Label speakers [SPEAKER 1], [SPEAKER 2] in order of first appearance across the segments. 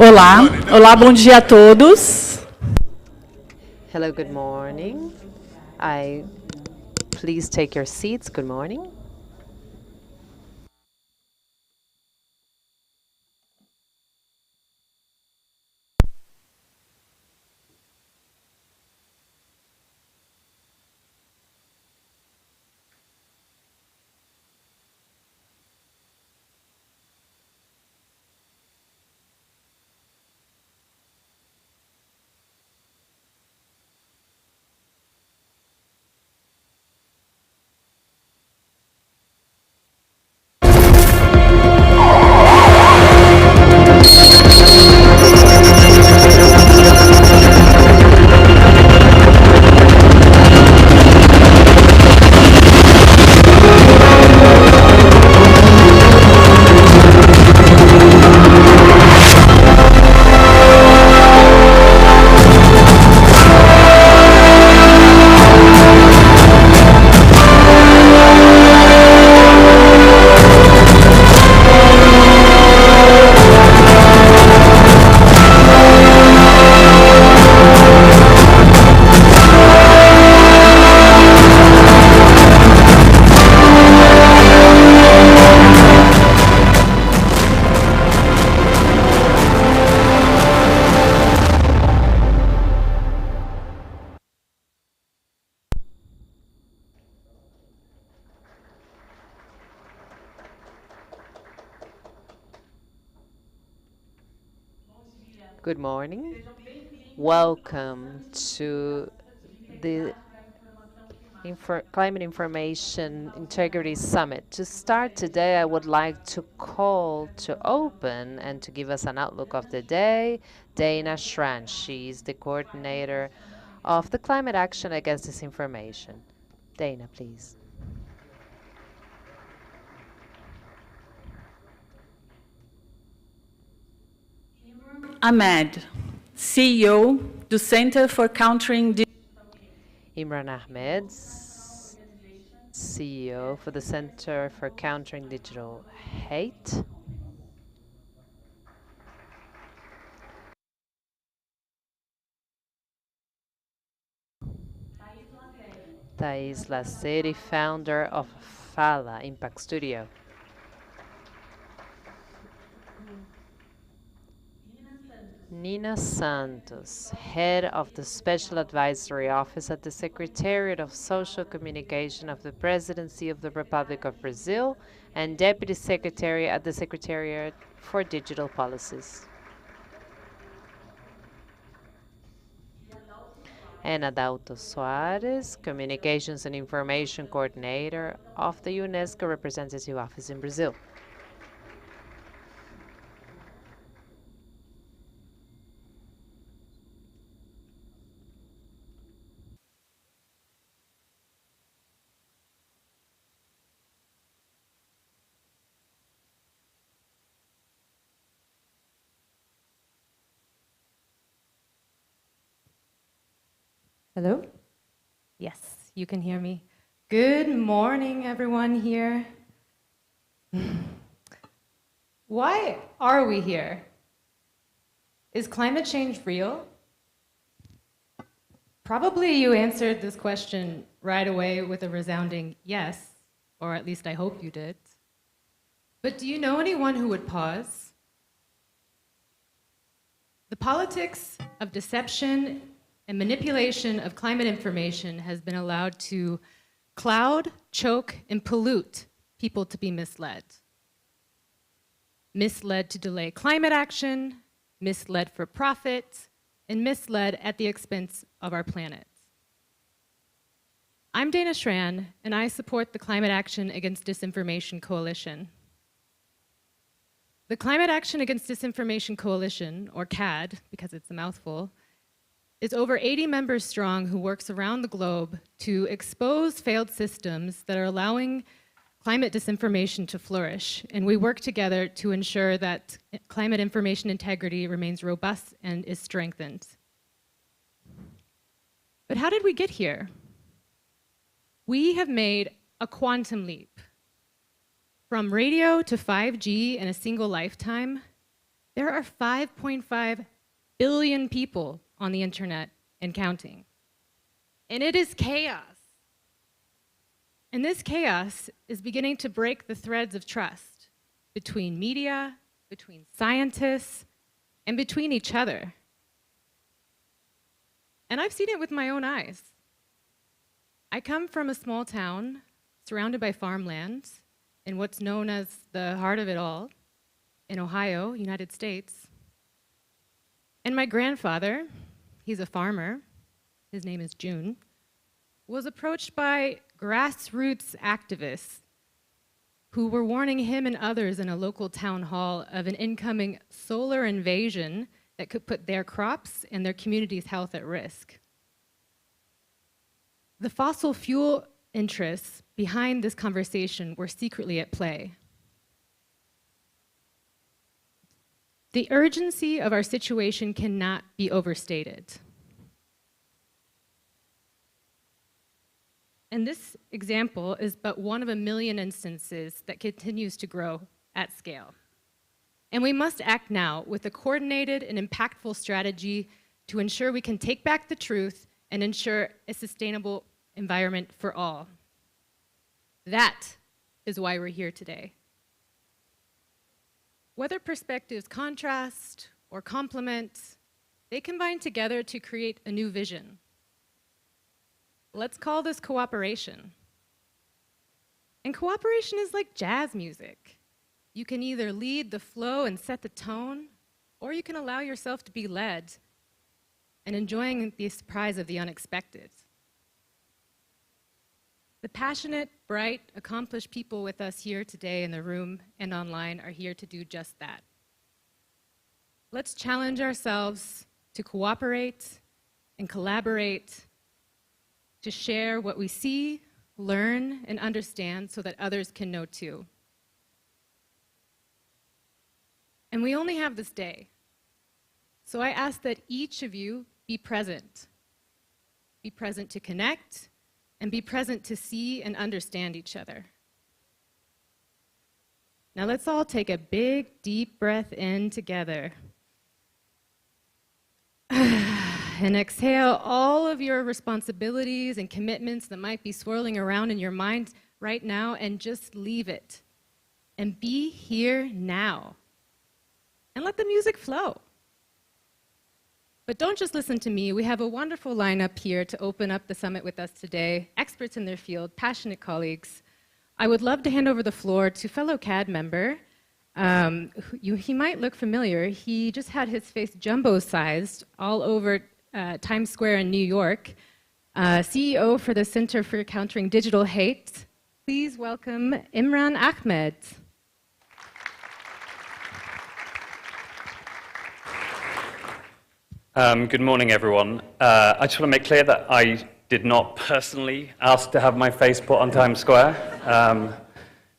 [SPEAKER 1] Olá, olá, bom dia a todos.
[SPEAKER 2] Hello, good morning. Please take your seats. Good morning. Good morning. Welcome to the Climate Information Integrity Summit. To start today, I would like to call to open and to give us an outlook of the day, Dana Schran. She's the coordinator of the Climate Action Against Disinformation. Dana, please.
[SPEAKER 1] Ahmed, CEO do Center for Countering
[SPEAKER 2] Imran Ahmed, CEO for the Center for Countering Digital Hate. Thais Laceri, founder of Fala Impact Studio. Nina Santos, head of the Special Advisory Office at the Secretariat of Social Communication of the Presidency of the Republic of Brazil and Deputy Secretary at the Secretariat for Digital Policies. And Adalto Soares, Communications and Information Coordinator of the UNESCO Representative Office in Brazil.
[SPEAKER 3] Hello? Yes, you can hear me. Good morning, everyone here. Why are we here? Is climate change real? Probably you answered this question right away with a resounding yes, or at least I hope you did. But do you know anyone who would pause? The politics of deception and manipulation of climate information has been allowed to cloud, choke, and pollute people to be misled. Misled to delay climate action, misled for profit, and misled at the expense of our planet. I'm Dana Schran, and I support the Climate Action Against Disinformation Coalition. The Climate Action Against Disinformation Coalition, or CAD, because it's a mouthful, is over 80 members strong who works around the globe to expose failed systems that are allowing climate disinformation to flourish. And we work together to ensure that climate information integrity remains robust and is strengthened. But how did we get here? We have made a quantum leap. From radio to 5G in a single lifetime, There are 5.5 billion people on the internet and counting. And it is chaos. And this chaos is beginning to break the threads of trust between media, between scientists, and between each other. And I've seen it with my own eyes. I come from a small town surrounded by farmland in what's known as the heart of it all, in Ohio, United States. And my grandfather, he's a farmer, his name is June, was approached by grassroots activists who were warning him and others in a local town hall of an incoming solar invasion that could put their crops and their community's health at risk. The fossil fuel interests behind this conversation were secretly at play. The urgency of our situation cannot be overstated. And this example is but one of a million instances that continues to grow at scale. And we must act now with a coordinated and impactful strategy to ensure we can take back the truth and ensure a sustainable environment for all. That is why we're here today. Whether perspectives contrast or complement, they combine together to create a new vision. Let's call this cooperation. And cooperation is like jazz music. You can either lead the flow and set the tone, or you can allow yourself to be led and enjoying the surprise of the unexpected. The passionate, bright, accomplished people with us here today in the room and online are here to do just that. Let's challenge ourselves to cooperate and collaborate, to share what we see, learn, and understand so that others can know too. And we only have this day. So I ask that each of you be present. Be present to connect, and be present to see and understand each other. Now let's all take a big, deep breath in together. And exhale all of your responsibilities and commitments that might be swirling around in your mind right now, and just leave it. And be here now. And let the music flow. But don't just listen to me. We have a wonderful lineup here to open up the summit with us today, experts in their field, passionate colleagues. I would love to hand over the floor to fellow CAD member. He might look familiar. He just had his face jumbo-sized all over Times Square in New York. CEO for the Center for Countering Digital Hate. Please welcome Imran Ahmed.
[SPEAKER 4] Good morning, everyone. I just want to make clear that I did not personally ask to have my face put on Times Square.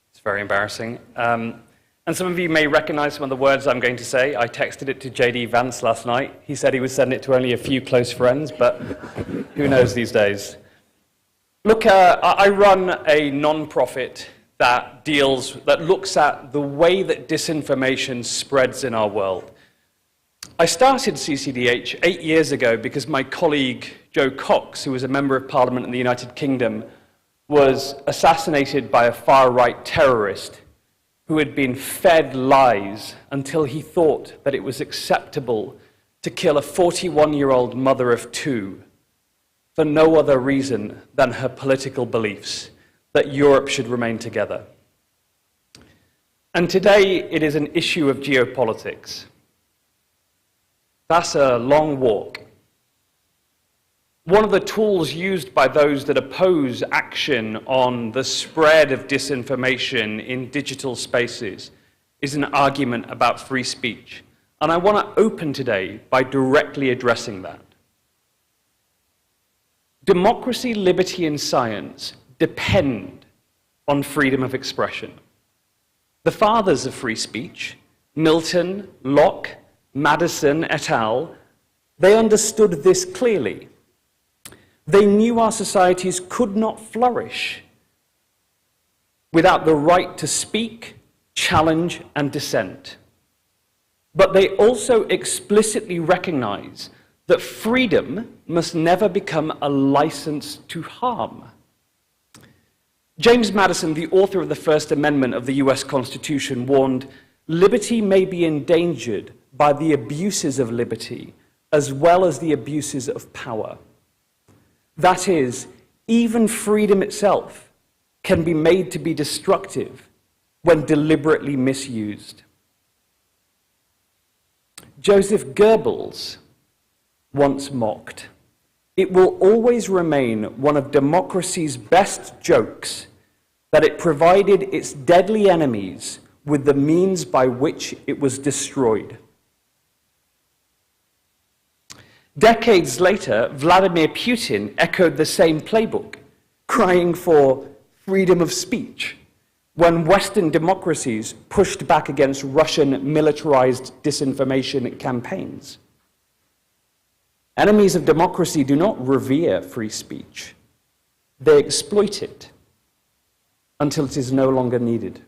[SPEAKER 4] It's very embarrassing. And some of you may recognize some of the words I'm going to say. I texted it to J.D. Vance last night. He said he would send it to only a few close friends, but who knows these days. Look, I run a non-profit that looks at the way that disinformation spreads in our world. I started CCDH 8 years ago because my colleague Joe Cox, who was a member of Parliament in the United Kingdom, was assassinated by a far-right terrorist who had been fed lies until he thought that it was acceptable to kill a 41-year-old mother of two for no other reason than her political beliefs, that Europe should remain together. And today it is an issue of geopolitics. That's a long walk. One of the tools used by those that oppose action on the spread of disinformation in digital spaces is an argument about free speech. And I want to open today by directly addressing that. Democracy, liberty, and science depend on freedom of expression. The fathers of free speech, Milton, Locke, Madison et al., they understood this clearly. They knew our societies could not flourish without the right to speak, challenge, and dissent. but they also explicitly recognize that freedom must never become a license to harm. James Madison, the author of the First Amendment of the US Constitution, warned, "Liberty may be endangered by the abuses of liberty as well as the abuses of power." That is, even freedom itself can be made to be destructive when deliberately misused. Joseph Goebbels once mocked, "It will always remain one of democracy's best jokes that it provided its deadly enemies with the means by which it was destroyed." Decades later, Vladimir Putin echoed the same playbook, crying for freedom of speech when Western democracies pushed back against Russian militarized disinformation campaigns. Enemies of democracy do not revere free speech. They exploit it until it is no longer needed.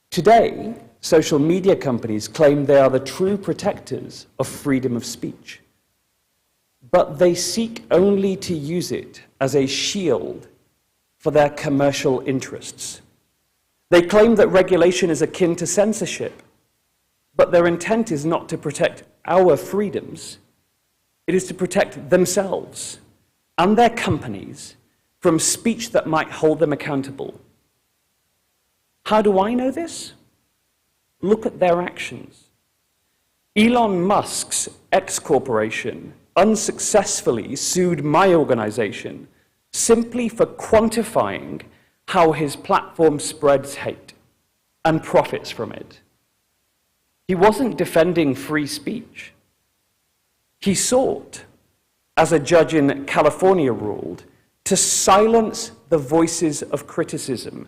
[SPEAKER 4] Today, social media companies claim they are the true protectors of freedom of speech, but they seek only to use it as a shield for their commercial interests. They claim that regulation is akin to censorship, but their intent is not to protect our freedoms. It is to protect themselves and their companies from speech that might hold them accountable. How do I know this? Look at their actions. Elon Musk's X Corporation unsuccessfully sued my organization simply for quantifying how his platform spreads hate and profits from it. He wasn't defending free speech. He sought, as a judge in California ruled, to silence the voices of criticism.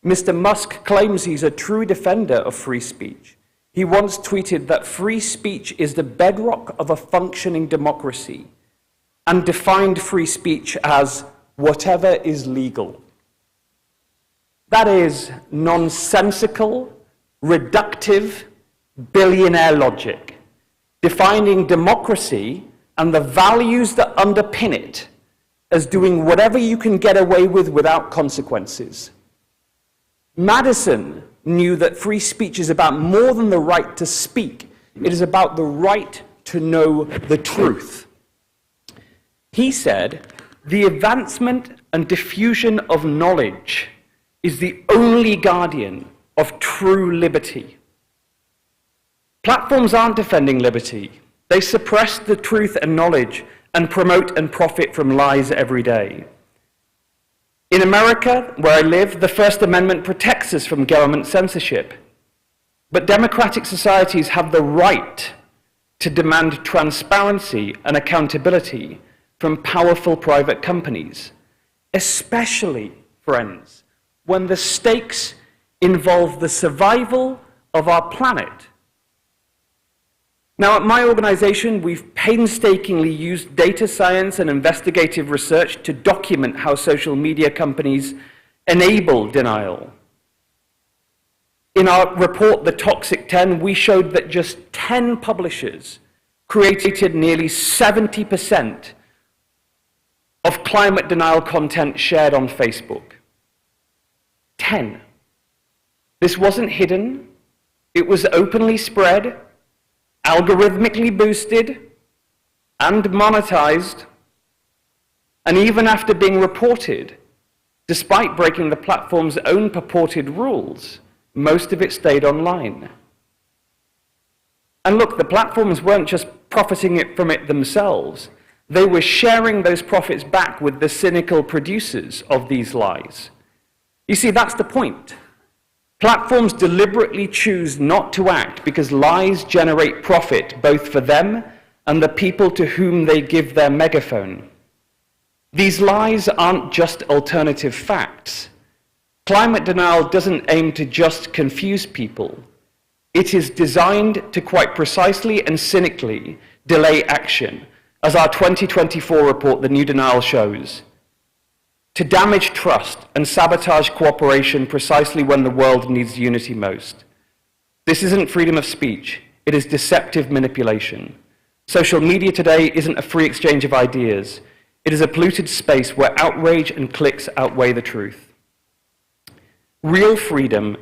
[SPEAKER 4] Mr. Musk claims he's a true defender of free speech. He once tweeted that free speech is the bedrock of a functioning democracy and defined free speech as whatever is legal. That is nonsensical, reductive, billionaire logic, defining democracy and the values that underpin it as doing whatever you can get away with without consequences. Madison knew that free speech is about more than the right to speak. It is about the right to know the truth. He said, "The advancement and diffusion of knowledge is the only guardian of true liberty." Platforms aren't defending liberty. They suppress the truth and knowledge and promote and profit from lies every day. In America, where I live, the First Amendment protects us from government censorship. But democratic societies have the right to demand transparency and accountability from powerful private companies, especially, friends, when the stakes involve the survival of our planet. Now, at my organization, we've painstakingly used data science and investigative research to document how social media companies enable denial. In our report, The Toxic 10, we showed that just 10 publishers created nearly 70% of climate denial content shared on Facebook. 10. This wasn't hidden. It was openly spread, algorithmically boosted, and monetized. And even after being reported, despite breaking the platform's own purported rules, most of it stayed online. And look, the platforms weren't just profiting from it themselves. They were sharing those profits back with the cynical producers of these lies. You see, that's the point. Platforms deliberately choose not to act because lies generate profit both for them and the people to whom they give their megaphone. These lies aren't just alternative facts. Climate denial doesn't aim to just confuse people. It is designed to quite precisely and cynically delay action, as our 2024 report, The New Denial, shows, to damage trust and sabotage cooperation precisely when the world needs unity most.
[SPEAKER 5] This isn't freedom of speech, it is deceptive manipulation. Social media today isn't a free exchange of ideas. It is a polluted space where outrage and clicks outweigh the truth. Real freedom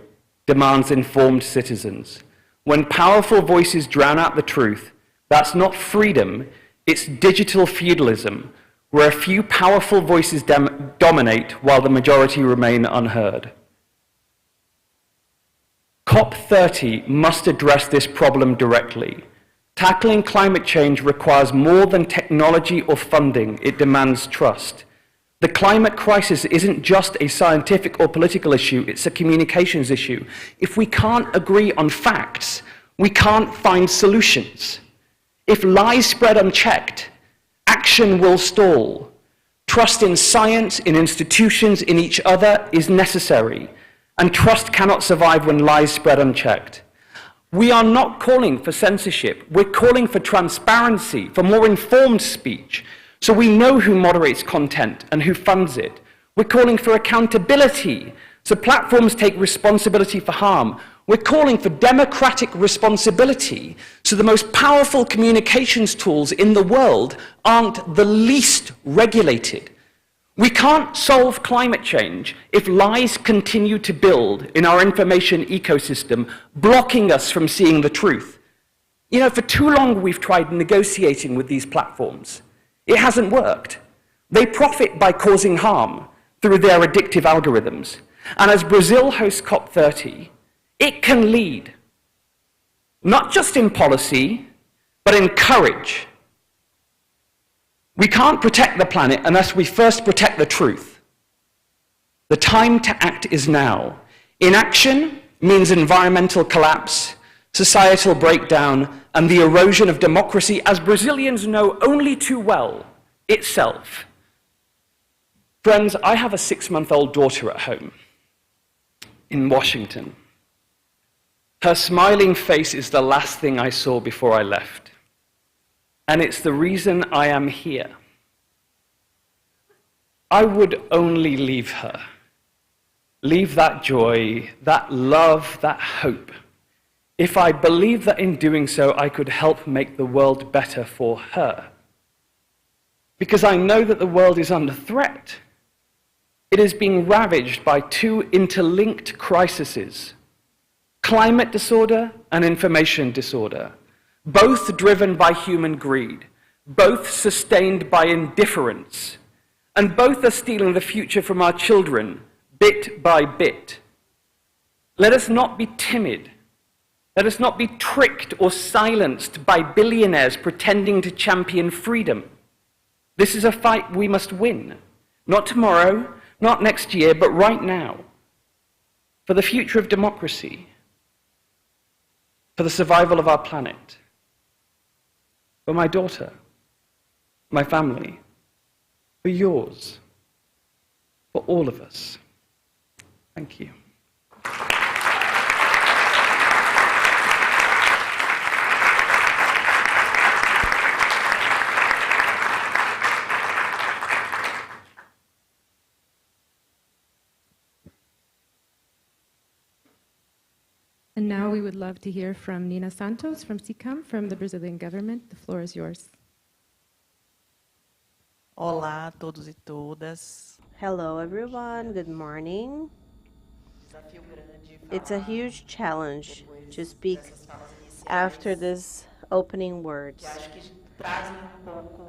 [SPEAKER 5] demands informed citizens. When powerful voices drown out the truth, that's not freedom, it's digital feudalism, where a few powerful voices dominate while the majority remain unheard. COP30 must address this problem directly. Tackling climate change requires more than technology or funding, it demands trust. The climate crisis isn't just a scientific or political issue, it's a communications issue. If we can't agree on facts, we can't find solutions. If lies spread unchecked, action will stall. Trust in science, in institutions, in each other is necessary, and trust cannot survive when lies spread unchecked. We are not calling for censorship, we're calling for transparency, for more informed speech, so we know who moderates content and who funds it. We're calling for accountability, so platforms take responsibility for harm. We're calling for democratic responsibility, so the most powerful communications tools in the world aren't the least regulated. We can't solve climate change if lies continue to build in our information ecosystem, blocking us from seeing the truth. You know, for too long we've tried negotiating with these platforms. It hasn't worked. They profit by causing harm through their addictive algorithms. And as Brazil hosts COP30, it can lead, not just in policy, but in courage. We can't protect the planet unless we first protect the truth. The time to act is now. Inaction means environmental collapse, societal breakdown, and the erosion of democracy, as Brazilians know only too well, itself. Friends, I have a 6-month-old daughter at home in Washington. Her smiling face is the last thing I saw before I left. And it's the reason I am here. I would only leave her, leave that joy, that love, that hope, if I believed that in doing so I could help make the world better for her. Because I know that the world is under threat. It is being ravaged by two interlinked crises: climate disorder and information disorder, both driven by human greed, both sustained by indifference, and both are stealing the future from our children, bit by bit. Let us not be timid. Let us not be tricked or silenced by billionaires pretending to champion freedom. This is a fight we must win, not tomorrow, not next year, but right now, for the future of democracy, for the survival of our planet, for my daughter, my family, for yours, for all of us. Thank you.
[SPEAKER 3] And now we would love to hear from Nina Santos from CICAM, from the Brazilian government. The floor is yours.
[SPEAKER 6] Olá a todos e todas.
[SPEAKER 7] Hello, everyone. Good morning. It's a huge challenge to speak after these opening words.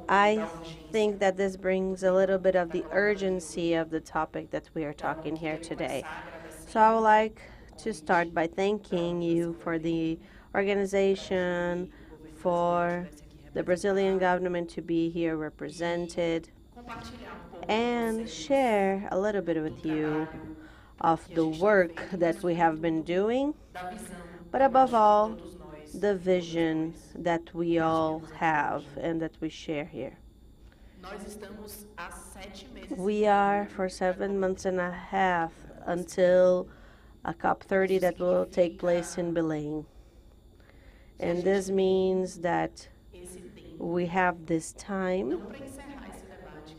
[SPEAKER 7] I think that this brings a little bit of the urgency of the topic that we are talking here today. So I would like to start by thanking you for the organization, for the Brazilian government to be here represented, and share a little bit with you of the work that we have been doing, but above all, the vision that we all have and that we share here. We are for 7 months and a half until a COP30 that will take place in Belém. And this means that we have this time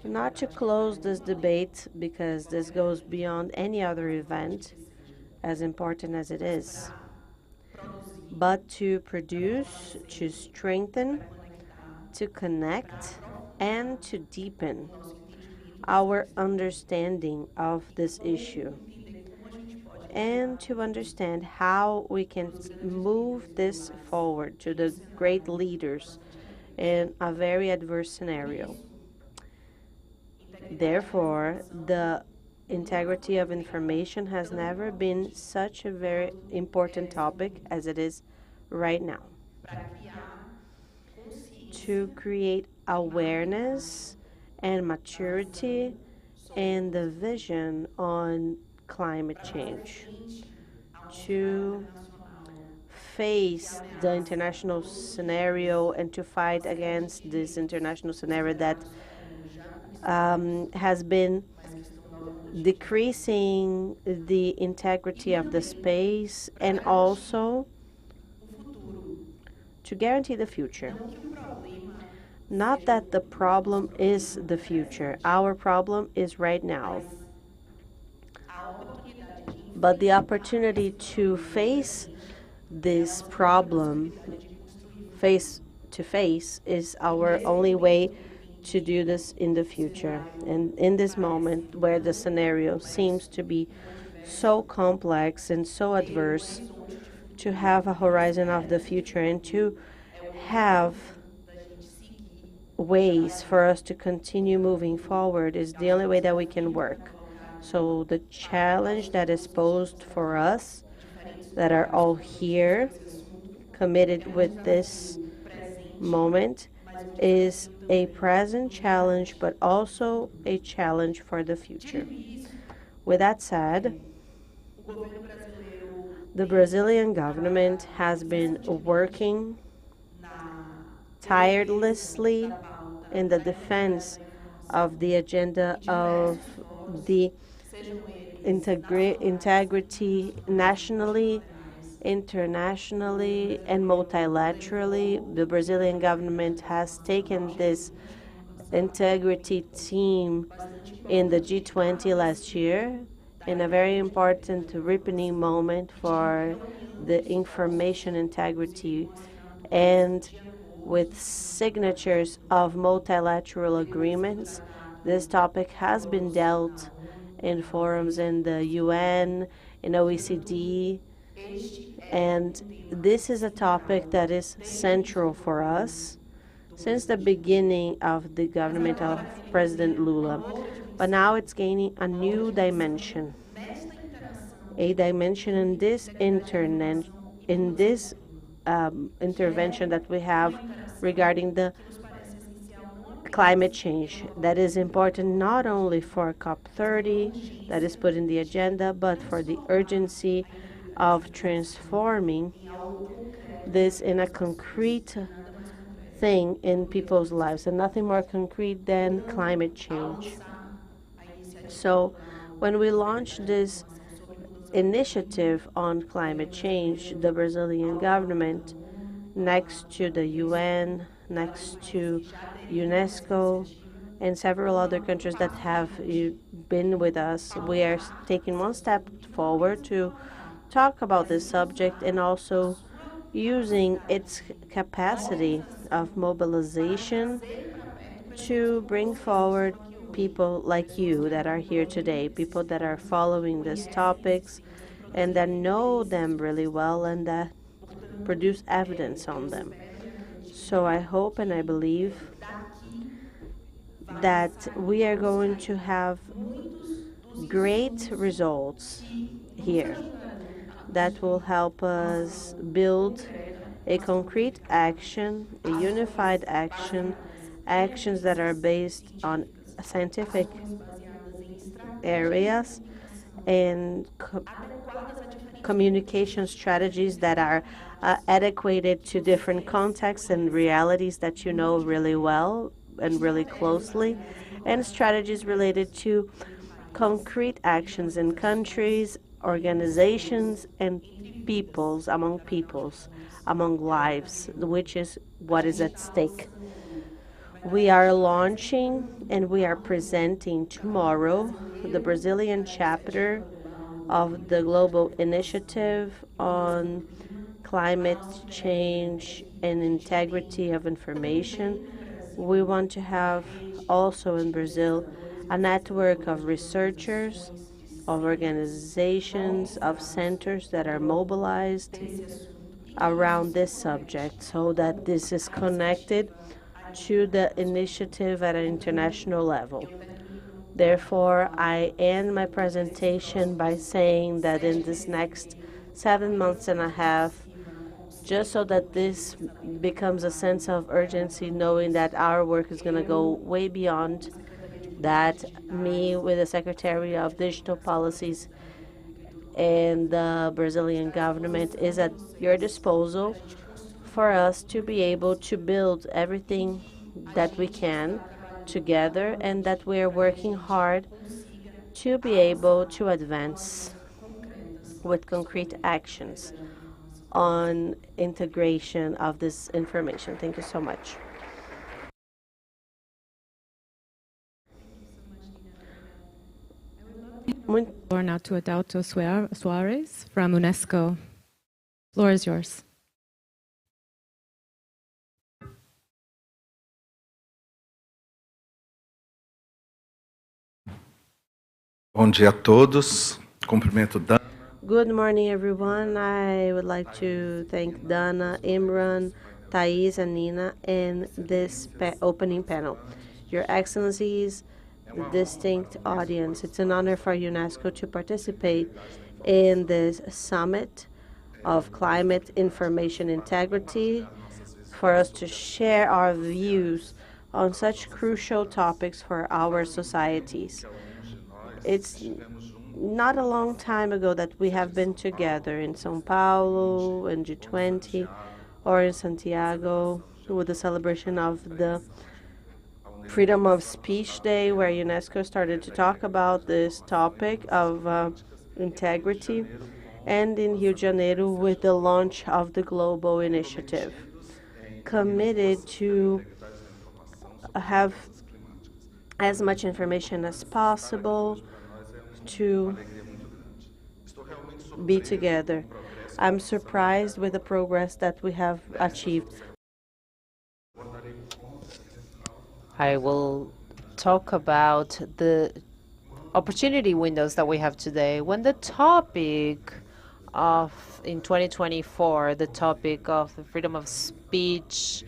[SPEAKER 7] not to close this debate, because this goes beyond any other event, as important as it is, but to produce, to strengthen, to connect, and to deepen our understanding of this issue, and to understand how we can move this forward to the great leaders in a very adverse scenario. Therefore, the integrity of information has never been such a very important topic as it is right now. To create awareness and maturity and the vision on climate change, to face the international scenario and to fight against this international scenario that has been decreasing the integrity of the space, and also to guarantee the future. Not that the problem is the future. Our problem is right now. But the opportunity to face this problem face to face is our only way to do this in the future. And in this moment where the scenario seems to be so complex and so adverse, to have a horizon of the future and to have ways for us to continue moving forward is the only way that we can work. So the challenge that is posed for us that are all here committed with this moment is a present challenge, but also a challenge for the future. With that said, the Brazilian government has been working tirelessly in the defense of the agenda of the integrity nationally, internationally, and multilaterally. The Brazilian government has taken this integrity team in the G20 last year in a very important ripening moment for the information integrity, and with signatures of multilateral agreements, this topic has been dealt in forums in the UN, in OECD, and this is a topic that is central for us since the beginning of the government of President Lula. But now it's gaining a new dimension, a dimension in this intervention that we have regarding the climate change that is important not only for COP30 that is put in the agenda, but for the urgency of transforming this in a concrete thing in people's lives, and nothing more concrete than climate change. So when we launched this initiative on climate change, the Brazilian government, next to the UN, next to UNESCO, and several other countries that have been with us, we are taking one step forward to talk about this subject and also using its capacity of mobilization to bring forward people like you that are here today, people that are following these topics and that know them really well and that produce evidence on them. So I hope and I believe that we are going to have great results here that will help us build a concrete action, a unified action, actions that are based on scientific areas and communication strategies that are adequate to different contexts and realities that you know really well and really closely, and strategies related to concrete actions in countries, organizations, and peoples, among lives, which is what is at stake. We are launching and we are presenting tomorrow the Brazilian chapter of the Global Initiative on climate change and integrity of information. We want to have also in Brazil a network of researchers, of organizations, of centers that are mobilized around this subject so that this is connected to the initiative at an international level. Therefore, I end my presentation by saying that in this next 7 months and a half, just so that this becomes a sense of urgency, knowing that our work is going to go way beyond that, me with the Secretary of Digital Policies and the Brazilian government is at your disposal for us to be able to build everything that we can together, and that we are working hard to be able to advance with concrete actions on integration of this information. Thank you so much.
[SPEAKER 3] Floor now to Adalto Soares from UNESCO. Floor is yours.
[SPEAKER 8] Bom dia a todos. Cumprimento Dana.
[SPEAKER 7] Good morning, everyone. I would like to thank Dana, Imran, Thais, and Nina in this opening panel. Your Excellencies, the distinct audience, it's an honor for UNESCO to participate in this summit of climate information integrity, for us to share our views on such crucial topics for our societies. It's not a long time ago that we have been together in São Paulo, in G20, or in Santiago with the celebration of the Freedom of Speech Day, where UNESCO started to talk about this topic of integrity, and in Rio de Janeiro with the launch of the Global Initiative, committed to have as much information as possible to be together. I'm surprised with the progress that we have achieved.
[SPEAKER 2] I will talk about the opportunity windows that we have today. When the topic of, in 2024, the topic of the freedom of speech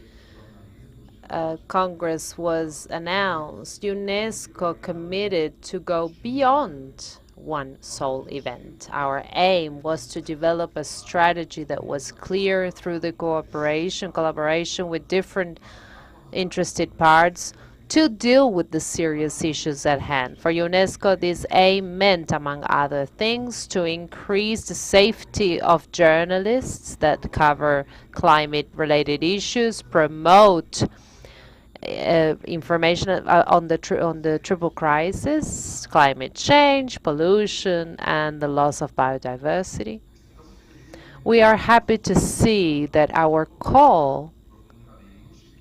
[SPEAKER 2] Congress was announced, UNESCO committed to go beyond one sole event. Our aim was to develop a strategy that was clear through the collaboration with different interested parts to deal with the serious issues at hand. For UNESCO, this aim meant, among other things, to increase the safety of journalists that cover climate-related issues, promote information on the triple crisis: climate change, pollution, and the loss of biodiversity. We are happy to see that our call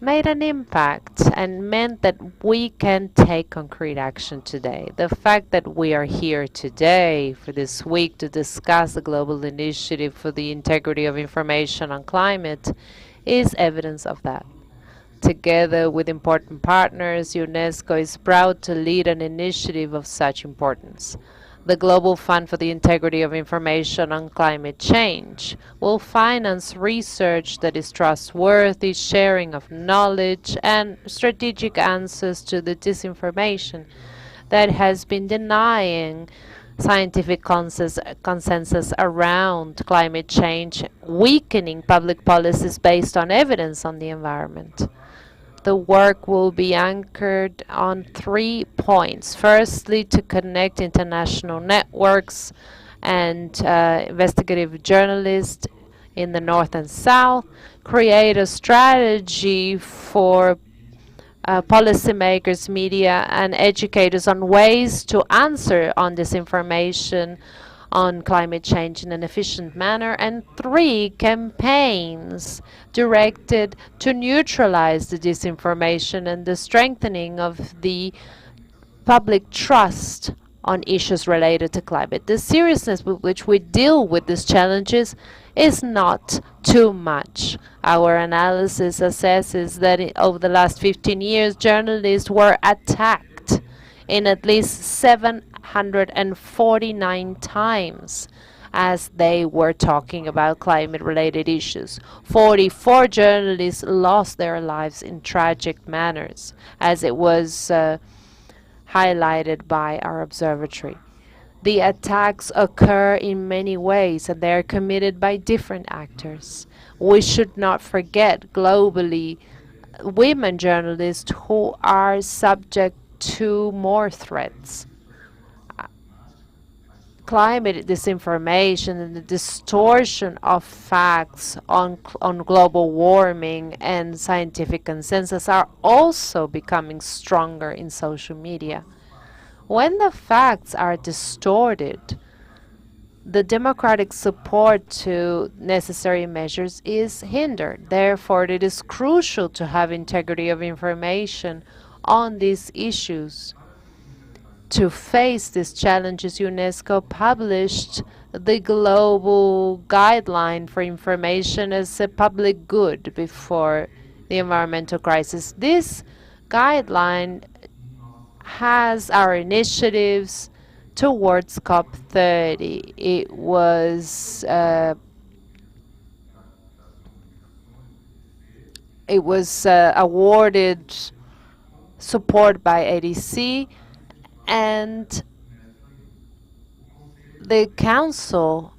[SPEAKER 2] made an impact and meant that we can take concrete action today. The fact that we are here today for this week to discuss the global initiative for the integrity of information on climate is evidence of that. Together with important partners, UNESCO is proud to lead an initiative of such importance. The Global Fund for the Integrity of Information on Climate Change will finance research that is trustworthy, sharing of knowledge, and strategic answers to the disinformation that has been denying scientific consensus around climate change, weakening public policies based on evidence on the environment. The work will be anchored on 3 points. Firstly, to connect international networks and investigative journalists in the North and South, create a strategy for policymakers, media, and educators on ways to answer on disinformation on climate change in an efficient manner, and 3 campaigns directed to neutralize the disinformation and the strengthening of the public trust on issues related to climate. The seriousness with which we deal with these challenges is not too much. Our analysis assesses that over the last 15 years, journalists were attacked in at least 749 times as they were talking about climate-related issues. 44 journalists lost their lives in tragic manners, as it was highlighted by our observatory. The attacks occur in many ways, and they are committed by different actors. We should not forget globally women journalists who are subject to more threats. Climate disinformation and the distortion of facts on global warming and scientific consensus are also becoming stronger in social media. When the facts are distorted, the democratic support to necessary measures is hindered. Therefore, it is crucial to have integrity of information on these issues. To face these challenges, UNESCO published the global guideline for information as a public good before the environmental crisis. This guideline has our initiatives towards COP30. It was awarded support by ADC, and the council,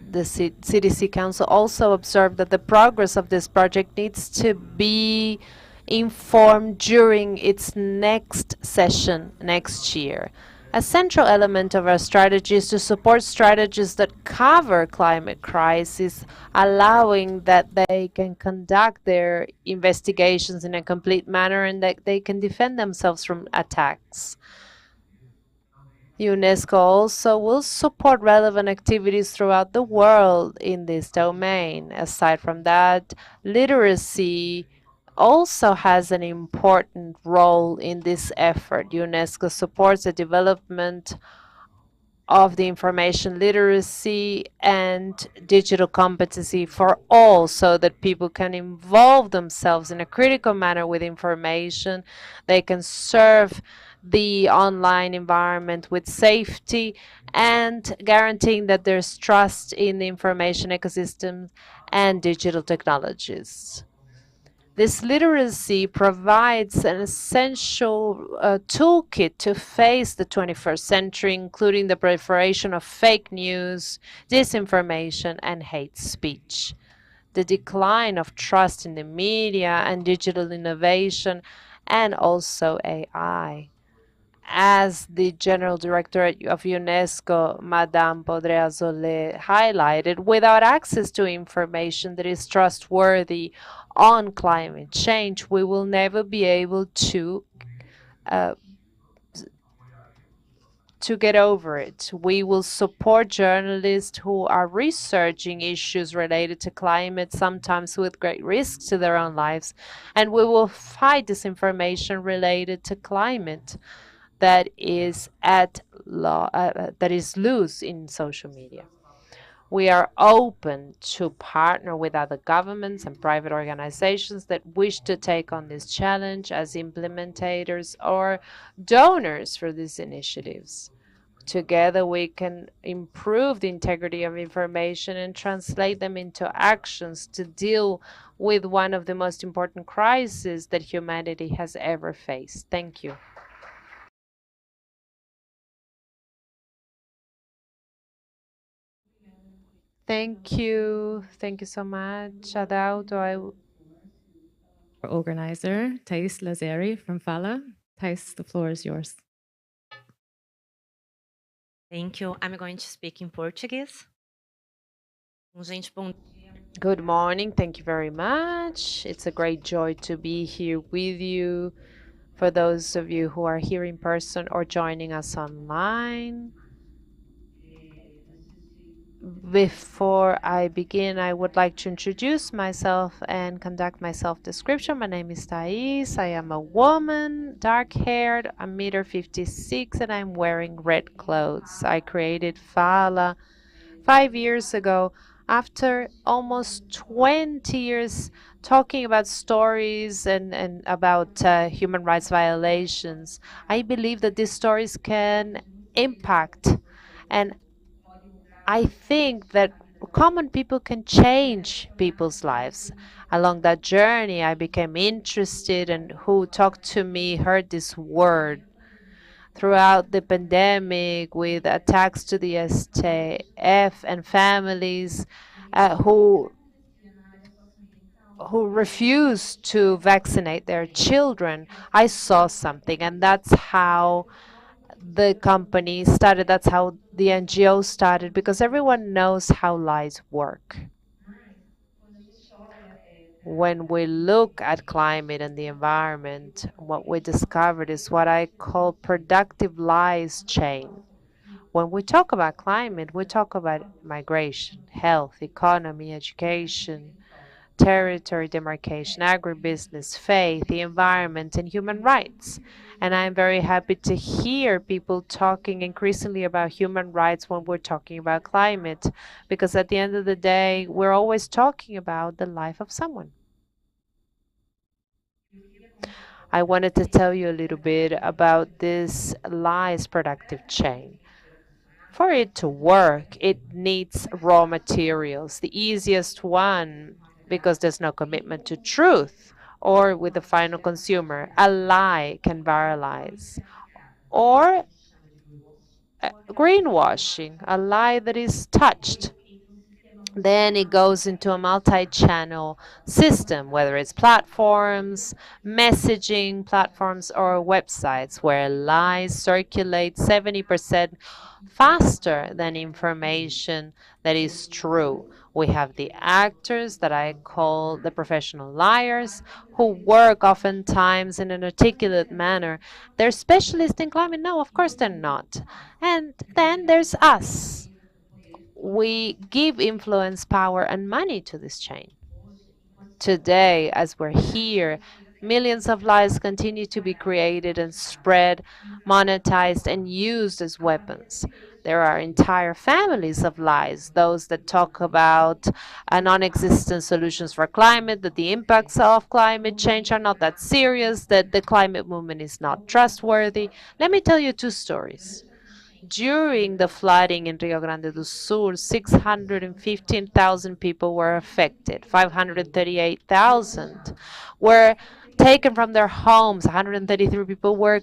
[SPEAKER 2] the CDC Council, also observed that the progress of this project needs to be informed during its next session next year. A central element of our strategy is to support strategies that cover climate crisis, allowing that they can conduct their investigations in a complete manner and that they can defend themselves from attacks. UNESCO also will support relevant activities throughout the world in this domain. Aside from that, literacy also has an important role in this effort. UNESCO supports the development of the information literacy and digital competency for all so that people can involve themselves in a critical manner with information. They can serve the online environment with safety and guaranteeing that there's trust in the information ecosystem and digital technologies. This literacy provides an essential toolkit to face the 21st century, including the proliferation of fake news, disinformation, and hate speech. The decline of trust in the media and digital innovation, and also AI. As the General Director of UNESCO, Madame Baudry-Azoulay, highlighted, without access to information that is trustworthy on climate change, we will never be able to get over it. We will support journalists who are researching issues related to climate, sometimes with great risks to their own lives, and we will fight disinformation related to climate that is loose in social media. We are open to partner with other governments and private organizations that wish to take on this challenge as implementators or donors for these initiatives. Together, we can improve the integrity of information and translate them into actions to deal with one of the most important crises that humanity has ever faced. Thank you. Thank you. Thank you so much, Adalto.
[SPEAKER 3] Our organizer, Thais Lazeri from Fala. Thais, the floor is yours.
[SPEAKER 9] Thank you. I'm going to speak in Portuguese. Gente, bom
[SPEAKER 2] Good morning. Thank you very much. It's a great joy to be here with you. For those of you who are here in person or joining us online, Before I begin, I would like to introduce myself and conduct my self-description. My name is Thais. I am a woman, dark-haired, I'm 1.56 m, and I'm wearing red clothes. I created Fala 5 years ago after almost 20 years talking about stories and about human rights violations. I believe that these stories can impact, and I think that common people can change people's lives. Along that journey, I became interested, and who talked to me heard this word throughout the pandemic with attacks to the STF and families who refused to vaccinate their children. I saw something, and that's how the company started. That's how the NGO started, because everyone knows how lies work. When we look at climate and the environment, what we discovered is what I call productive lies chain. When we talk about climate, we talk about migration, health, economy, education, territory demarcation, agribusiness, faith, the environment, and human rights. And I'm very happy to hear people talking increasingly about human rights when we're talking about climate, because at the end of the day, we're always talking about the life of someone. I wanted to tell you a little bit about this lies productive chain. For it to work, it needs raw materials. The easiest one, because there's no commitment to truth or with the final consumer, a lie can viralize. Or greenwashing, a lie that is touched. Then it goes into a multi-channel system, whether it's platforms, messaging platforms, or websites, where lies circulate 70% faster than information that is true. We have the actors that I call the professional liars, who work oftentimes in an articulate manner. They're specialists in climate? No, of course they're not. And then there's us. We give influence, power, and money to this chain. Today, as we're here, millions of lies continue to be created and spread, monetized, and used as weapons. There are entire families of lies, those that talk about non-existent solutions for climate, that the impacts of climate change are not that serious, that the climate movement is not trustworthy. Let me tell you two stories. During the flooding in Rio Grande do Sul, 615,000 people were affected. 538,000 were taken from their homes. 133 people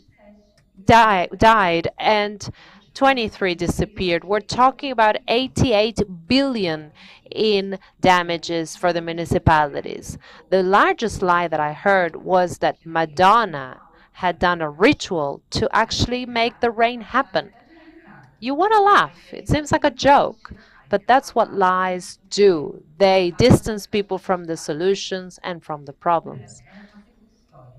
[SPEAKER 2] died, and 23 disappeared. We're talking about 88 billion in damages for the municipalities. The largest lie that I heard was that Madonna had done a ritual to actually make the rain happen. You want to laugh. It seems like a joke, but that's what lies do. They distance people from the solutions and from the problems.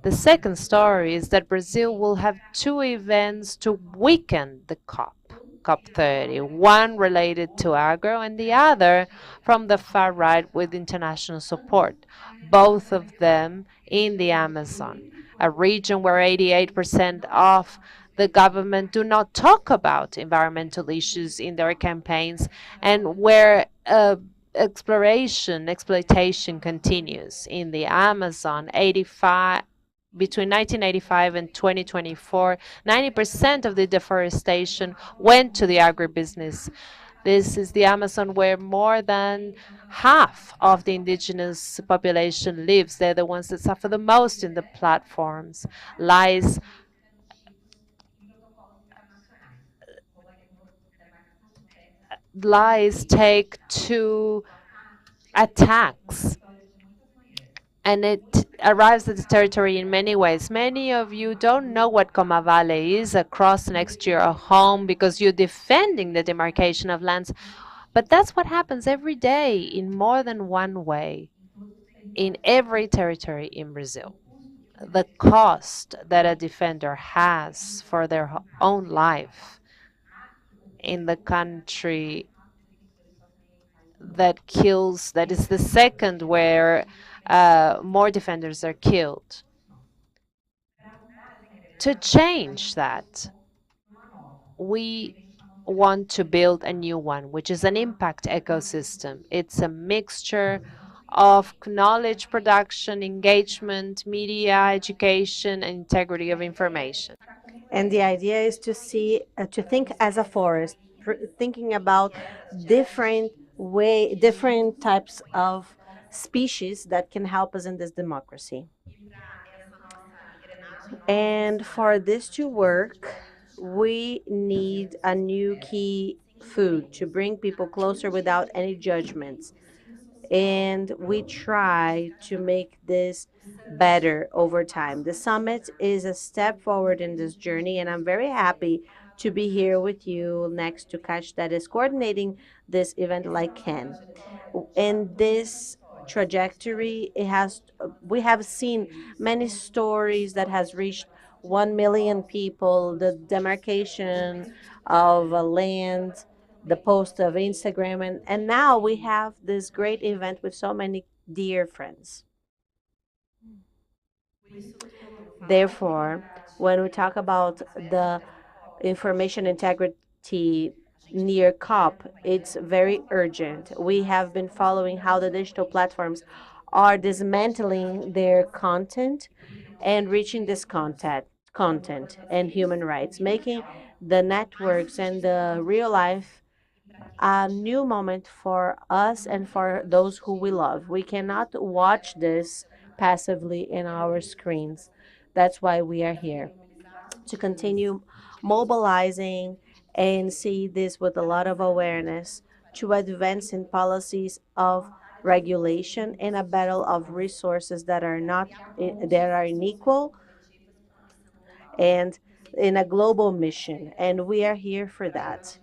[SPEAKER 2] The second story is that Brazil will have two events to weaken the COP30, one related to agro and the other from the far right with international support, both of them in the Amazon, a region where 88% of the government do not talk about environmental issues in their campaigns, and where exploitation continues. In the Amazon, between 1985 and 2024, 90% of the deforestation went to the agribusiness. This is the Amazon where more than half of the indigenous population lives. They're the ones that suffer the most in the platforms. Lies take to attacks, and it arrives at the territory in many ways. Many of you don't know what Coma Valley is across next to your home because you're defending the demarcation of lands. But that's what happens every day in more than one way in every territory in Brazil. The cost that a defender has for their own life in the country that is the second where more defenders are killed. To change that, we want to build a new one, which is an impact ecosystem. It's a mixture of knowledge production, engagement, media, education, and integrity of information.
[SPEAKER 7] And the idea is to think as a forest, thinking about different types of species that can help us in this democracy. And for this to work, we need a new key food to bring people closer without any judgments. And we try to make this better over time. The summit is a step forward in this journey, and I'm very happy to be here with you next to Kash that is coordinating this event like Ken. In this trajectory, we have seen many stories that has reached 1 million people, the demarcation of a land, the post of Instagram, and now we have this great event with so many dear friends. Therefore, when we talk about the information integrity near COP, it's very urgent. We have been following how the digital platforms are dismantling their content and reaching this content and human rights, making the networks and the real life a new moment for us and for those who we love. We cannot watch this passively in our screens. That's why we are here to continue mobilizing and see this with a lot of awareness to advance in policies of regulation in a battle of resources that are not that are unequal and in a global mission. And we are here for that,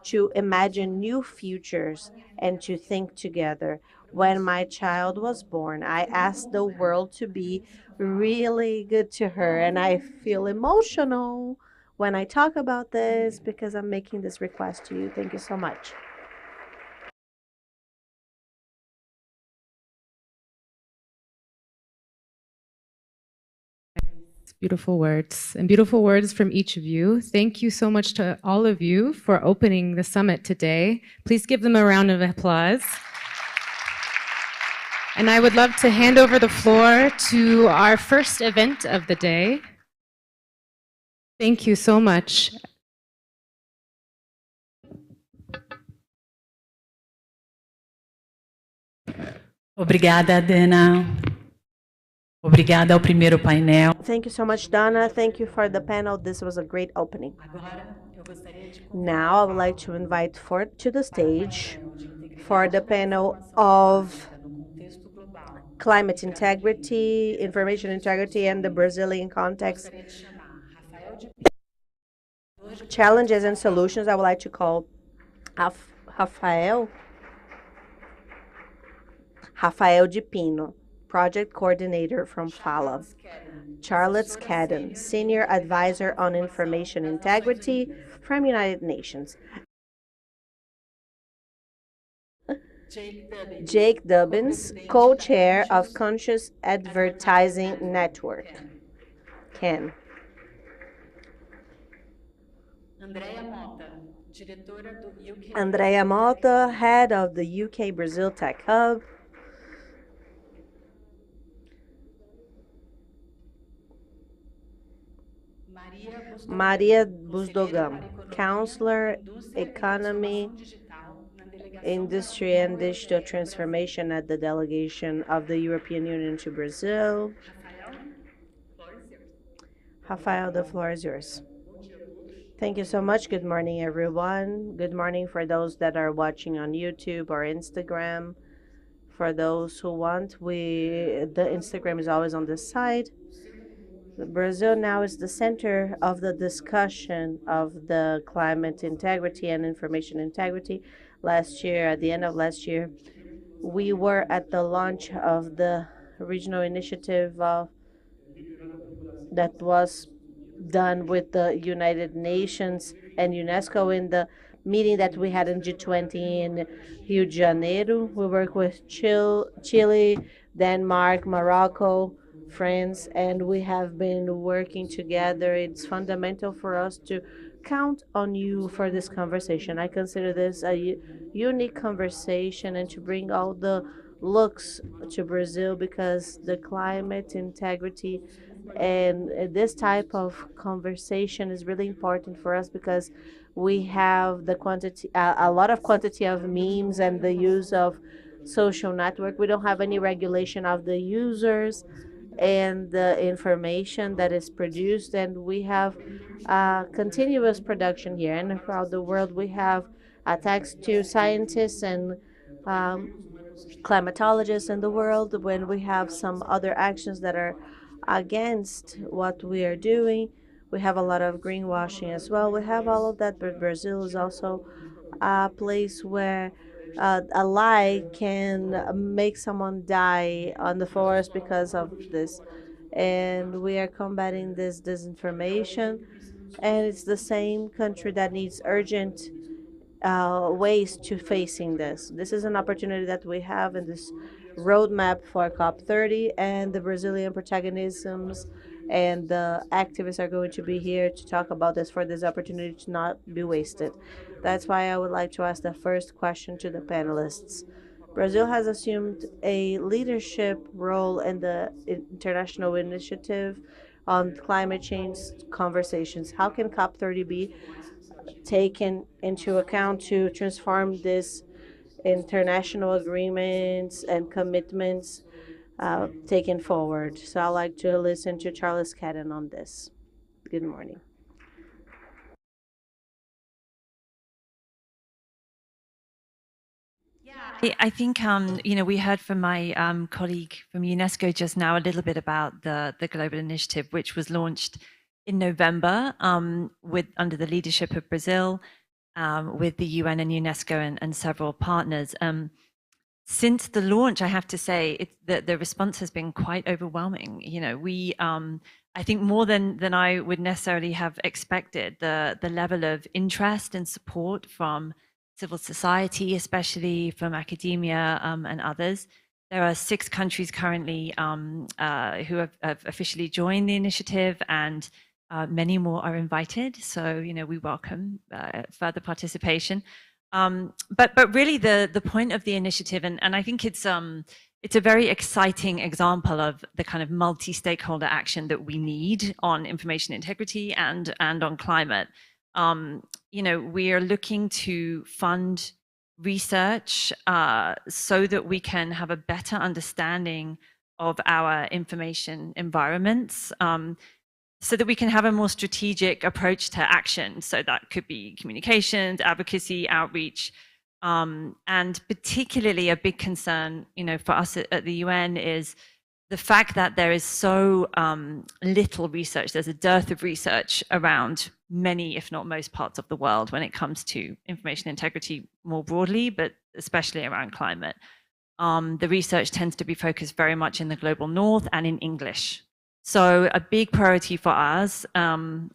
[SPEAKER 7] to imagine new futures and to think together. When my child was born, I asked the world to be really good to her, and I feel emotional when I talk about this because I'm making this request to you. Thank you so much.
[SPEAKER 3] Beautiful words, and beautiful words from each of you. Thank you so much to all of you for opening the summit today. Please give them a round of applause. And I would love to hand over the floor to our first event of the day. Thank you so much.
[SPEAKER 10] Obrigada, Dana. Obrigada ao primeiro painel.
[SPEAKER 7] Thank you so much, Donna. Thank you for the panel. This was a great opening. Now I would like to invite to the stage for the panel of climate integrity, information integrity, and the Brazilian context. Challenges and solutions. I would like to call Rafael de Pino, project coordinator from FALA. Charlotte Scadden, senior advisor on information integrity from United Nations. Jake Dubbins, co-chair of Conscious Advertising Network. Ken. Andrea Mota, head of the UK Brazil Tech Hub. Maria Busdogam, counselor, economy, industry and digital transformation at the delegation of the European Union to Brazil. Rafael, the floor is yours. Thank you so much. Good morning, everyone. Good morning for those that are watching on YouTube or Instagram. For those who want, the Instagram is always on this side. Brazil now is the center of the discussion of the climate integrity and information integrity. Last year, at the end of last year, we were at the launch of the regional initiative that was done with the United Nations and UNESCO in the meeting that we had in G20 in Rio de Janeiro. We work with Chile, Denmark, Morocco, France, and we have been working together. It's fundamental for us to count on you for this conversation. I consider this a unique conversation and to bring all the looks to Brazil because the climate integrity and this type of conversation is really important for us because we have the quantity, a lot of quantity of memes and the use of social network. We don't have any regulation of the users and the information that is produced, and we have continuous production here. And throughout the world, we have attacks to scientists and climatologists in the world when we have some other actions that are against what we are doing. We have a lot of greenwashing as well. We have all of that, but Brazil is also a place where a lie can make someone die on the forest because of this. And we are combating this disinformation. And it's the same country that needs urgent ways to facing this. This is an opportunity that we have in this roadmap for COP30, and the Brazilian protagonisms and the activists are going to be here to talk about this for this opportunity to not be wasted. That's why I would like to ask the first question to the panelists. Brazil has assumed a leadership role in the international initiative on climate change conversations. How can COP30 be taken into account to transform this international agreements and commitments taken forward? So I'd like to listen to Charles Cadden on this. Good morning.
[SPEAKER 11] I think, we heard from my colleague from UNESCO just now a little bit about the global initiative, which was launched in November under the leadership of Brazil, with the UN and UNESCO and several partners. Since the launch, I have to say the response has been quite overwhelming. We, I think more than I would necessarily have expected, the level of interest and support from civil society, especially from academia and others. There are 6 countries currently who have officially joined the initiative, and many more are invited. So, we welcome further participation. But really the point of the initiative, and I think it's a very exciting example of the kind of multi-stakeholder action that we need on information integrity and on climate. We are looking to fund research so that we can have a better understanding of our information environments, so that we can have a more strategic approach to action. So that could be communications, advocacy, outreach, and particularly a big concern, for us at the UN is the fact that there is so little research. There's a dearth of research around many, if not most parts of the world when it comes to information integrity more broadly, but especially around climate. The research tends to be focused very much in the global north and in English. So a big priority for us, and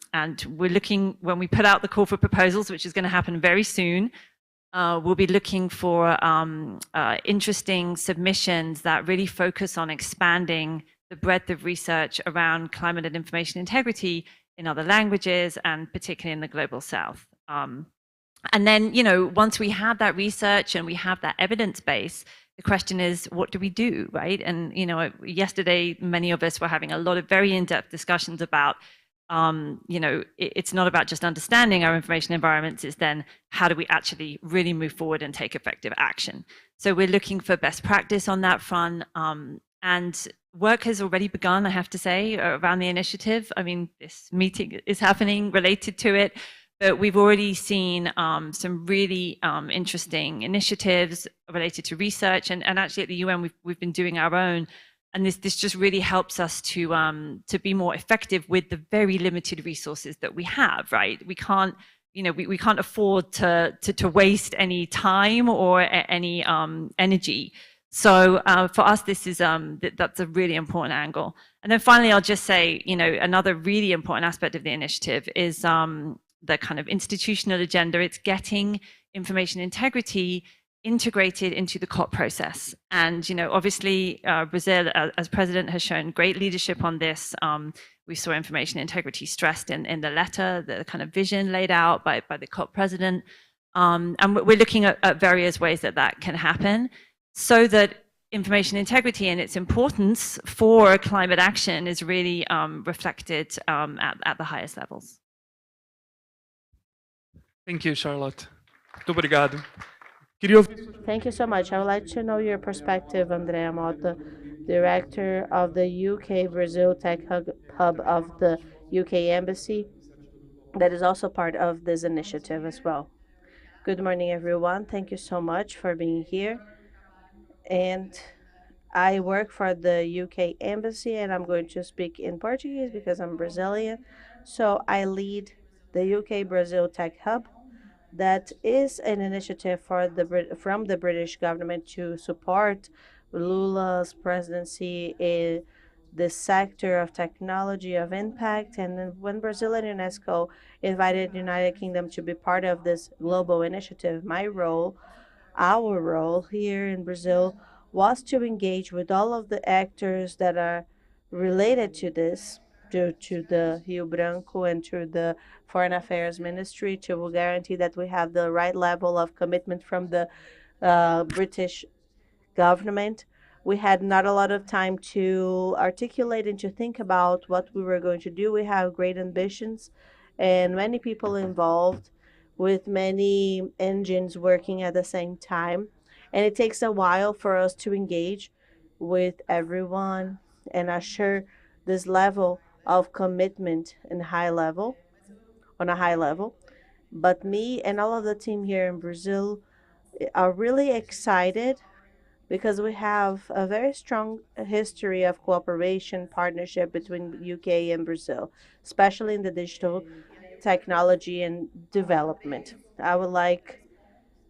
[SPEAKER 11] we're looking, when we put out the call for proposals, which is going to happen very soon, we'll be looking for interesting submissions that really focus on expanding the breadth of research around climate and information integrity in other languages, and particularly in the global south. And then, once we have that research and we have that evidence base, the question is, what do we do, right? And, yesterday, many of us were having a lot of very in-depth discussions about it's not about just understanding our information environments, it's then how do we actually really move forward and take effective action? So we're looking for best practice on that front, and work has already begun, I have to say, around the initiative. I mean, this meeting is happening related to it, but we've already seen some really interesting initiatives related to research, and actually at the UN we've been doing our own. And this just really helps us to be more effective with the very limited resources that we have, right? We can't, we can't afford to waste any time or any energy. So for us, this is that's a really important angle. And then finally, I'll just say, another really important aspect of the initiative is the kind of institutional agenda. It's getting information integrity integrated into the COP process. And, obviously, Brazil, as president, has shown great leadership on this. We saw information integrity stressed in the letter, the kind of vision laid out by the COP president. And we're looking at various ways that can happen so that information integrity and its importance for climate action is really reflected at the highest levels.
[SPEAKER 12] Thank you, Charlotte. Muito obrigado.
[SPEAKER 7] Thank you so much. I would like to know your perspective, Andrea Mota, Director of the UK Brazil Tech Hub of the UK Embassy, that is also part of this initiative as well. Good morning, everyone. Thank you so much for being here. And I work for the UK Embassy, and I'm going to speak in Portuguese because I'm Brazilian. So I lead the UK Brazil Tech Hub. That is an initiative from the British government to support Lula's presidency in the sector of technology of impact. And when Brazil and UNESCO invited the United Kingdom to be part of this global initiative, our role here in Brazil was to engage with all of the actors that are related to this, to the Rio Branco and to the Foreign Affairs Ministry, to guarantee that we have the right level of commitment from the British government. We had not a lot of time to articulate and to think about what we were going to do. We have great ambitions and many people involved with many engines working at the same time. And it takes a while for us to engage with everyone and assure this level of commitment on a high level. But me and all of the team here in Brazil are really excited because we have a very strong history of cooperation, partnership between UK and Brazil, especially in the digital technology and development.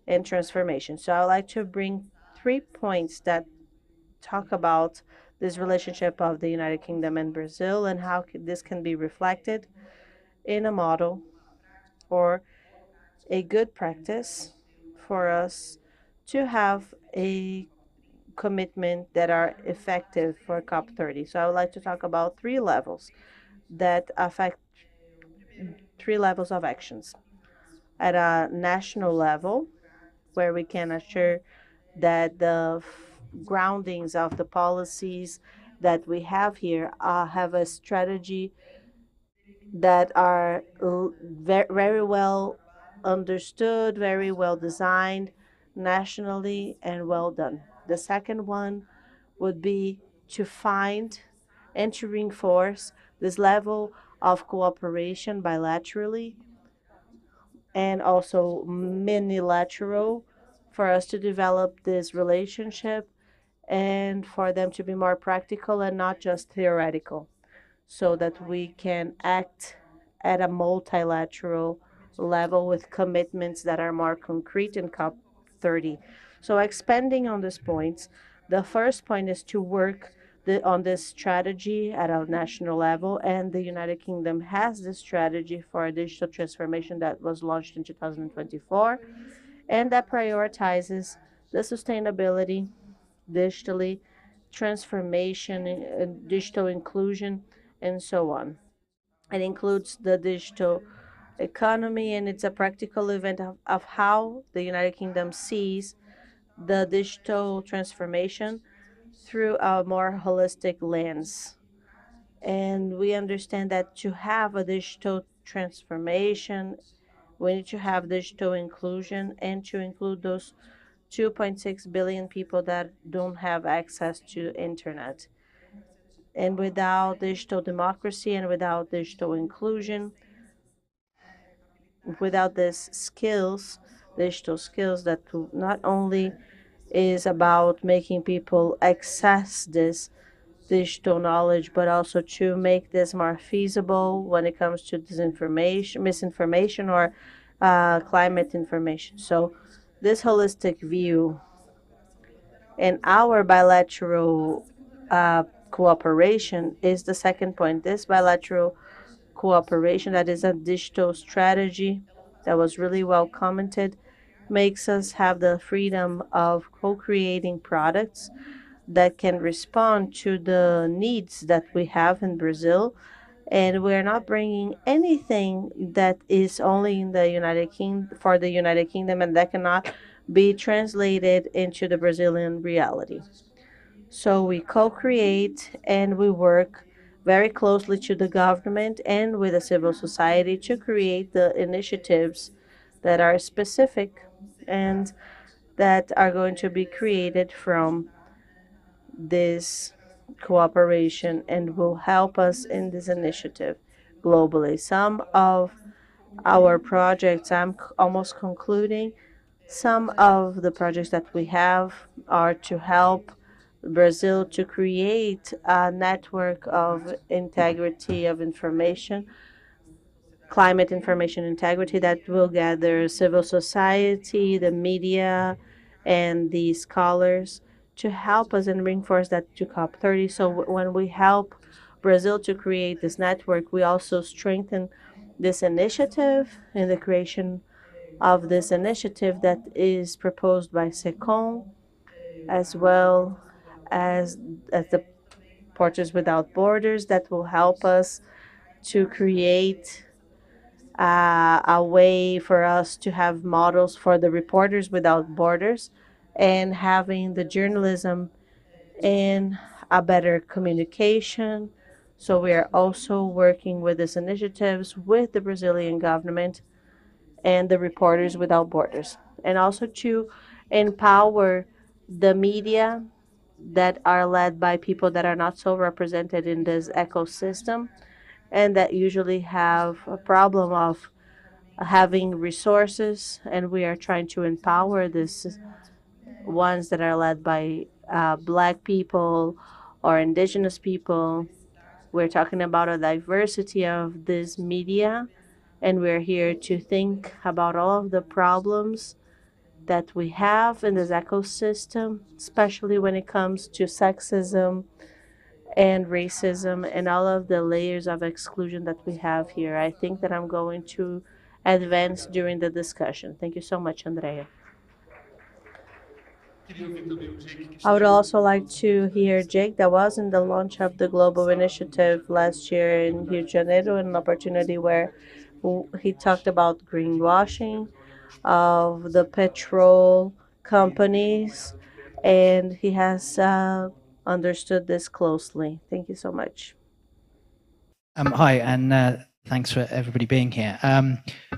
[SPEAKER 7] And transformation. So I would like to bring 3 points that talk about this relationship of the United Kingdom and Brazil and how this can be reflected in a model or a good practice for us to have a commitment that are effective for COP30. So I would like to talk about 3 levels that affect 3 levels of actions. At a national level, where we can assure that the groundings of the policies that we have here have a strategy that are very well understood, very well designed nationally, and well done. The second one would be to find and to reinforce this level of cooperation bilaterally and also minilateral for us to develop this relationship and for them to be more practical and not just theoretical, so that we can act at a multilateral level with commitments that are more concrete in COP30. So expanding on these points, the first point is to work on this strategy at a national level, and the United Kingdom has this strategy for digital transformation that was launched in 2024, and that prioritizes the sustainability, digitally, transformation, digital inclusion, and so on. It includes the digital economy, and it's a practical event of how the United Kingdom sees the digital transformation through a more holistic lens. And we understand that to have a digital transformation, we need to have digital inclusion and to include those 2.6 billion people that don't have access to internet. And without digital democracy and without digital inclusion, without these skills, digital skills that not only is about making people access this digital knowledge, but also to make this more feasible when it comes to disinformation, misinformation, or climate information. So this holistic view and our bilateral cooperation is the second point. This bilateral cooperation, that is a digital strategy that was really well commented, makes us have the freedom of co-creating products that can respond to the needs that we have in Brazil. And we're not bringing anything that is only in the United Kingdom for the United Kingdom and that cannot be translated into the Brazilian reality. So we co-create and we work very closely to the government and with the civil society to create the initiatives that are specific and that are going to be created from this cooperation and will help us in this initiative globally. Some of our projects, I'm almost concluding, some of the projects that we have are to help Brazil to create a network of integrity of information, climate information integrity that will gather civil society, the media, and the scholars to help us and reinforce that to COP30. So when we help Brazil to create this network, we also strengthen this initiative in the creation of this initiative that is proposed by SECOM, as well as the Porters Without Borders, that will help us to create a way for us to have models for the Reporters Without Borders and having the journalism in a better communication. So we are also working with these initiatives with the Brazilian government and the Reporters Without Borders, and also to empower the media that are led by people that are not so represented in this ecosystem and that usually have a problem of having resources, and we are trying to empower these ones that are led by Black people or indigenous people. We're talking about a diversity of this media, and we're here to think about all of the problems that we have in this ecosystem, especially when it comes to sexism and racism and all of the layers of exclusion that we have here. I think that I'm going to advance during the discussion. Thank you so much, Andrea. I would also like to hear Jake, that was in the launch of the Global Initiative last year in Rio de Janeiro, an opportunity where he talked about greenwashing of the petrol companies, and he has understood this closely. Thank you so much.
[SPEAKER 13] Hi, and thanks for everybody being here.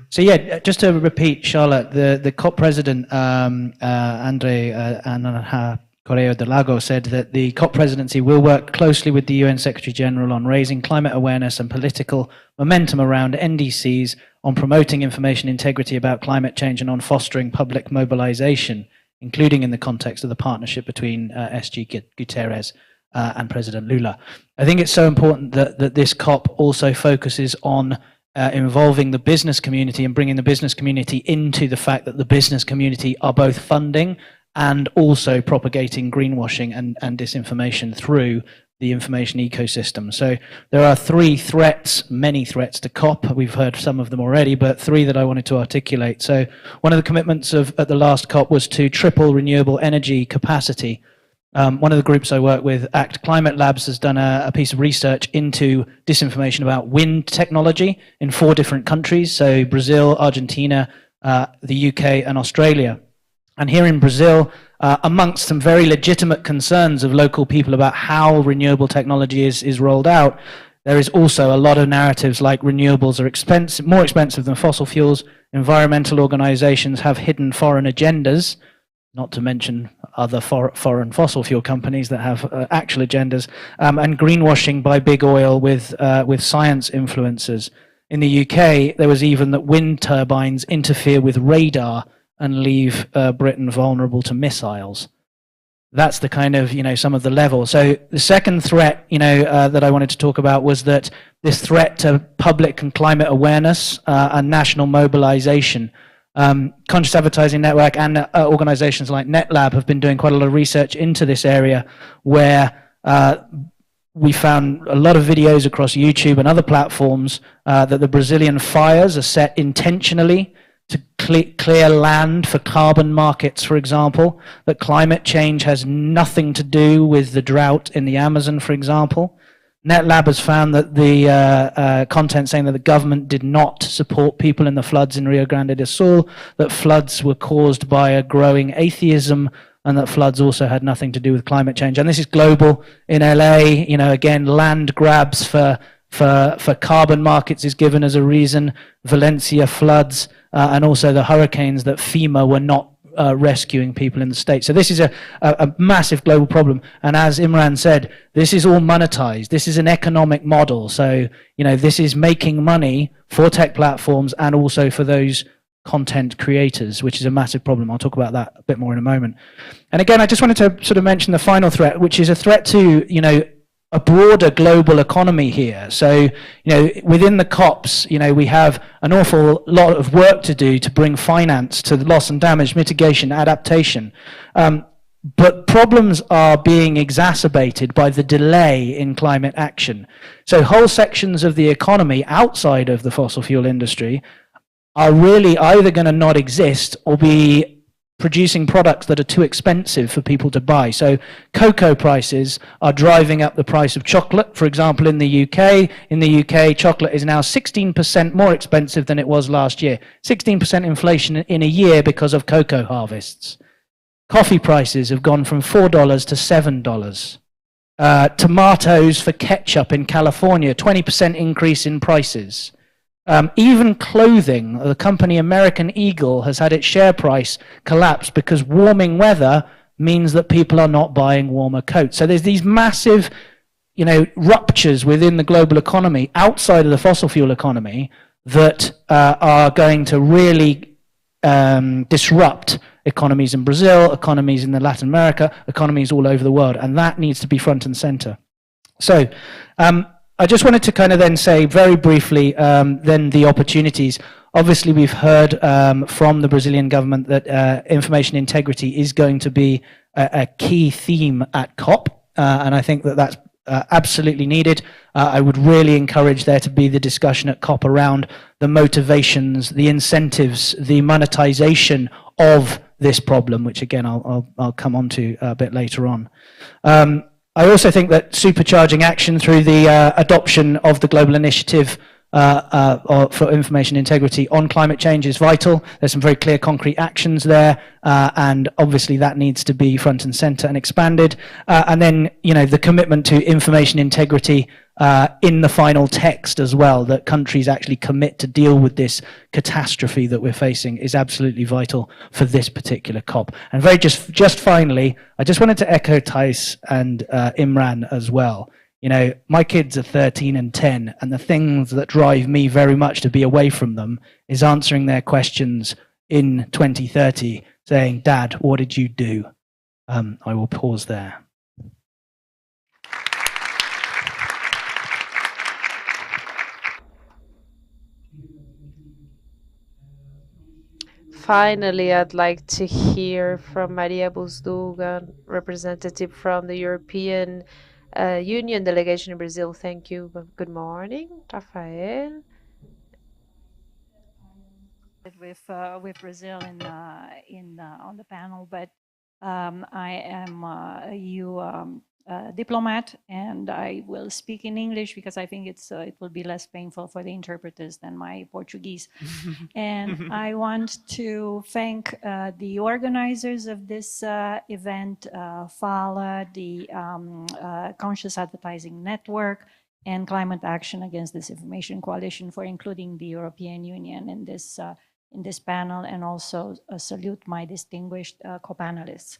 [SPEAKER 13] So yeah, just to repeat, Charlotte, the COP president, Andre Anaha Correo de Lago, said that the COP presidency will work closely with the UN Secretary General on raising climate awareness and political momentum around NDCs, on promoting information integrity about climate change, and on fostering public mobilization, including in the context of the partnership between SG Guterres and President Lula. I think it's so important that this COP also focuses on involving the business community and bringing the business community into the fact that the business community are both funding and also propagating greenwashing and disinformation through the information ecosystem. So there are three threats, many threats to COP. We've heard some of them already, but three that I wanted to articulate. So one of the commitments at the last COP was to triple renewable energy capacity. One of the groups I work with, ACT Climate Labs, has done a piece of research into disinformation about wind technology in 4 different countries, so Brazil, Argentina, the UK, and Australia. And here in Brazil, amongst some very legitimate concerns of local people about how renewable technology is rolled out, there is also a lot of narratives like renewables are expensive, more expensive than fossil fuels, environmental organizations have hidden foreign agendas, not to mention other foreign fossil fuel companies that have actual agendas, and greenwashing by big oil with science influencers. In the UK, there was even that wind turbines interfere with radar and leave Britain vulnerable to missiles. That's the kind of, some of the level. So the second threat, that I wanted to talk about was that this threat to public and climate awareness and national mobilization. Conscious Advertising Network and organizations like NetLab have been doing quite a lot of research into this area where we found a lot of videos across YouTube and other platforms that the Brazilian fires are set intentionally to clear land for carbon markets, for example, that climate change has nothing to do with the drought in the Amazon, for example. NetLab has found that the content saying that the government did not support people in the floods in Rio Grande do Sul, that floods were caused by a growing atheism, and that floods also had nothing to do with climate change. And this is global. In LA, you know, again, land grabs for carbon markets is given as a reason. Valencia floods, and also the hurricanes that FEMA were not rescuing people in the States. So this is a massive global problem. And as Imran said, this is all monetized. This is an economic model. So, you know, this is making money for tech platforms and also for those content creators, which is a massive problem. I'll talk about that a bit more in a moment. And again, I just wanted to sort of mention the final threat, which is a threat to, you know, a broader global economy here. So, you know, within the COPs, you know, we have an awful lot of work to do to bring finance to the loss and damage mitigation, adaptation. But problems are being exacerbated by the delay in climate action. So whole sections of the economy outside of the fossil fuel industry are really either going to not exist or be producing products that are too expensive for people to buy. So cocoa prices are driving up the price of chocolate. For example, in the UK. In the UK, chocolate is now 16% more expensive than it was last year. 16% inflation in a year because of cocoa harvests. Coffee prices have gone from $4 to $7. Tomatoes for ketchup in California, 20% increase in prices. Even clothing, the company American Eagle has had its share price collapse because warming weather means that people are not buying warmer coats. So there's these massive, you know, ruptures within the global economy outside of the fossil fuel economy that are going to really disrupt economies in Brazil, economies in Latin America, economies all over the world, and that needs to be front and center. So I just wanted to kind of then say very briefly then the opportunities. Obviously, we've heard from the Brazilian government that information integrity is going to be a key theme at COP, and I think that that's absolutely needed. I would really encourage there to be the discussion at COP around the motivations, the incentives, the monetization of this problem, which again I'll come on to a bit later on. I also think that supercharging action through the adoption of the global initiative for information integrity on climate change is vital. There's some very clear concrete actions there, and obviously that needs to be front and center and expanded. And then, you know, the commitment to information integrity in the final text as well, that countries actually commit to deal with this catastrophe that we're facing, is absolutely vital for this particular COP. And very just finally, I just wanted to echo Thijs and Imran as well. You know, my kids are 13 and 10, and the things that drive me very much to be away from them is answering their questions in 2030, saying, "Dad, what did you do?" I will pause there.
[SPEAKER 2] Finally, I'd like to hear from Maria Busduga, representative from the European Union delegation in Brazil. Thank you. Good morning, Rafael.
[SPEAKER 14] With Brazil on the panel, but I am a EU diplomat, and I will speak in English because I think it will be less painful for the interpreters than my Portuguese. And I want to thank the organizers of this event, FALA, the Conscious Advertising Network, and Climate Action Against Disinformation Coalition for including the European Union in this panel, and also salute my distinguished co-panelists.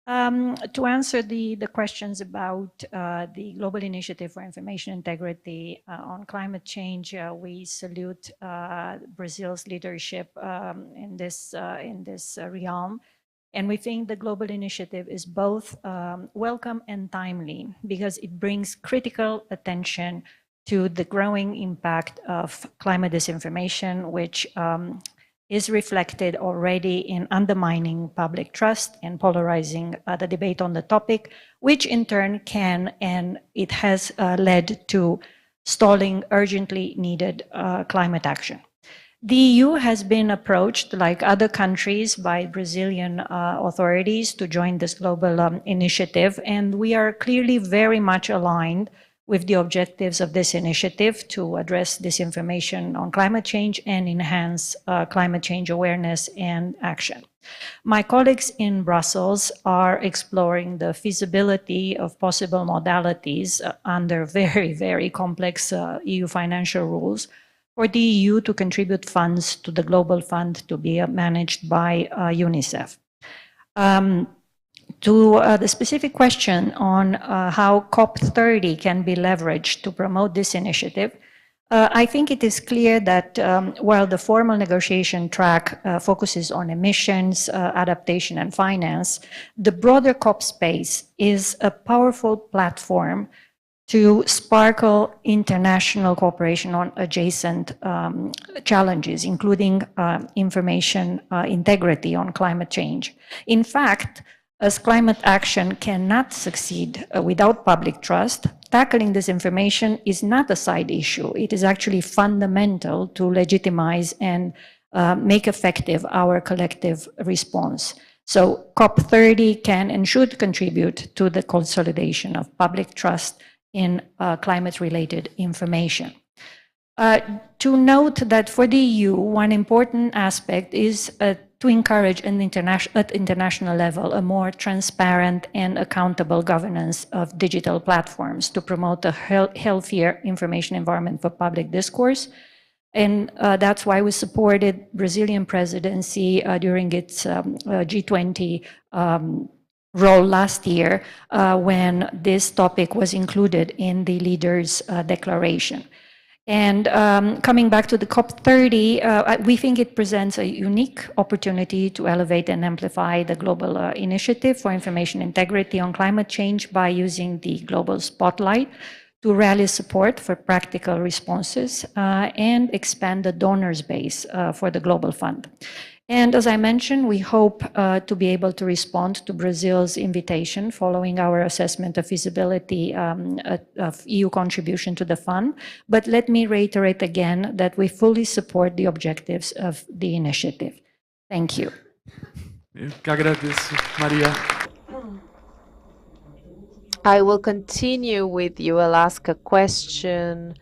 [SPEAKER 14] To answer the questions about the Global Initiative for Information Integrity on climate change, we salute Brazil's leadership in this realm. And we think the Global Initiative is both welcome and timely because it brings critical attention to the growing impact of climate disinformation, which is reflected already in undermining public trust and polarizing the debate on the topic, which in turn can and it has led to stalling urgently needed climate action. The EU has been approached, like other countries, by Brazilian authorities to join this global initiative, and we are clearly very much aligned with the objectives of this initiative to address disinformation on climate change and enhance climate change awareness and action. My colleagues in Brussels are exploring the feasibility of possible modalities under very, very complex EU financial rules for the EU to contribute funds to the Global Fund to be managed by UNICEF. To the specific question on how COP30 can be leveraged to promote this initiative, I think it is clear that while the formal negotiation track focuses on emissions, adaptation, and finance, the broader COP space is a powerful platform to sparkle international cooperation on adjacent challenges, including information integrity on climate change. In fact, as climate action cannot succeed without public trust, tackling disinformation is not a side issue. It is actually fundamental to legitimize and make effective our collective response. So COP30 can and should contribute to the consolidation of public trust in climate-related information. To note that for the EU, one important aspect is to encourage at international level a more transparent and accountable governance of digital platforms to promote a healthier information environment for public discourse. And that's why we supported Brazilian presidency during its G20 role last year when this topic was included in the leaders' declaration. And coming back to the COP30, we think it presents a unique opportunity to elevate and amplify the global initiative for information integrity on climate change by using the global spotlight to rally support for practical responses and expand the donors base for the Global Fund. And as I mentioned, we hope to be able to respond to Brazil's invitation following our assessment of feasibility of EU contribution to the fund. But let me reiterate again that we fully support the objectives of the initiative. Thank you.
[SPEAKER 12] Eu que agradeço, Maria.
[SPEAKER 2] I will continue with you. I'll ask a question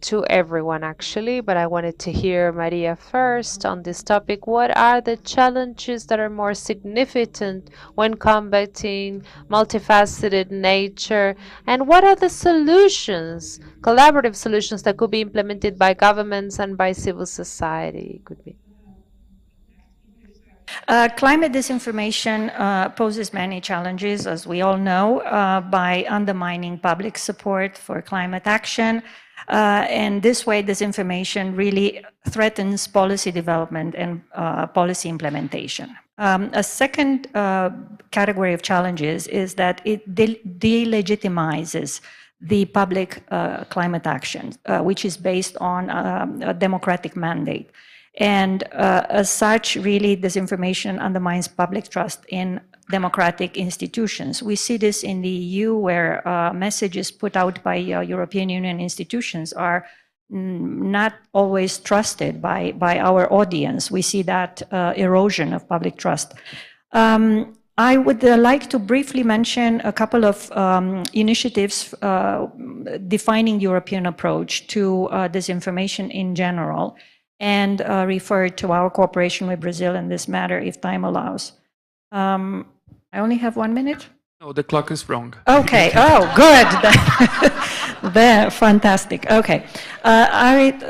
[SPEAKER 2] to everyone actually, but I wanted to hear Maria first on this topic. What are the challenges that are more significant when combating multifaceted nature, and what are the solutions, collaborative solutions that could be implemented by governments and by civil society? Could be.
[SPEAKER 14] Climate disinformation poses many challenges, as we all know, by undermining public support for climate action. And this way, disinformation really threatens policy development and policy implementation. A second category of challenges is that it delegitimizes the public climate action, which is based on a democratic mandate. And as such, really, disinformation undermines public trust in democratic institutions. We see this in the EU, where messages put out by European Union institutions are not always trusted by our audience. We see that erosion of public trust. I would like to briefly mention a couple of initiatives defining European approach to disinformation in general, and refer to our cooperation with Brazil in this matter, if time allows. I only have 1 minute?
[SPEAKER 12] No, the clock is wrong.
[SPEAKER 14] Okay, oh, good. There, fantastic, okay.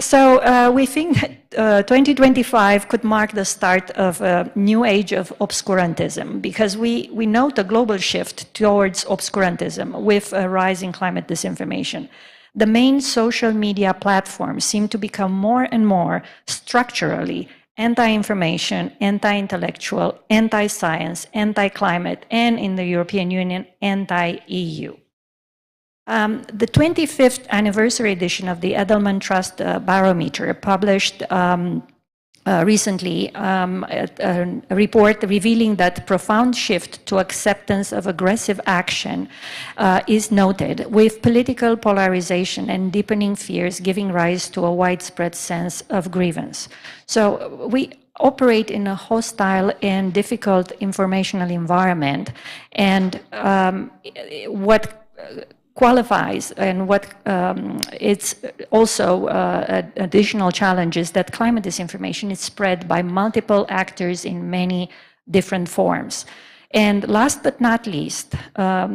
[SPEAKER 14] So we think that 2025 could mark the start of a new age of obscurantism, because we note a global shift towards obscurantism with a rise in climate disinformation. The main social media platforms seem to become more and more structurally anti-information, anti-intellectual, anti-science, anti-climate, and in the European Union, anti-EU. The 25th anniversary edition of the Edelman Trust Barometer, published recently a report revealing that profound shift to acceptance of aggressive action is noted, with political polarization and deepening fears giving rise to a widespread sense of grievance. So we operate in a hostile and difficult informational environment, and what qualifies and what it's also additional challenges that climate disinformation is spread by multiple actors in many different forms. And last but not least,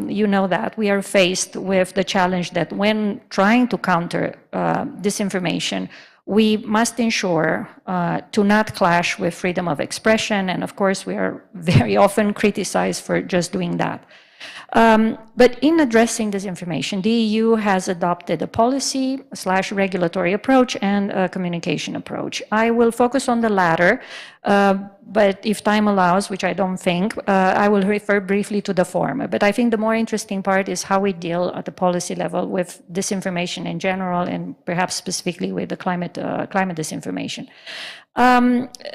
[SPEAKER 14] you know that we are faced with the challenge that when trying to counter disinformation, we must ensure to not clash with freedom of expression, and of course we are very often criticized for just doing that. But in addressing disinformation, the EU has adopted a policy/regulatory approach and a communication approach. I will focus on the latter, but if time allows, which I don't think, I will refer briefly to the former. But I think the more interesting part is how we deal at the policy level with disinformation in general, and perhaps specifically with the climate disinformation.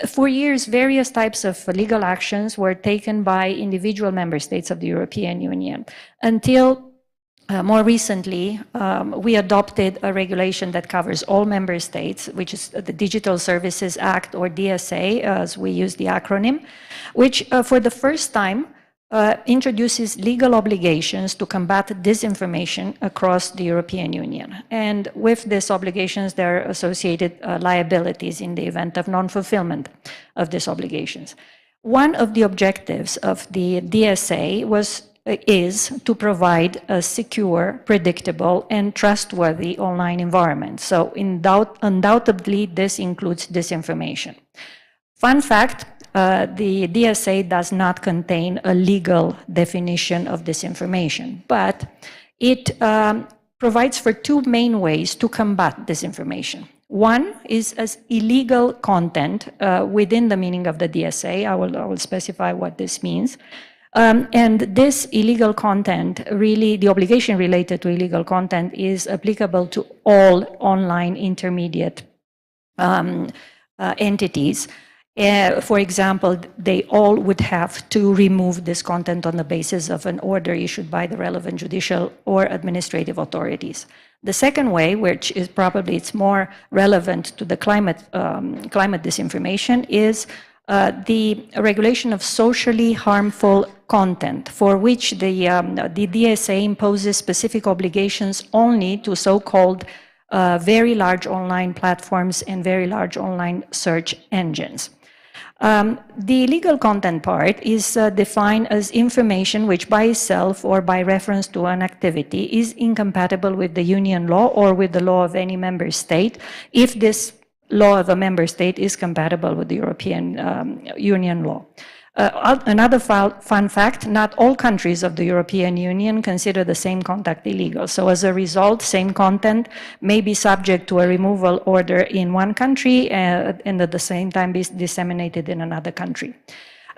[SPEAKER 14] For years, various types of legal actions were taken by individual member states of the European Union, until more recently, we adopted a regulation that covers all member states, which is the Digital Services Act, or DSA, as we use the acronym, which for the first time introduces legal obligations to combat disinformation across the European Union. And with these obligations, there are associated liabilities in the event of non-fulfillment of these obligations. One of the objectives of the DSA is to provide a secure, predictable, and trustworthy online environment. So undoubtedly, this includes disinformation. Fun fact, the DSA does not contain a legal definition of disinformation, but it provides for two main ways to combat disinformation. One is as illegal content within the meaning of the DSA. I will specify what this means. And this illegal content, really, the obligation related to illegal content is applicable to all online intermediate entities. For example, they all would have to remove this content on the basis of an order issued by the relevant judicial or administrative authorities. The second way, which is probably it's more relevant to the climate disinformation, is the regulation of socially harmful content, for which the DSA imposes specific obligations only to so-called very large online platforms and very large online search engines. The illegal content part is defined as information which by itself or by reference to an activity is incompatible with the union law or with the law of any member state, if this law of a member state is compatible with the European Union law. Another fun fact, not all countries of the European Union consider the same content illegal. So as a result, same content may be subject to a removal order in one country and at the same time be disseminated in another country.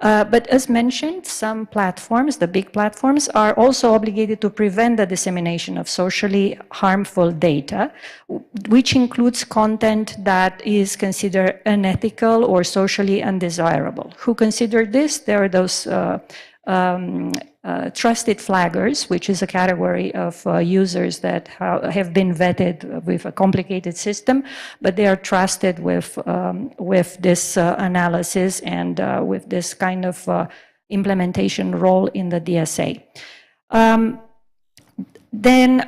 [SPEAKER 14] But as mentioned, some platforms, the big platforms, are also obligated to prevent the dissemination of socially harmful data, which includes content that is considered unethical or socially undesirable. Who consider this? There are those trusted flaggers, which is a category of users that have been vetted with a complicated system, but they are trusted with this analysis and with this kind of implementation role in the DSA. Then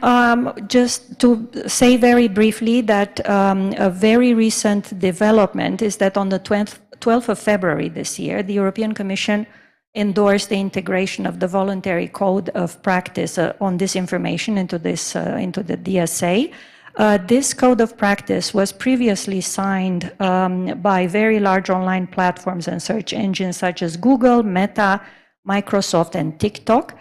[SPEAKER 14] just to say very briefly that a very recent development is that on the 12th of February this year, the European Commission endorsed the integration of the voluntary code of practice on disinformation into the DSA. This code of practice was previously signed by very large online platforms and search engines such as Google, Meta, Microsoft, and TikTok.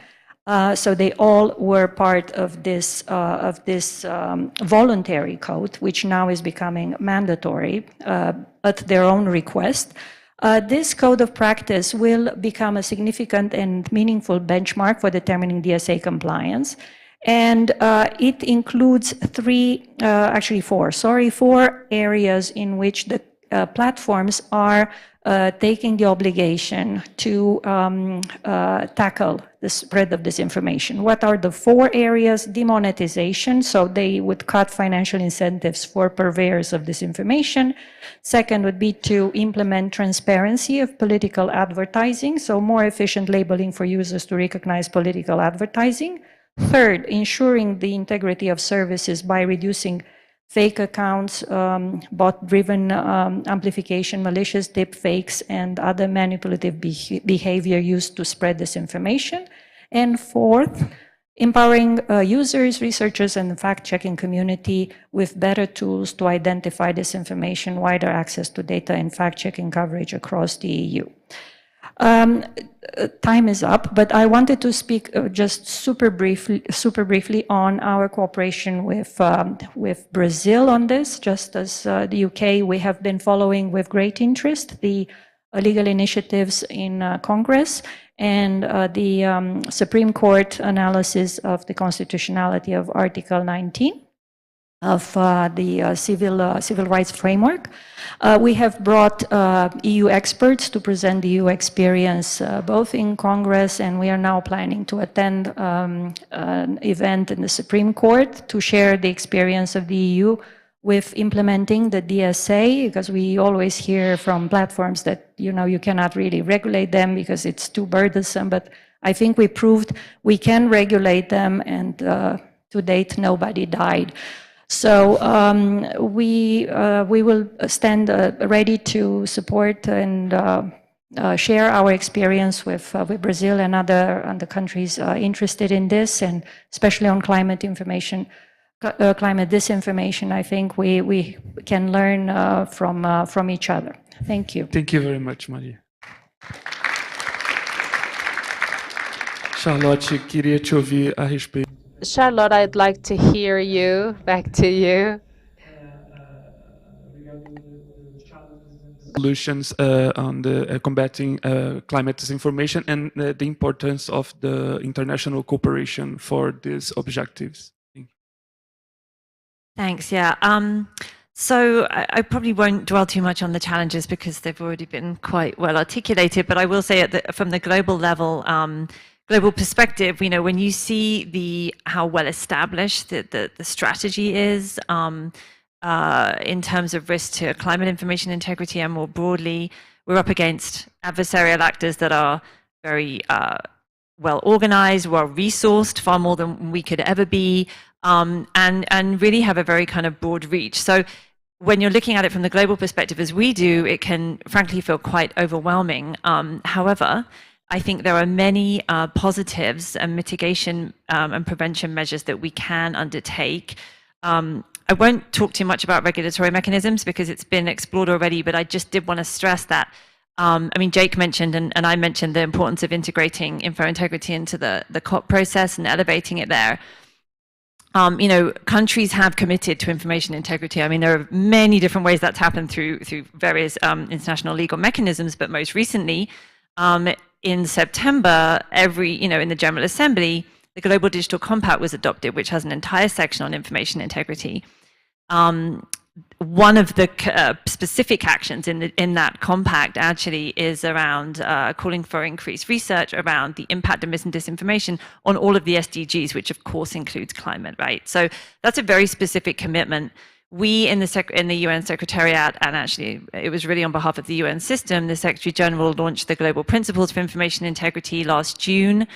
[SPEAKER 14] So they all were part of this voluntary code, which now is becoming mandatory at their own request. This code of practice will become a significant and meaningful benchmark for determining DSA compliance. And it includes four areas in which the platforms are taking the obligation to tackle the spread of disinformation. What are the 4 areas? Demonetization, so they would cut financial incentives for purveyors of disinformation. Second would be to implement transparency of political advertising, so more efficient labeling for users to recognize political advertising. Third, ensuring the integrity of services by reducing fake accounts, bot-driven amplification, malicious deepfakes, and other manipulative behavior used to spread disinformation. And fourth, empowering users, researchers, and the fact-checking community with better tools to identify disinformation, wider access to data, and fact-checking coverage across the EU. Time is up, but I wanted to speak just super briefly on our cooperation with Brazil on this. Just as the UK, we have been following with great interest the legal initiatives in Congress and the Supreme Court analysis of the constitutionality of Article 19 of the civil rights framework. We have brought EU experts to present the EU experience both in Congress, and we are now planning to attend an event in the Supreme Court to share the experience of the EU with implementing the DSA, because we always hear from platforms that you cannot really regulate them because it's too burdensome, but I think we proved we can regulate them, and to date nobody died. So we will stand ready to support and share our experience with Brazil and other countries interested in this, and especially on climate disinformation. I think we can learn from each other. Thank you.
[SPEAKER 12] Thank you very much, Maria. Charlotte, queria te ouvir a respeito.
[SPEAKER 2] Charlotte, I'd like to hear you. Back to you.
[SPEAKER 12] Solutions on the combating climate disinformation and the importance of the international cooperation for these objectives.
[SPEAKER 11] Thanks. Yeah. So I probably won't dwell too much on the challenges because they've already been quite well articulated. But I will say from the global level, global perspective, when you see how well established the strategy is in terms of risk to climate information integrity and more broadly, we're up against adversarial actors that are very well organized, well resourced, far more than we could ever be, and really have a very kind of broad reach. So when you're looking at it from the global perspective as we do, it can frankly feel quite overwhelming. However, I think there are many positives and mitigation and prevention measures that we can undertake. I won't talk too much about regulatory mechanisms because it's been explored already, but I just did want to stress that. Jake mentioned and I mentioned the importance of integrating info integrity into the COP process and elevating it there. Countries have committed to information integrity. There are many different ways that's happened through various international legal mechanisms, but most recently, in September, in the General Assembly, the Global Digital Compact was adopted, which has an entire section on information integrity. One of the specific actions in that compact actually is around calling for increased research around the impact of mis and disinformation on all of the SDGs, which of course includes climate, right? So that's a very specific commitment. We in the UN Secretariat, and actually it was really on behalf of the UN system, the Secretary General launched the Global Principles for Information Integrity last June,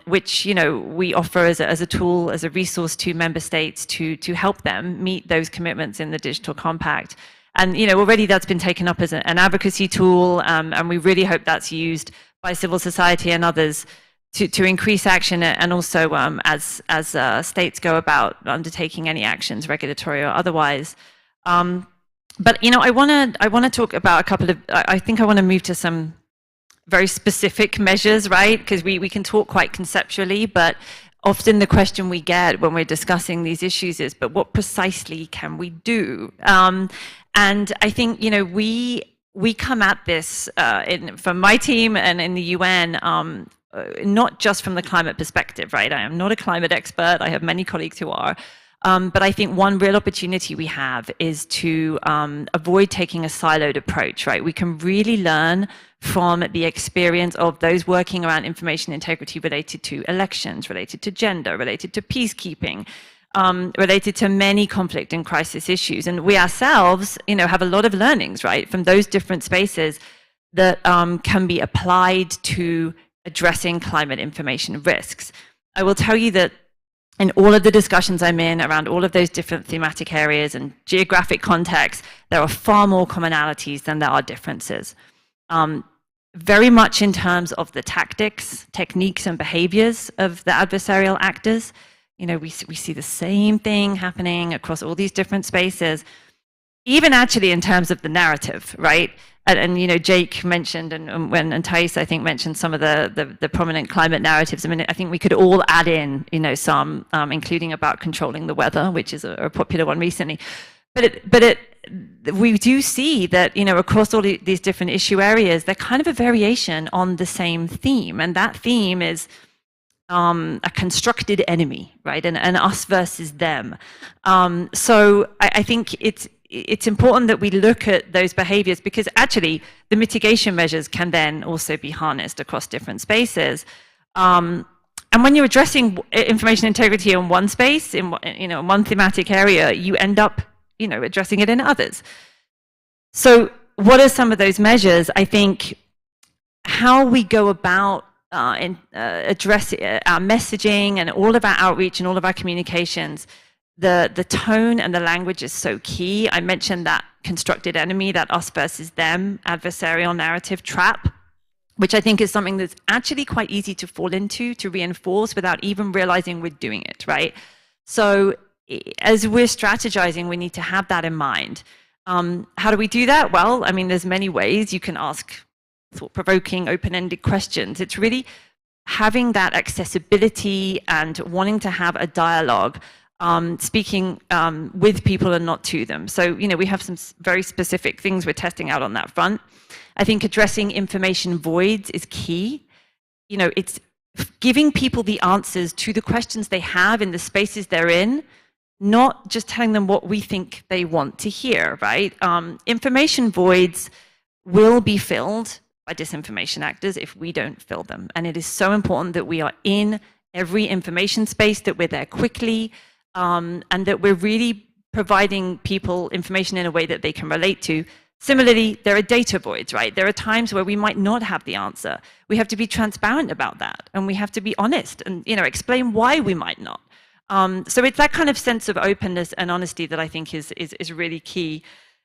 [SPEAKER 11] which we offer as a tool, as a resource to member states to help them meet those commitments in the Digital Compact. And already that's been taken up as an advocacy tool, and we really hope that's used by civil society and others to increase action, and also as states go about undertaking any actions, regulatory or otherwise. But I want to talk about a couple of. I think I want to move to some very specific measures, right? Because we can talk quite conceptually, but often the question we get when we're discussing these issues is, but what precisely can we do? And I think we come at this from my team and in the UN. Not just from the climate perspective, right? I am not a climate expert. I have many colleagues who are. But I think one real opportunity we have is to avoid taking a siloed approach, right? We can really learn from the experience of those working around information integrity related to elections, related to gender, related to peacekeeping, related to many conflict and crisis issues. And we ourselves, have a lot of learnings, right, from those different spaces that can be applied to addressing climate information risks. I will tell you that in all of the discussions I'm in around all of those different thematic areas and geographic contexts, there are far more commonalities than there are differences. Very much in terms of the tactics, techniques, and behaviors of the adversarial actors. We see the same thing happening across all these different spaces, even actually in terms of the narrative, right? And Jake mentioned, and Thais, I think, mentioned some of the prominent climate narratives. I mean, I think we could all add in, some, including about controlling the weather, which is a popular one recently. But we do see that, across all these different issue areas, they're kind of a variation on the same theme. And that theme is a constructed enemy, right? And us versus them. So I think it's important that we look at those behaviors, because actually the mitigation measures can then also be harnessed across different spaces. And when you're addressing information integrity in one space, in one thematic area, you end up addressing it in others. So what are some of those measures? I think how we go about addressing our messaging and all of our outreach and all of our communications, the tone and the language is so key. I mentioned that constructed enemy, that us versus them adversarial narrative trap, which I think is something that's actually quite easy to fall into, to reinforce without even realizing we're doing it, right? So as we're strategizing, we need to have that in mind. How do we do that? Well, I mean, there's many ways. You can ask thought-provoking, open-ended questions. It's really having that accessibility and wanting to have a dialogue, speaking with people and not to them. So, we have some very specific things we're testing out on that front. I think addressing information voids is key. It's giving people the answers to the questions they have in the spaces they're in, not just telling them what we think they want to hear, right? Information voids will be filled by disinformation actors if we don't fill them. And it is so important that we are in every information space, that we're there quickly, and that we're really providing people information in a way that they can relate to. Similarly, there are data voids, right? There are times where we might not have the answer. We have to be transparent about that, and we have to be honest and explain why we might not. So it's that kind of sense of openness and honesty that I think is really key.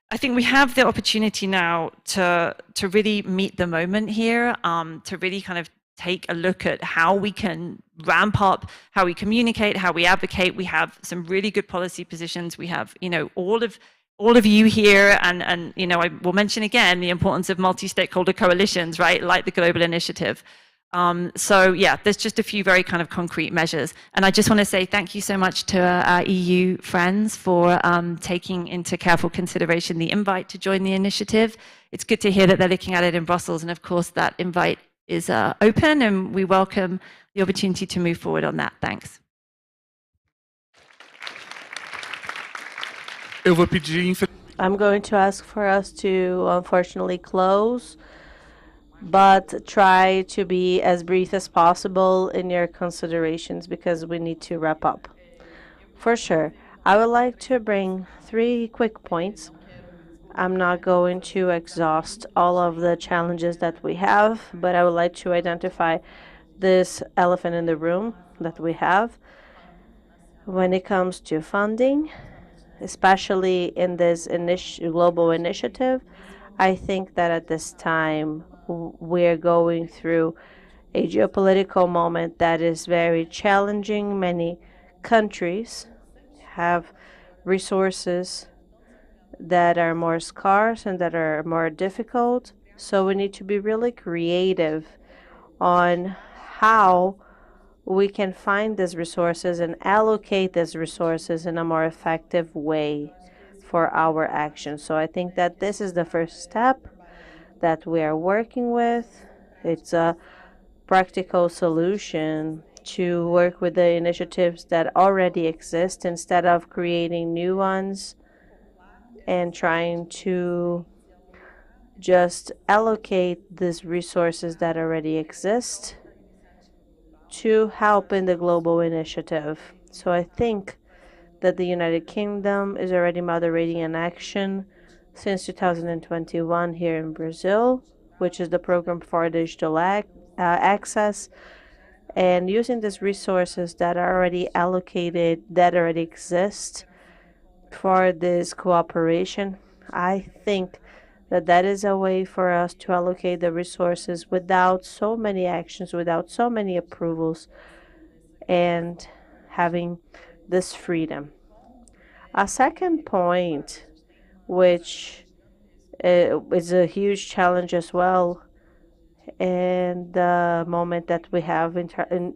[SPEAKER 11] I think we have the opportunity now to really meet the moment here, to really kind of take a look at how we can ramp up, how we communicate, how we advocate. We have some really good policy positions. We have, all of you here, and I will mention again the importance of multi-stakeholder coalitions, right, like the Global Initiative. So yeah, there's just a few very kind of concrete measures. And I just want to say thank you so much to our EU friends for taking into careful consideration the invite to join the initiative. It's good to hear that they're looking at it in Brussels. And of course, that invite is open, and we welcome the opportunity to move forward on that. Thanks.
[SPEAKER 7] I'm going to ask for us to unfortunately close, but try to be as brief as possible in your considerations, because we need to wrap up. For sure. I would like to bring 3 quick points. I'm not going to exhaust all of the challenges that we have, but I would like to identify this elephant in the room that we have when it comes to funding, especially in this global initiative. I think that at this time, we're going through a geopolitical moment that is very challenging. Many countries have resources that are more scarce and that are more difficult. So we need to be really creative on how we can find these resources and allocate these resources in a more effective way for our action. So I think that this is the first step that we are working with. It's a practical solution to work with the initiatives that already exist instead of creating new ones and trying to just allocate these resources that already exist to help in the global initiative. So I think that the United Kingdom is already moderating an action since 2021 here in Brazil, which is the program for digital access, and using these resources that are already allocated, that already exist for this cooperation. I think that that is a way for us to allocate the resources without so many actions, without so many approvals, and having this freedom. A second point, which is a huge challenge as well, in the moment that we have in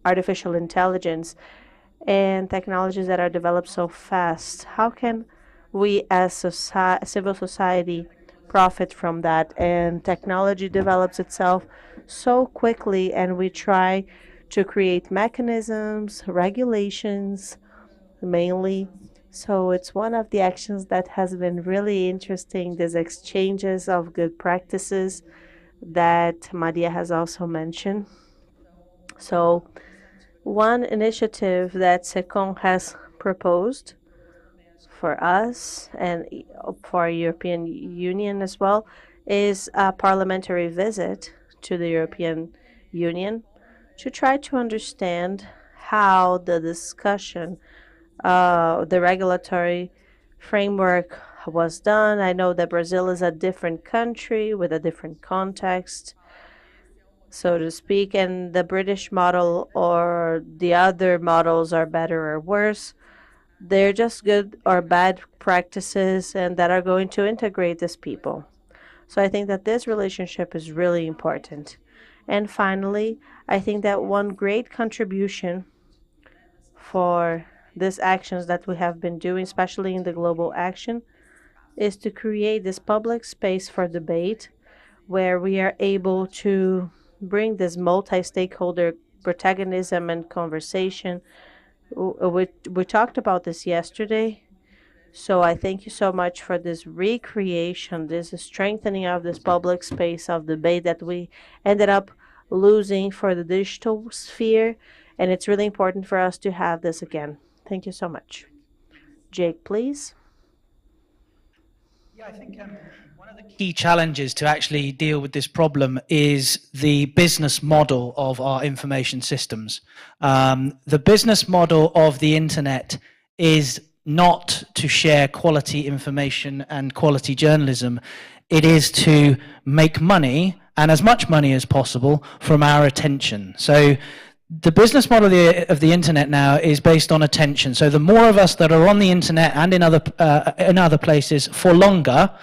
[SPEAKER 7] artificial intelligence and technologies that are developed so fast. How can we as civil society profit from that? And technology develops itself so quickly, and we try to create mechanisms, regulations, mainly. So it's one of the actions that has been really interesting, these exchanges of good practices that Maria has also mentioned. So one initiative that SECOM has proposed for us and for European Union as well is a parliamentary visit to the European Union to try to understand how the discussion, the regulatory framework was done. I know that Brazil is a different country with a different context, so to speak, and the British model or the other models are better or worse. They're just good or bad practices and that are going to integrate these people. So I think that this relationship is really important. And finally, I think that one great contribution for these actions that we have been doing, especially in the global action, is to create this public space for debate where we are able to bring this multi-stakeholder protagonism and conversation. We talked about this yesterday. So I thank you so much for this recreation, this strengthening of this public space of debate that we ended up losing for the digital sphere. And it's really important for us to have this again. Thank you so much. Jake, please.
[SPEAKER 13] Yeah, I think one of the key challenges to actually deal with this problem is the business model of our information systems. The business model of the internet is not to share quality information and quality journalism. It is to make money, and as much money as possible, from our attention. So the business model of the internet now is based on attention. So the more of us that are on the internet and in other places for longer,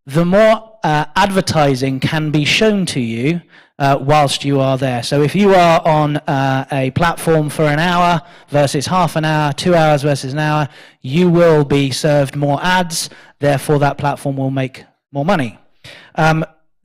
[SPEAKER 13] the more advertising can be shown to you whilst you are there. So if you are on a platform for an hour versus half an hour, 2 hours versus an hour, you will be served more ads, therefore that platform will make more money.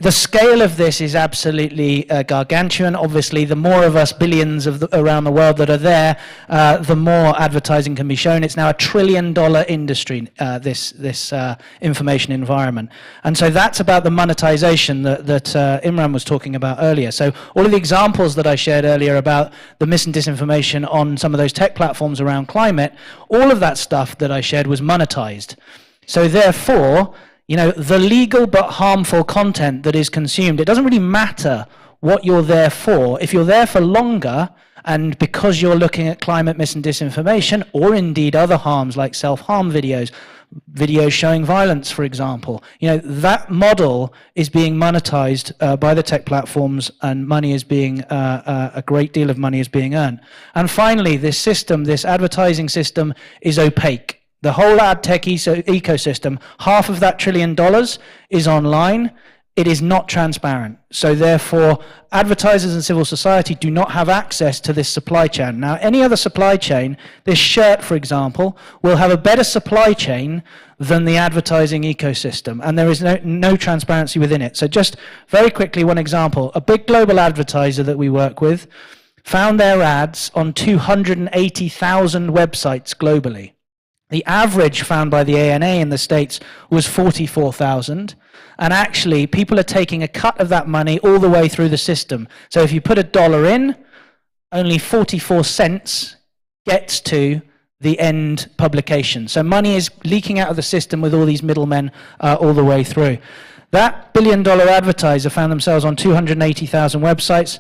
[SPEAKER 13] The scale of this is absolutely gargantuan. Obviously, the more of us, billions around the world that are there, the more advertising can be shown. It's now $1 trillion industry, this information environment. And so that's about the monetization that Imran was talking about earlier. So all of the examples that I shared earlier about the mis and disinformation on some of those tech platforms around climate, all of that stuff that I shared was monetized. So therefore, you know, the legal but harmful content that is consumed, it doesn't really matter what you're there for. If you're there for longer, and because you're looking at climate mis and disinformation, or indeed other harms like self-harm videos, videos showing violence, for example, you know, that model is being monetized by the tech platforms, and money is being, a great deal of money is being earned. And finally, this system, this advertising system, is opaque. The whole ad tech ecosystem, half of that $1 trillion is online. It is not transparent. So therefore, advertisers and civil society do not have access to this supply chain. Now, any other supply chain, this shirt, for example, will have a better supply chain than the advertising ecosystem, and there is no transparency within it. So just very quickly, one example. A big global advertiser that we work with, found their ads on 280,000 websites globally. The average found by the ANA in the States was 44,000. And actually, people are taking a cut of that money all the way through the system. So if you put $1 in, only 44 cents gets to the end publication. So money is leaking out of the system with all these middlemen all the way through. That billion-dollar advertiser found themselves on 280,000 websites,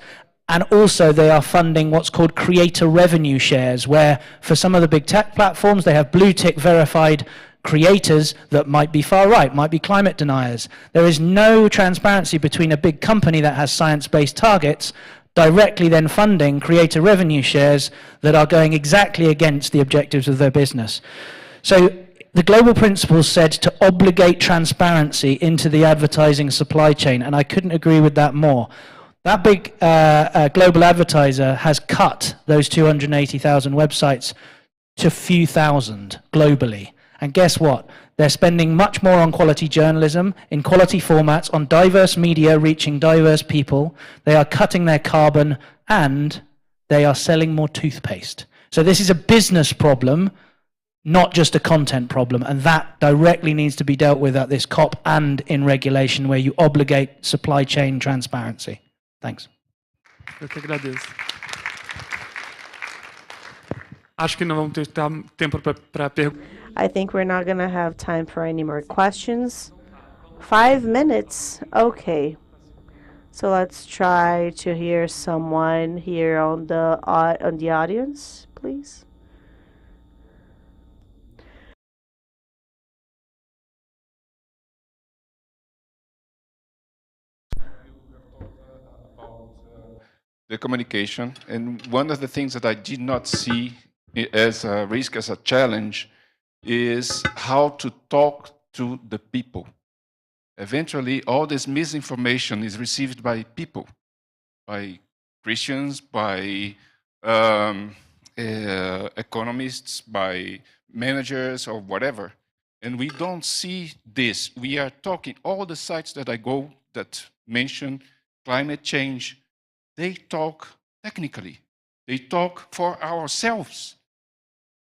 [SPEAKER 13] and also they are funding what's called creator revenue shares, where for some of the big tech platforms, they have blue-tick verified creators that might be far right, might be climate deniers. There is no transparency between a big company that has science-based targets directly then funding creator revenue shares that are going exactly against the objectives of their business. So the global principles said to obligate transparency into the advertising supply chain, and I couldn't agree with that more. That big global advertiser has cut those 280,000 websites to a few thousand globally. And guess what? They're spending much more on quality journalism, in quality formats, on diverse media reaching diverse people. They are cutting their carbon, and they are selling more toothpaste. So this is a business problem, not just a content problem, and that directly needs to be dealt with at this COP and in regulation, where you obligate supply chain transparency. Thanks.
[SPEAKER 12] Eu que agradeço. Acho que não vamos ter tempo para perguntas.
[SPEAKER 7] I think we're not going to have time for any more questions. 5 minutes? Okay. So let's try to hear someone here on the audience, please.
[SPEAKER 15] The communication, and one of the things that I did not see as a risk, as a challenge, is how to talk to the people. Eventually, all this misinformation is received by people, by Christians, by economists, by managers, or whatever. And we don't see this. We are talking, all the sites that I go that mention climate change, they talk technically. They talk for ourselves.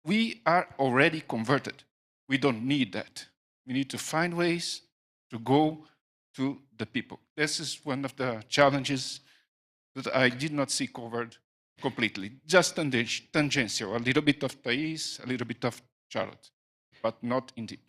[SPEAKER 15] We are already converted. We don't need that. We need to find ways to go to the people. This is one of the challenges that I did not see covered completely. Just tangential, a little bit of Thais, a little bit of Charlotte, but not in deep.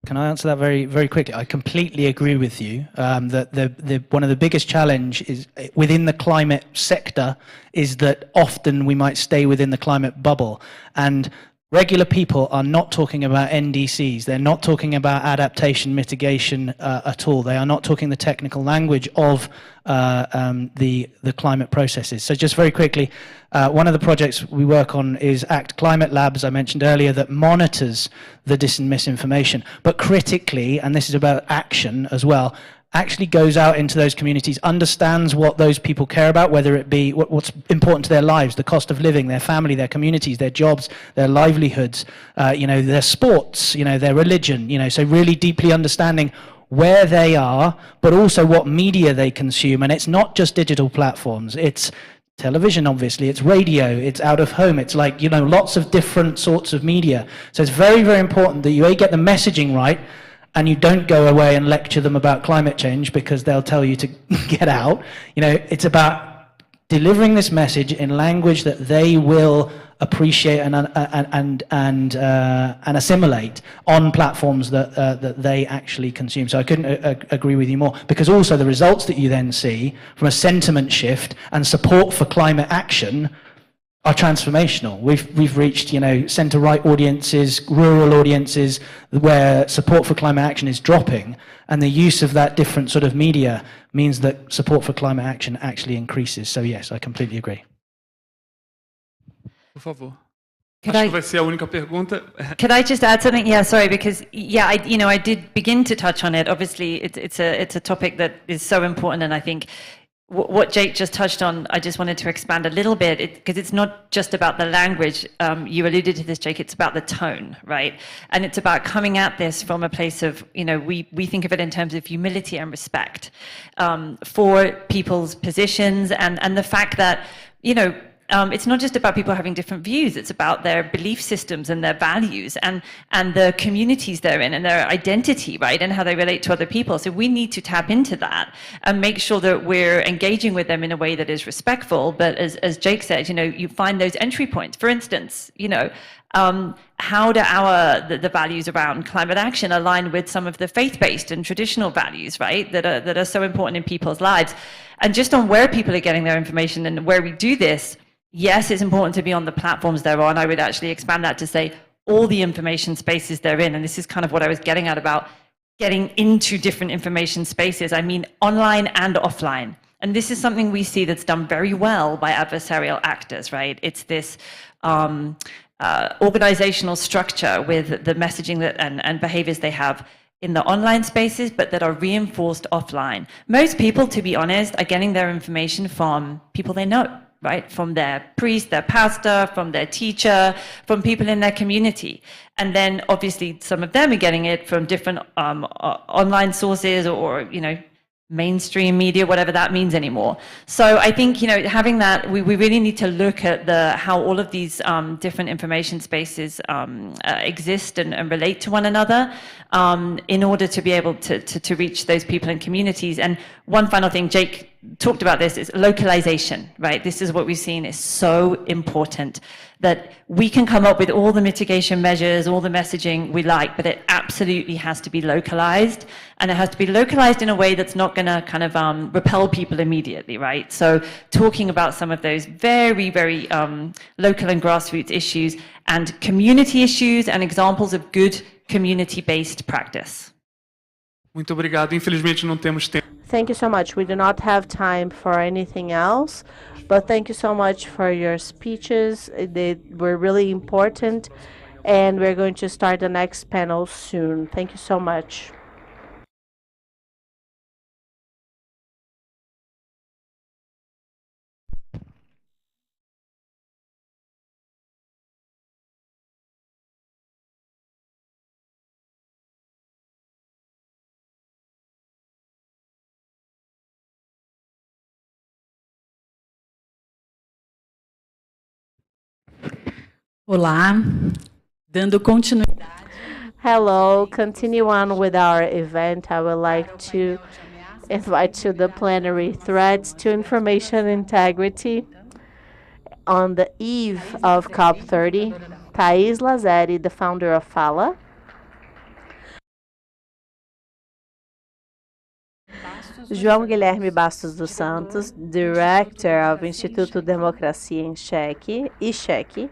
[SPEAKER 13] Can I answer that very, very quickly? I completely agree with you that one of the biggest challenge is within the climate sector is that often we might stay within the climate bubble, and regular people are not talking about NDCs. They're not talking about adaptation mitigation at all. They are not talking the technical language of the climate processes. So just very quickly, one of the projects we work on is ACT Climate Labs, I mentioned earlier, that monitors the dis and misinformation. But critically, and this is about action as well, actually goes out into those communities, understands what those people care about, whether it be what's important to their lives, the cost of living, their family, their communities, their jobs, their livelihoods, their sports, their religion, so really deeply understanding where they are, but also what media they consume. And it's not just digital platforms, it's television, obviously, it's radio, it's out of home, it's like, lots of different sorts of media. So it's very, very important that you get the messaging right, and you don't go away and lecture them about climate change because they'll tell you to get out. It's about delivering this message in language that they will appreciate and assimilate on platforms that they actually consume. So I couldn't agree with you more, because also the results that you then see from a sentiment shift and support for climate action are transformational. We've reached, centre-right audiences, rural audiences, where support for climate action is dropping, and the use of that different sort of media means that support for climate action actually increases. So yes, I completely agree.
[SPEAKER 12] Por favor. Acho que vai ser a única pergunta.
[SPEAKER 11] Could I just add something? Yeah, sorry, because I did begin to touch on it. Obviously, it's a topic that is so important, and I think what Jake just touched on, I just wanted to expand a little bit, because it's not just about the language. You alluded to this, Jake. It's about the tone, right? And it's about coming at this from a place of, we think of it in terms of humility and respect for people's positions, and the fact that it's not just about people having different views, it's about their belief systems and their values and the communities they're in and their identity, right? And how they relate to other people. So we need to tap into that and make sure that we're engaging with them in a way that is respectful. But as Jake said, you find those entry points. For instance, how do the values around climate action align with some of the faith-based and traditional values, right? That are so important in people's lives. And just on where people are getting their information and where we do this, yes, it's important to be on the platforms they're on. I would actually expand that to say all the information spaces they're in. And this is kind of what I was getting at about getting into different information spaces. I mean, online and offline. And this is something we see that's done very well by adversarial actors, right? It's this organizational structure with the messaging that and behaviors they have in the online spaces, but that are reinforced offline. Most people, to be honest, are getting their information from people they know, right? From their priest, their pastor, from their teacher, from people in their community. And then obviously some of them are getting it from different online sources or mainstream media, whatever that means anymore. So I think, having that, we really need to look at how all of these different information spaces exist and relate to one another in order to be able to reach those people and communities. And one final thing, Jake talked about this, is localization, right? This is what we've seen is so important, that we can come up with all the mitigation measures, all the messaging we like, but it absolutely has to be localized, and it has to be localized in a way that's not going to kind of repel people immediately, right? So talking about some of those very, very local and grassroots issues and community issues and examples of good community-based practice.
[SPEAKER 12] Muito obrigado. Infelizmente não temos tempo.
[SPEAKER 7] Thank you so much. We do not have time for anything else, but thank you so much for your speeches. They were really important, and we're going to start the next panel soon. Thank you so much.
[SPEAKER 10] Olá, dando continuidade.
[SPEAKER 7] Hello, continue on with our event. I would like to invite to the plenary threats to information integrity on the eve of COP30. Thais Lazeri, the founder of Fala. João Guilherme Bastos dos Santos, Director of Instituto Democracia em Cheque, ICHEC.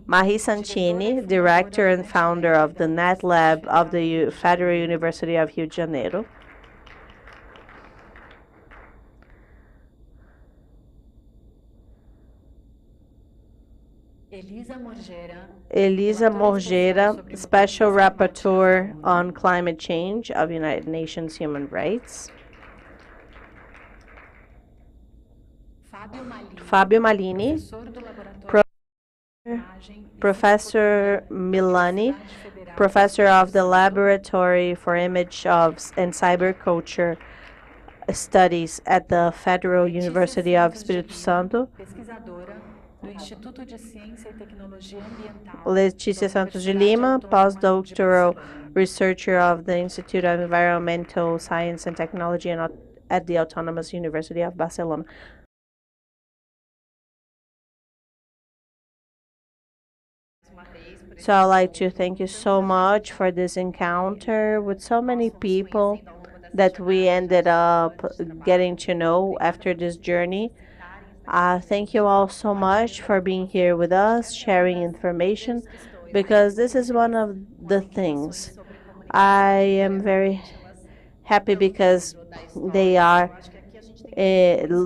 [SPEAKER 7] Marie Santini, Director and Founder of the Net Lab of the Federal University of Rio de Janeiro. Elisa Morgera, Special Rapporteur on Climate Change of United Nations Human Rights. Fábio Malini, Professor Milani, Professor of the Laboratory for Image and Cyberculture Studies at the Federal University of Espírito Santo. Letícia Santos de Lima, postdoctoral researcher of the Institute of Environmental Science and Technology at the Autonomous University of Barcelona. So I'd like to thank you so much for this encounter with so many people that we ended up getting to know after this journey. Thank you all so much for being here with us, sharing information, because this is one of the things. I am very happy because they are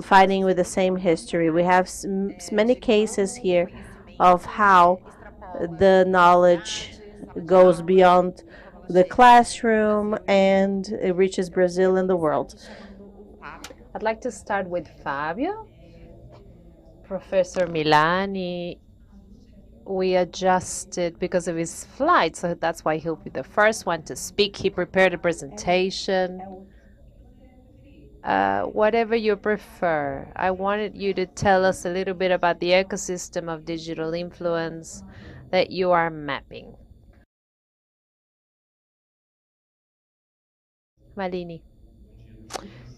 [SPEAKER 7] fighting with the same history. We have many cases here of how the knowledge goes beyond the classroom and it reaches Brazil and the world.
[SPEAKER 2] I'd like to start with Fabio. Professor Milani, we adjusted because of his flight, so that's why he'll be the first one to speak. He prepared a presentation. whatever you prefer. I wanted you to tell us a little bit about the ecosystem of digital influence that you are mapping. Malini.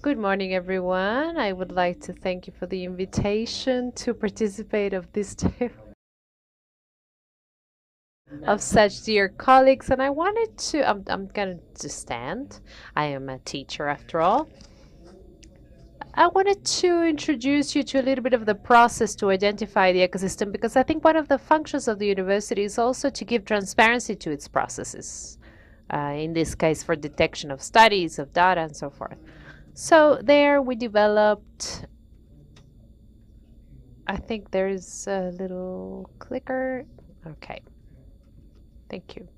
[SPEAKER 2] Good morning, everyone. I would like to thank you for the invitation to participate of this type of such dear colleagues. And I wanted to, I'm going to stand. I am a teacher after all. I wanted to introduce you to a little bit of the process to identify the ecosystem, because I think one of the functions of the university is also to give transparency to its processes. In this case, for detection of studies, of data, and so forth. So there we developed, I think there's a little clicker. Okay. Thank you.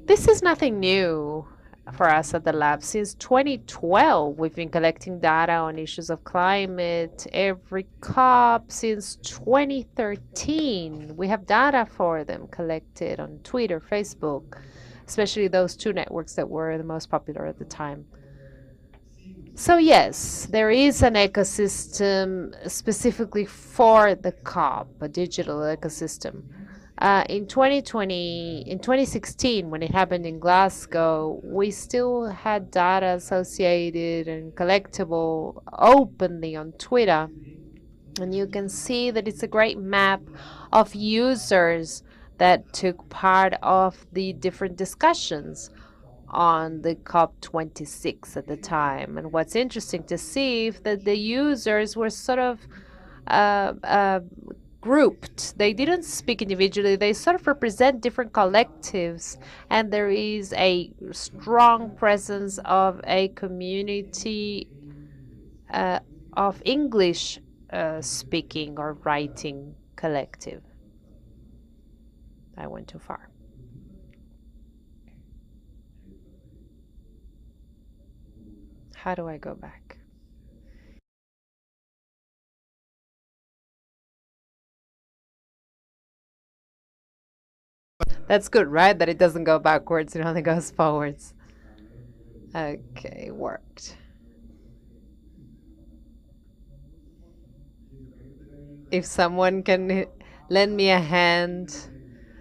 [SPEAKER 2] This is nothing new for us at the lab. Since 2012, we've been collecting data on issues of climate. Every COP since 2013, we have data for them collected on Twitter, Facebook, especially those two networks that were the most popular at the time. So yes, there is an ecosystem specifically for the COP, a digital ecosystem. In 2016, when it happened in Glasgow, we still had data associated and collectible openly on Twitter. And you can see that it's a great map of users that took part of the different discussions on the COP26 at the time. And what's interesting to see is that the users were sort of grouped. They didn't speak individually. They sort of represent different collectives, and there is a strong presence of a community of English speaking or writing collective. I went too far. How do I go back? That's good, right? That it doesn't go backwards, it only goes forwards. Okay, worked. If someone can lend me a hand,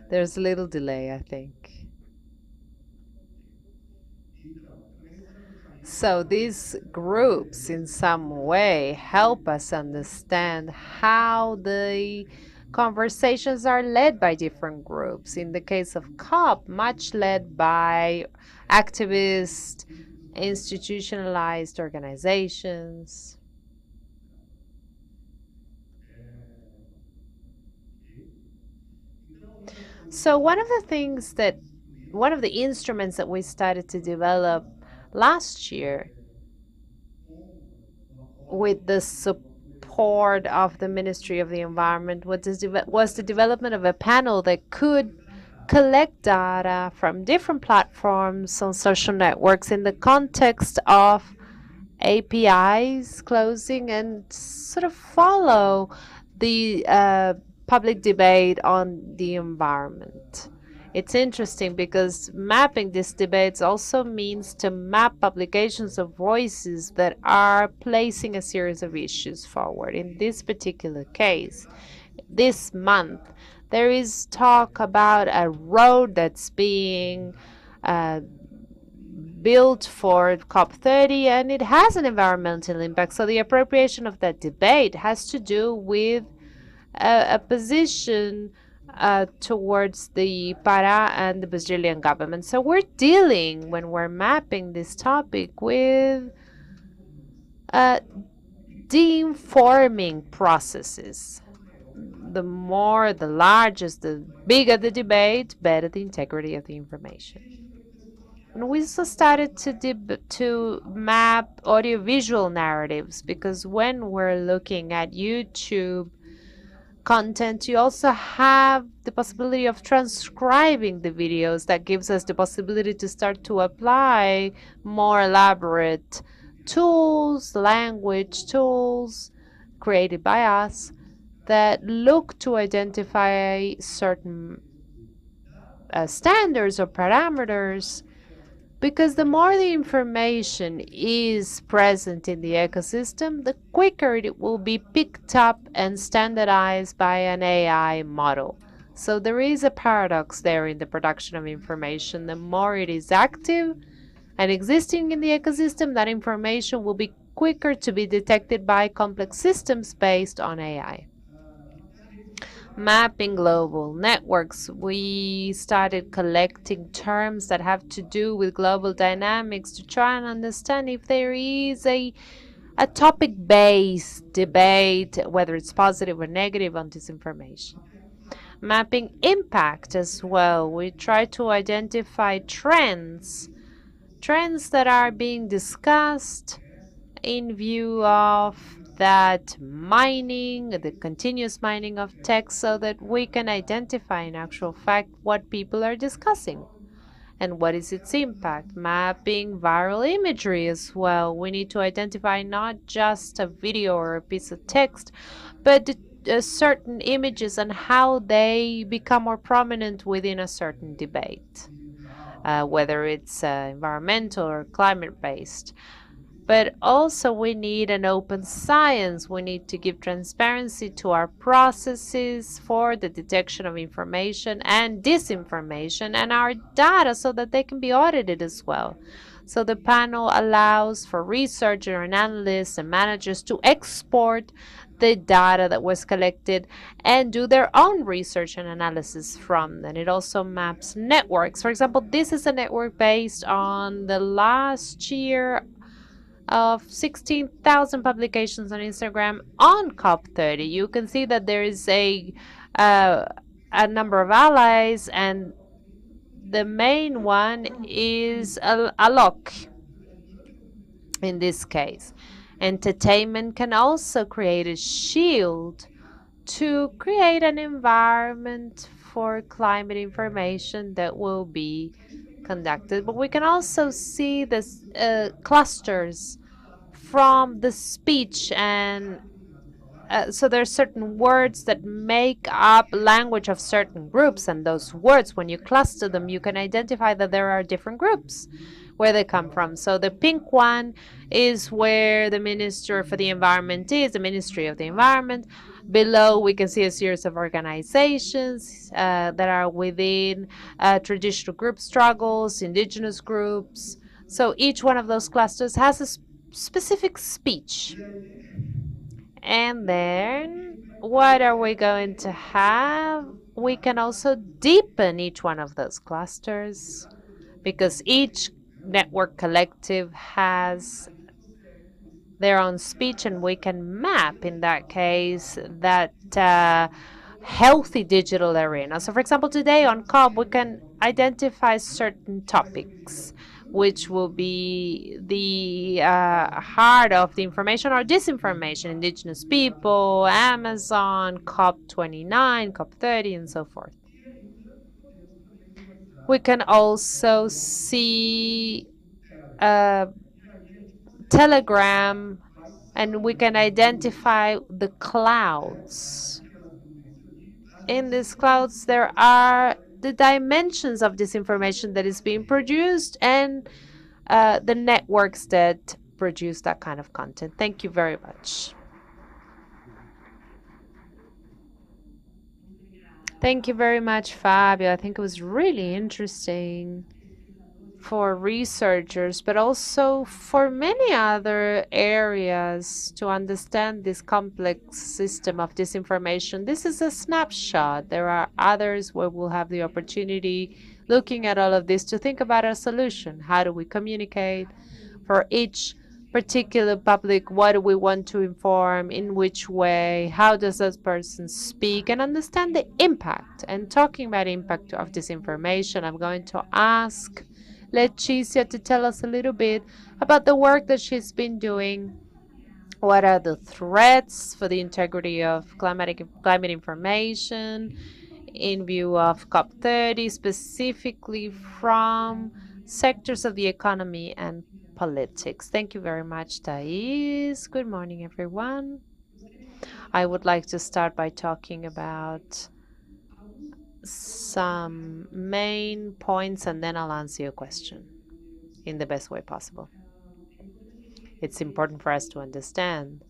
[SPEAKER 2] there's a little delay, I think. So these groups in some way help us understand how the conversations are led by different groups. In the case of COP, much led by activist, institutionalized organizations. So one of the instruments that we started to develop last year with the support of the Ministry of the Environment was the development of a panel that could collect data from different platforms on social networks in the context of APIs closing and sort of follow the public debate on the environment. It's interesting because mapping these debates also means to map publications of voices that are placing a series of issues forward. In this particular case, this month, there is talk about a road that's being built for COP30, and it has an environmental impact. So the appropriation of that debate has to do with a position towards the Pará and the Brazilian government. So we're dealing, when we're mapping this topic, with de-informing processes. The more, the largest, the bigger the debate, better the integrity of the information. And we also started to map audiovisual narratives, because when we're looking at YouTube content, you also have the possibility of transcribing the videos. That gives us the possibility to start to apply more elaborate tools, language tools created by us that look to identify certain standards or parameters Because the more the information is present in the ecosystem, the quicker it will be picked up and standardized by an AI model. So there is a paradox there in the production of information. The more it is active and existing in the ecosystem, that information will be quicker to be detected by complex systems based on AI. Mapping global networks, we started collecting terms that have to do with global dynamics to try and understand if there is a topic-based debate, whether it's positive or negative on this information. Mapping impact as well. We try to identify trends that are being discussed in view of that mining, the continuous mining of text, so that we can identify in actual fact what people are discussing and what is its impact. Mapping viral imagery as well. We need to identify not just a video or a piece of text, but certain images and how they become more prominent within a certain debate, whether it's environmental or climate-based. But also we need an open science. We need to give transparency to our processes for the detection of information and disinformation and our data so that they can be audited as well. So the panel allows for researchers and analysts and managers to export the data that was collected and do their own research and analysis from them. It also maps networks. For example, this is a network based on the last year of 16,000 publications on Instagram on COP30. You can see that there is a number of allies, and the main one is a lock in this case. Entertainment can also create a shield to create an environment for climate information that will be conducted. But we can also see this clusters from the speech, and so there are certain words that make up language of certain groups, and those words, when you cluster them, you can identify that there are different groups where they come from. So the pink one is where the Minister for the Environment is, the Ministry of the Environment. Below, we can see a series of organizations that are within traditional group struggles, indigenous groups. So each one of those clusters has a specific speech. And then what are we going to have? We can also deepen each one of those clusters because each network collective has their own speech, and we can map, in that case, that healthy digital arena. So for example, today on COP, we can identify certain topics which will be the heart of the information or disinformation, indigenous people, Amazon, COP29, COP30, and so forth. We can also see Telegram, and we can identify the clouds. In these clouds, there are the dimensions of this information that is being produced and the networks that produce that kind of content. Thank you very much. Thank you very much, Fabio. I think it was really interesting for researchers, but also for many other areas to understand this complex system of disinformation. This is a snapshot. There are others where we'll have the opportunity, looking at all of this, to think about a solution. How do we communicate for each particular public? What do we want to inform? In which way? How does this person speak? And understand the impact. And talking about impact of disinformation, I'm going to ask Leticia to tell us a little bit about the work that she's been doing. What are the threats for the integrity of climate information in view of COP30, specifically from sectors of the economy and politics? Thank you very much, Thais. Good morning, everyone. I would like to start by talking about some main points, and then I'll answer your question. in the best way possible. It's important for us to understand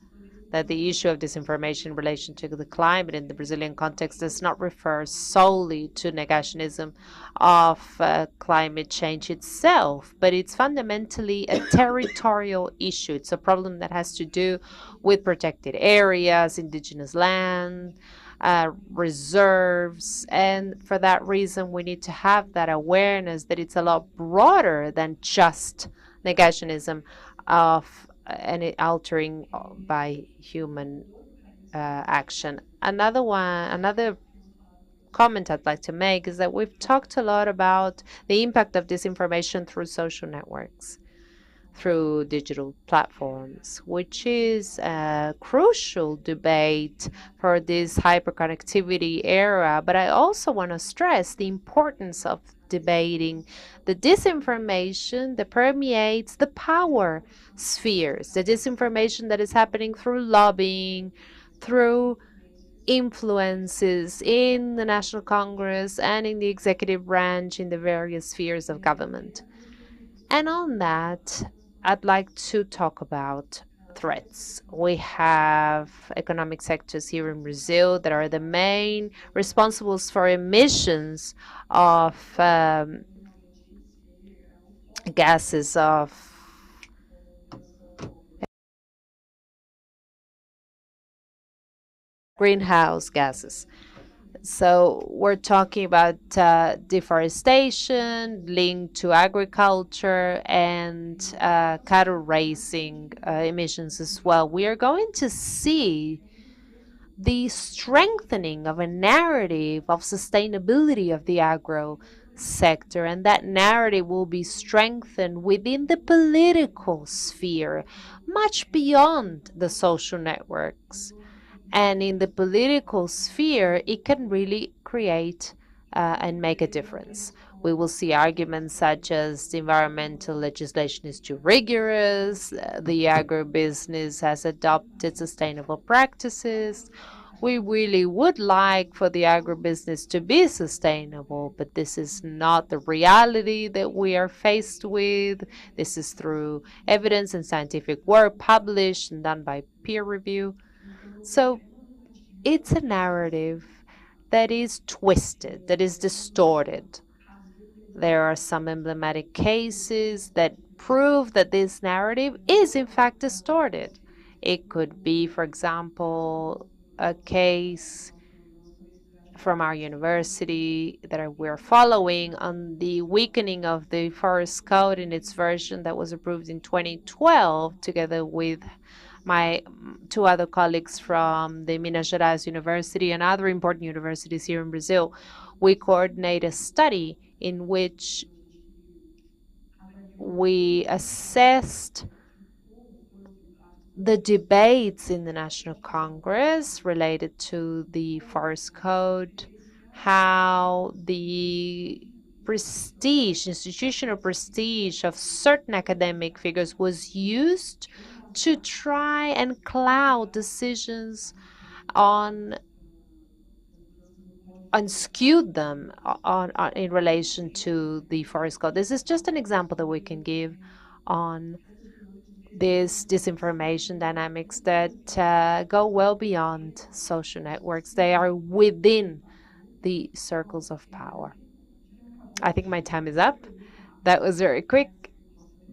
[SPEAKER 2] that the issue of disinformation in relation to the climate in the Brazilian context does not refer solely to negationism of climate change itself, but it's fundamentally a territorial issue. It's a problem that has to do with protected areas, indigenous land, reserves, and for that reason, we need to have that awareness that it's a lot broader than just negationism of any altering by human action. Another comment I'd like to make is that we've talked a lot about the impact of disinformation through social networks, through digital platforms, which is a crucial debate for this hyperconnectivity era. But I also want to stress the importance of debating the disinformation that permeates the power spheres, the disinformation that is happening through lobbying, through influences in the National Congress and in the executive branch in the various spheres of government. And on that, I'd like to talk about threats. We have economic sectors here in Brazil that are the main responsibles for emissions of gases of greenhouse gases. So we're talking about deforestation linked to agriculture and cattle raising emissions as well. We are going to see the strengthening of a narrative of sustainability of the agro sector, and that narrative will be strengthened within the political sphere, much beyond the social networks. And in the political sphere, it can really create and make a difference. We will see arguments such as the environmental legislation is too rigorous, the agribusiness has adopted sustainable practices. We really would like for the agribusiness to be sustainable, but this is not the reality that we are faced with. This is through evidence and scientific work published and done by peer review. So it's a narrative that is twisted, that is distorted. There are some emblematic cases that prove that this narrative is in fact distorted. It could be, for example, a case from our university that we're following on the weakening of the forest code in its version that was approved in 2012, together with my two other colleagues from the Minas Gerais University and other important universities here in Brazil. We coordinate a study in which we assessed the debates in the National Congress related to the forest code, how the prestige, institutional prestige of certain academic figures was used to try and cloud decisions on skewed them on in relation to the forest code. This is just an example that we can give on this disinformation dynamics that go well beyond social networks. They are within the circles of power. I think my time is up. That was very quick,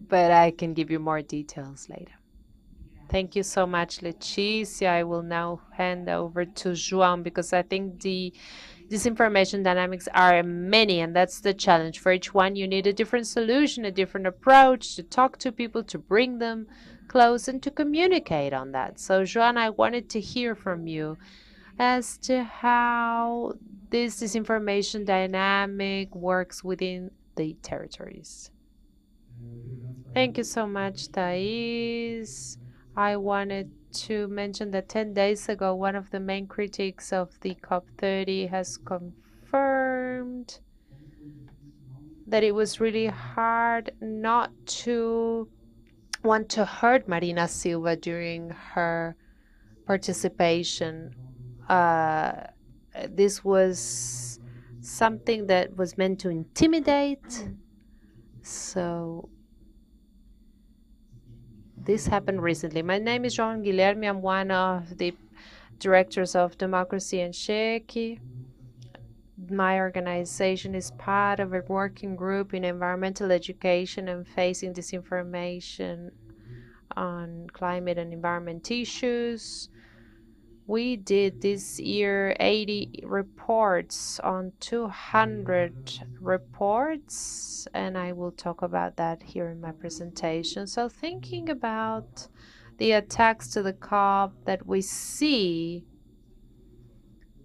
[SPEAKER 2] but I can give you more details later. Thank you so much, Leticia. I will now hand over to João because I think the disinformation dynamics are many, and that's the challenge. For each one, you need a different solution, a different approach to talk to people, to bring them close, and to communicate on that. So, João, I wanted to hear from you as to how this disinformation dynamic works within the territories. Thank you so much, Thais. I wanted to mention that 10 days ago, one of the main critics of the COP30 has confirmed that it was really hard not to want to hurt Marina Silva during her participation. This was something that was meant to intimidate. So this happened recently. My name is João Guilherme. I'm one of the directors of Democracy and Cheque. My organization is part of a working group in environmental education and facing disinformation on climate and environment issues. We did this year 80 reports on 200 reports, and I will talk about that here in my presentation. So thinking about the attacks to the COP that we see,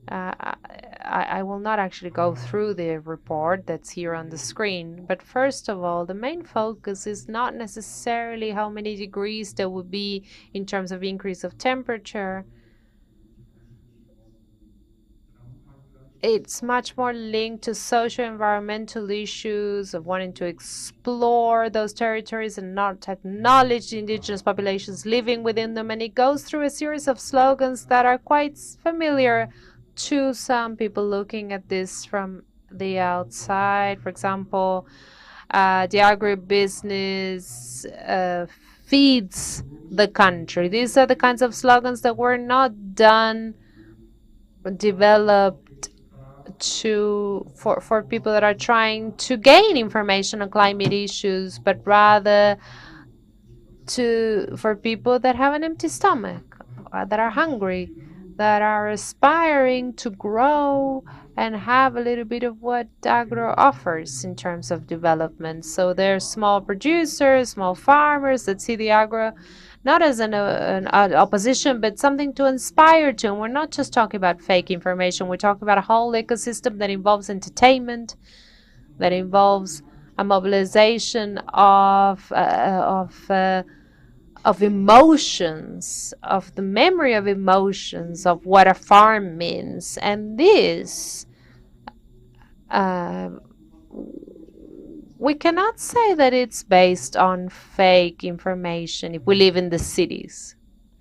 [SPEAKER 2] I will not actually go through the report that's here on the screen, but first of all, the main focus is not necessarily how many degrees there would be in terms of increase of temperature. It's much more linked to socio-environmental issues of wanting to explore those territories and not acknowledge the indigenous populations living within them. And it goes through a series of slogans that are quite familiar to some people looking at this from the outside. For example, the agribusiness feeds the country. These are the kinds of slogans that were not developed for people that are trying to gain information on climate issues, but rather for people that have an empty stomach, that are hungry, that are aspiring to grow and have a little bit of what agro offers in terms of development. So they're small producers, small farmers that see the agro not as an opposition, but something to inspire to. And we're not just talking about fake information. We're talking about a whole ecosystem that involves entertainment, that involves a mobilization of emotions, of the memory of emotions, of what a farm means. And this, we cannot say that it's based on fake information if we live in the cities,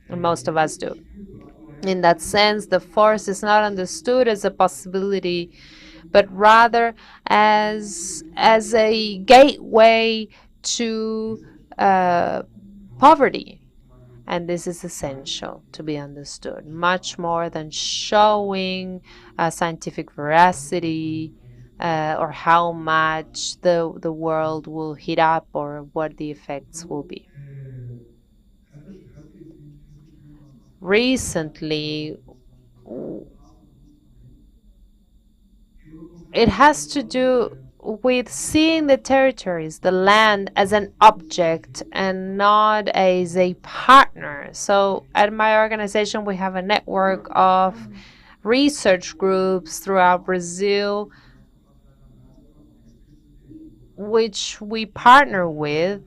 [SPEAKER 2] and most of us do. In that sense, the forest is not understood as a possibility, but rather as a gateway to poverty. And this is essential to be understood, much more than showing scientific veracity or how much the world will heat up or what the effects will be. Recently, it has to do with seeing the territories, the land, as an object and not as a partner. So at my organization, we have a network of research groups throughout Brazil, which we partner with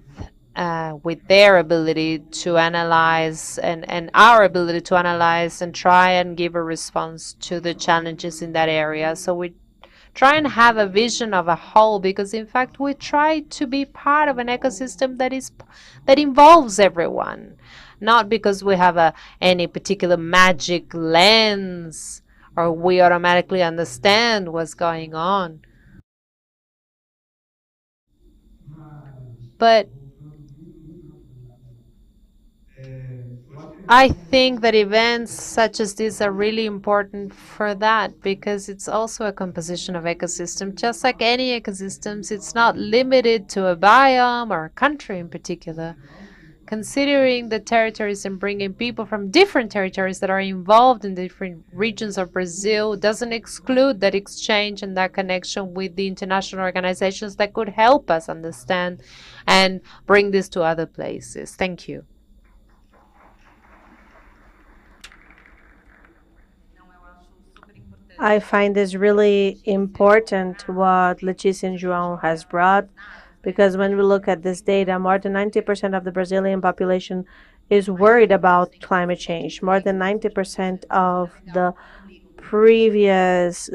[SPEAKER 2] their ability to analyze and our ability to analyze and try and give a response to the challenges in that area. So we try and have a vision of a whole, because in fact we try to be part of an ecosystem that involves everyone, not because we have any particular magic lens or we automatically understand what's going on. But I think that events such as this are really important for that, because it's also a composition of ecosystem. Just like any ecosystems, it's not limited to a biome or a country in particular. Considering the territories and bringing people from different territories that are involved in different regions of Brazil doesn't exclude that exchange and that connection with the international organizations that could help us understand and bring this to other places. Thank you.
[SPEAKER 7] I find this really important what Letícia and João has brought, because when we look at this data, more than 90% of the Brazilian population is worried about climate change. More than 90% of the previous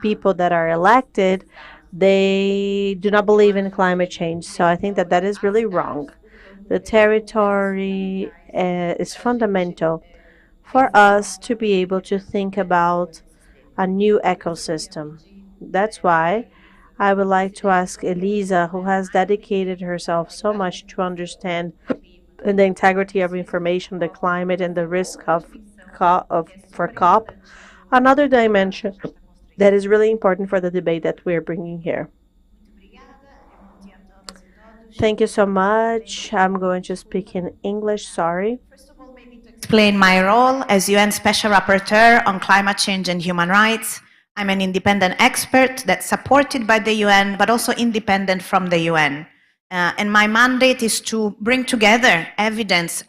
[SPEAKER 7] people that are elected, they do not believe in climate change. So I think that that is really wrong. The territory is fundamental for us to be able to think about a new ecosystem. That's why I would like to ask Elisa, who has dedicated herself so much to understand and the integrity of information, the climate, and the risk for COP. Another dimension that is really important for the debate that we're bringing here. Thank you so much. I'm going to speak in English, sorry.
[SPEAKER 16] Explain my role as UN Special Rapporteur on Climate Change and Human Rights. I'm an independent expert that's supported by the UN, but also independent from the UN. And my mandate is to bring together evidence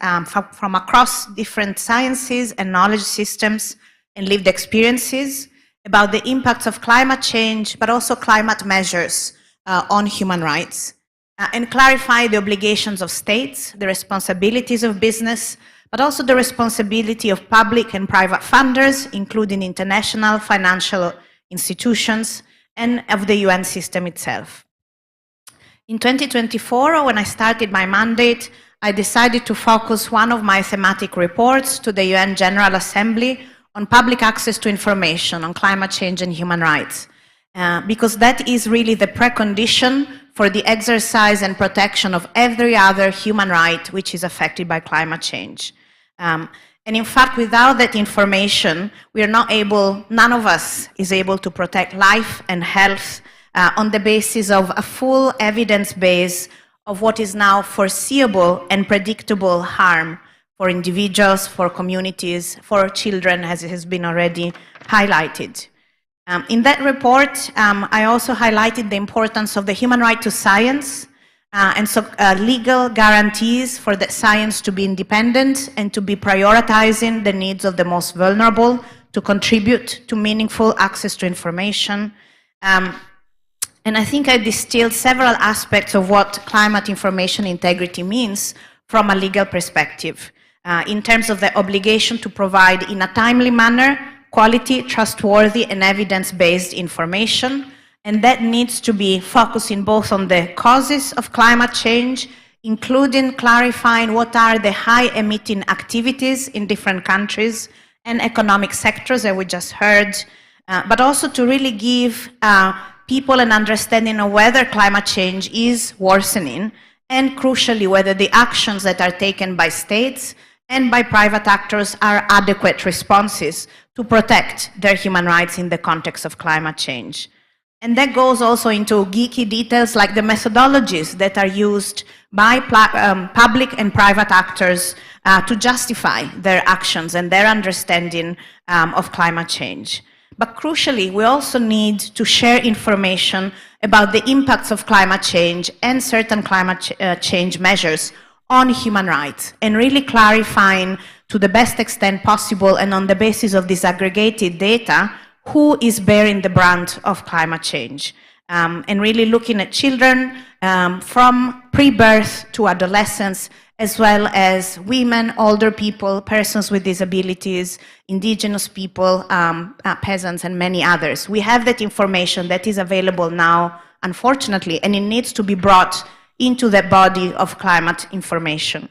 [SPEAKER 16] from across different sciences and knowledge systems and lived experiences about the impacts of climate change, but also climate measures on human rights, and clarify the obligations of states, the responsibilities of business, but also the responsibility of public and private funders, including international financial institutions, and of the UN system itself. In 2024, when I started my mandate, I decided to focus one of my thematic reports to the UN General Assembly on public access to information on climate change and human rights, because that is really the precondition for the exercise and protection of every other human right which is affected by climate change. And in fact, without that information, we are not able, none of us is able to protect life and health on the basis of a full evidence base of what is now foreseeable and predictable harm for individuals, for communities, for children, as it has been already highlighted. In that report, I also highlighted the importance of the human right to science, and so legal guarantees for that science to be independent and to be prioritizing the needs of the most vulnerable to contribute to meaningful access to information. And I think I distilled several aspects of what climate information integrity means from a legal perspective, in terms of the obligation to provide in a timely manner quality, trustworthy, and evidence-based information. And that needs to be focusing both on the causes of climate change, including clarifying what are the high-emitting activities in different countries and economic sectors that we just heard, but also to really give people an understanding of whether climate change is worsening, and crucially, whether the actions that are taken by states and by private actors are adequate responses to protect their human rights in the context of climate change. And that goes also into geeky details like the methodologies that are used by public and private actors to justify their actions and their understanding of climate change. But crucially, we also need to share information about the impacts of climate change and certain climate change measures on human rights, and really clarifying to the best extent possible and on the basis of disaggregated data who is bearing the brunt of climate change, and really looking at children from pre-birth to adolescence, as well as women, older people, persons with disabilities, indigenous people, peasants, and many others. We have that information that is available now, unfortunately, and it needs to be brought into the body of climate information.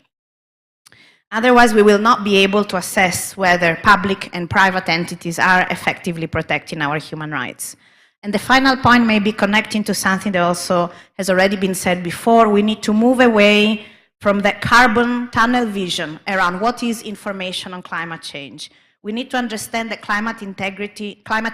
[SPEAKER 16] Otherwise, we will not be able to assess whether public and private entities are effectively protecting our human rights. And the final point may be connecting to something that also has already been said before. We need to move away from that carbon tunnel vision around what is information on climate change. We need to understand that climate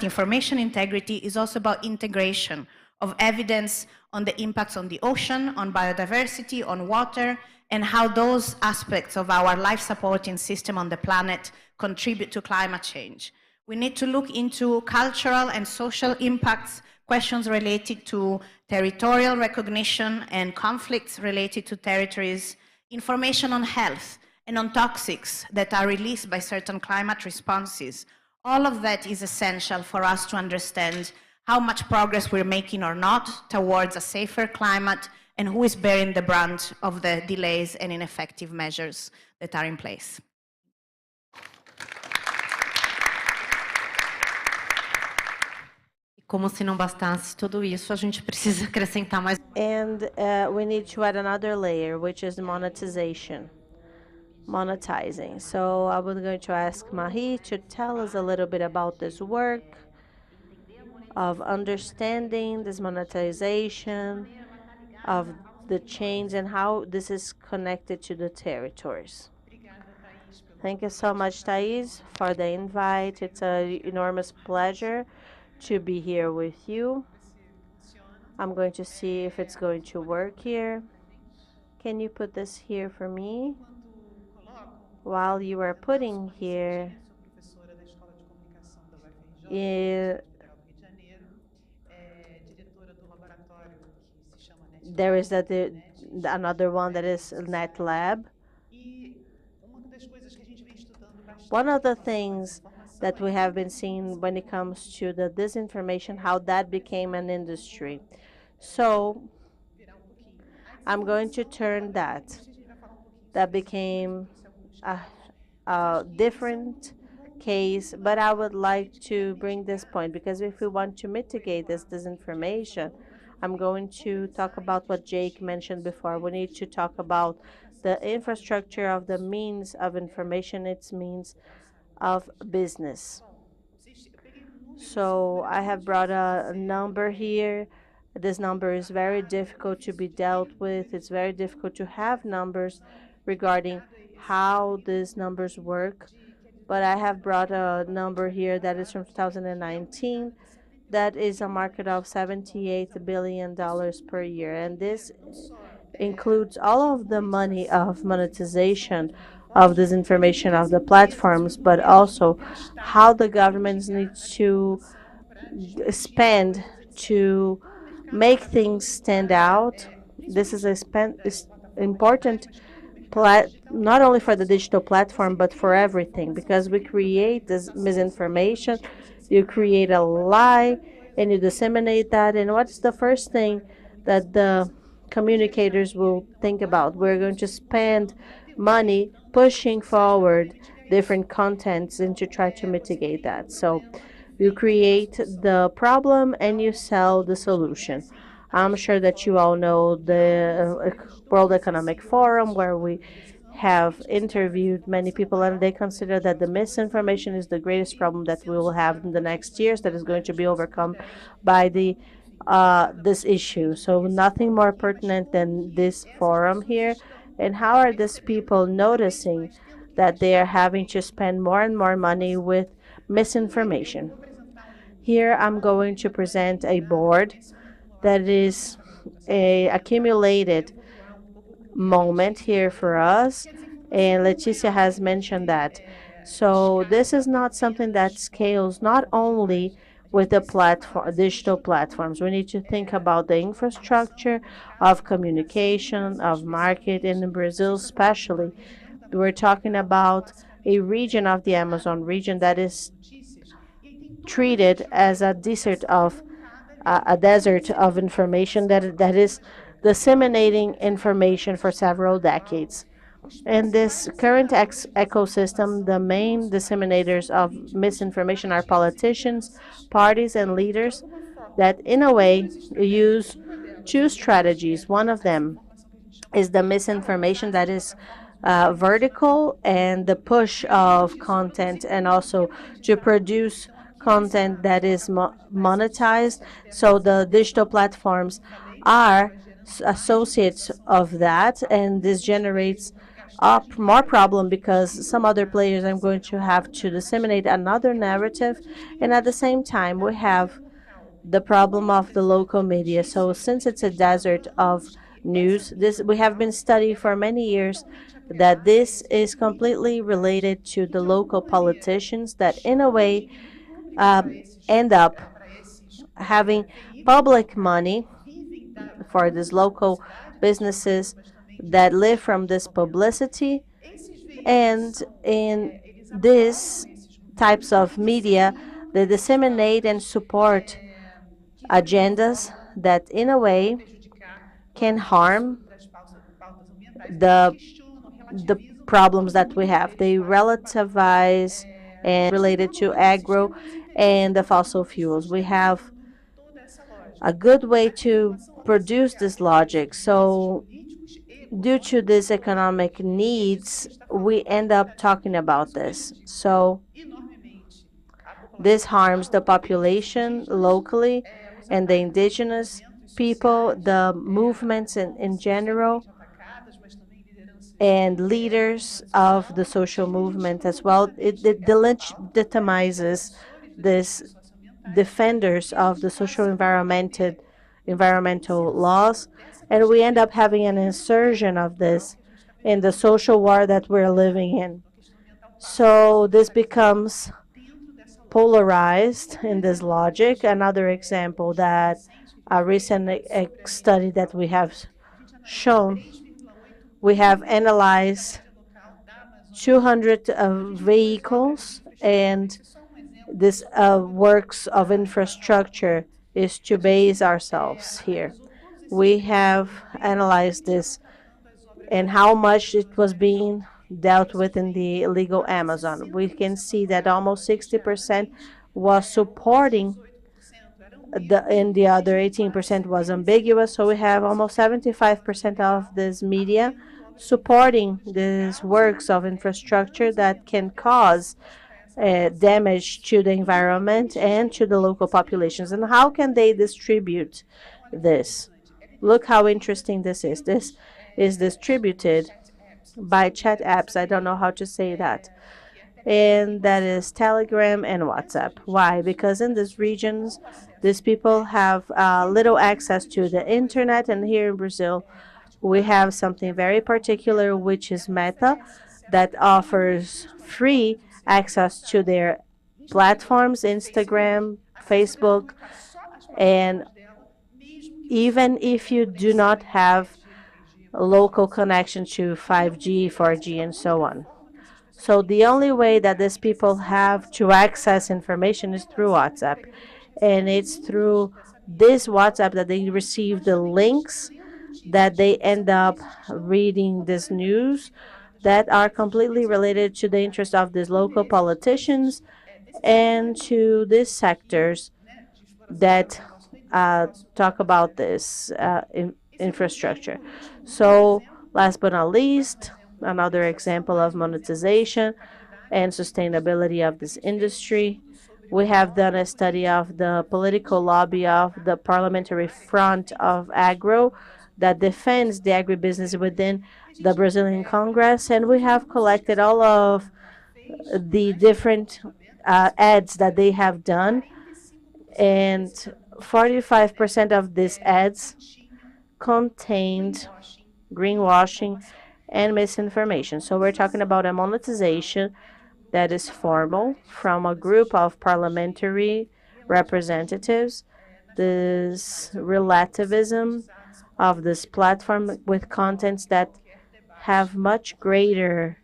[SPEAKER 16] information integrity is also about integration of evidence on the impacts on the ocean, on biodiversity, on water, and how those aspects of our life-supporting system on the planet contribute to climate change. We need to look into cultural and social impacts, questions related to territorial recognition and conflicts related to territories, information on health and on toxics that are released by certain climate responses. All of that is essential for us to understand how much progress we're making or not towards a safer climate, and who is bearing the brunt of the delays and ineffective measures that are in place.
[SPEAKER 9] Como se não bastasse tudo isso, a gente precisa acrescentar mais.
[SPEAKER 7] And we need to add another layer, which is monetizing. So I was going to ask Marie to tell us a little bit about this work of understanding this monetization of the chains and how this is connected to the territories. Thank you so much, Thais, for the invite. It's an enormous pleasure to be here with you. I'm going to see if it's going to work here. Can you put this here for me? While you are putting here, there is another one that is NetLab. One of the things that we have been seeing when it comes to the disinformation, how that became an industry. So I'm going to turn that. That became a different case, but I would like to bring this point because if we want to mitigate this disinformation, I'm going to talk about what Jake mentioned before. We need to talk about the infrastructure of the means of information, its means of business. So I have brought a number here. This number is very difficult to be dealt with. It's very difficult to have numbers regarding how these numbers work. But I have brought a number here that is from 2019. That is a market of $78 billion per year. And this includes all of the money of monetization of this information of the platforms, but also how the governments need to spend to make things stand out. This is important not only for the digital platform, but for everything, because we create this misinformation, you create a lie, and you disseminate that. And what's the first thing that the communicators will think about? We're going to spend money pushing forward different contents and to try to mitigate that. So you create the problem and you sell the solution. I'm sure that you all know the World Economic Forum, where we have interviewed many people, and they consider that the misinformation is the greatest problem that we will have in the next years, that is going to be overcome by this issue. So nothing more pertinent than this forum here. And how are these people noticing that they are having to spend more and more money with misinformation? Here I'm going to present a board that is a accumulated moment here for us, and Leticia has mentioned that. So this is not something that scales not only with the digital platforms. We need to think about the infrastructure of communication, of market, and in Brazil especially. We're talking about a region of the Amazon region that is treated as a desert of information that is disseminating information for several decades. In this current ecosystem, the main disseminators of misinformation are politicians, parties, and leaders that, in a way, use two strategies. One of them is the misinformation that is vertical and the push of content, and also to produce content that is monetized. So the digital platforms are associates of that, and this generates more problem because some other players are going to have to disseminate another narrative, and at the same time we have the problem of the local media. So since it's a desert of news, we have been studying for many years that this is completely related to the local politicians that in a way end up having public money for these local businesses that live from this publicity. And in these types of media, they disseminate and support agendas that in a way can harm the problems that we have. They relativize and related to agro and the fossil fuels. We have a good way to produce this logic. So due to these economic needs, we end up talking about this. So this harms the population locally and the indigenous people, the movements in general, and leaders of the social movement as well. It delegitimizes this defenders of the social environmental laws, and we end up having an insertion of this in the social war that we're living in. So this becomes polarized in this logic. Another example that a recent study that we have shown, we have analyzed 200 vehicles, and this works of infrastructure is to base ourselves here. We have analyzed this and how much it was being dealt with in the illegal Amazon. We can see that almost 60% was supporting and the other 18% was ambiguous. So we have almost 75% of this media supporting these works of infrastructure that can cause damage to the environment and to the local populations. And how can they distribute this? Look how interesting this is. This is distributed by chat apps. I don't know how to say that. And that is Telegram and WhatsApp. Why? Because in these regions, these people have little access to the internet. And here in Brazil, we have something very particular, which is Meta, that offers free access to their platforms, Instagram, Facebook, and even if you do not have a local connection to 5G, 4G, and so on. So the only way that these people have to access information is through WhatsApp. And it's through this WhatsApp that they receive the links that they end up reading this news that are completely related to the interest of these local politicians and to these sectors that talk about this infrastructure. So last but not least, another example of monetization and sustainability of this industry. We have done a study of the political lobby of the Parliamentary Front of Agro that defends the agribusiness within the Brazilian Congress, and we have collected all of the different ads that they have done, and 45% of these ads contained greenwashing and misinformation. So we're talking about a monetization that is formal from a group of parliamentary representatives, this relativism of this platform with contents that have much greater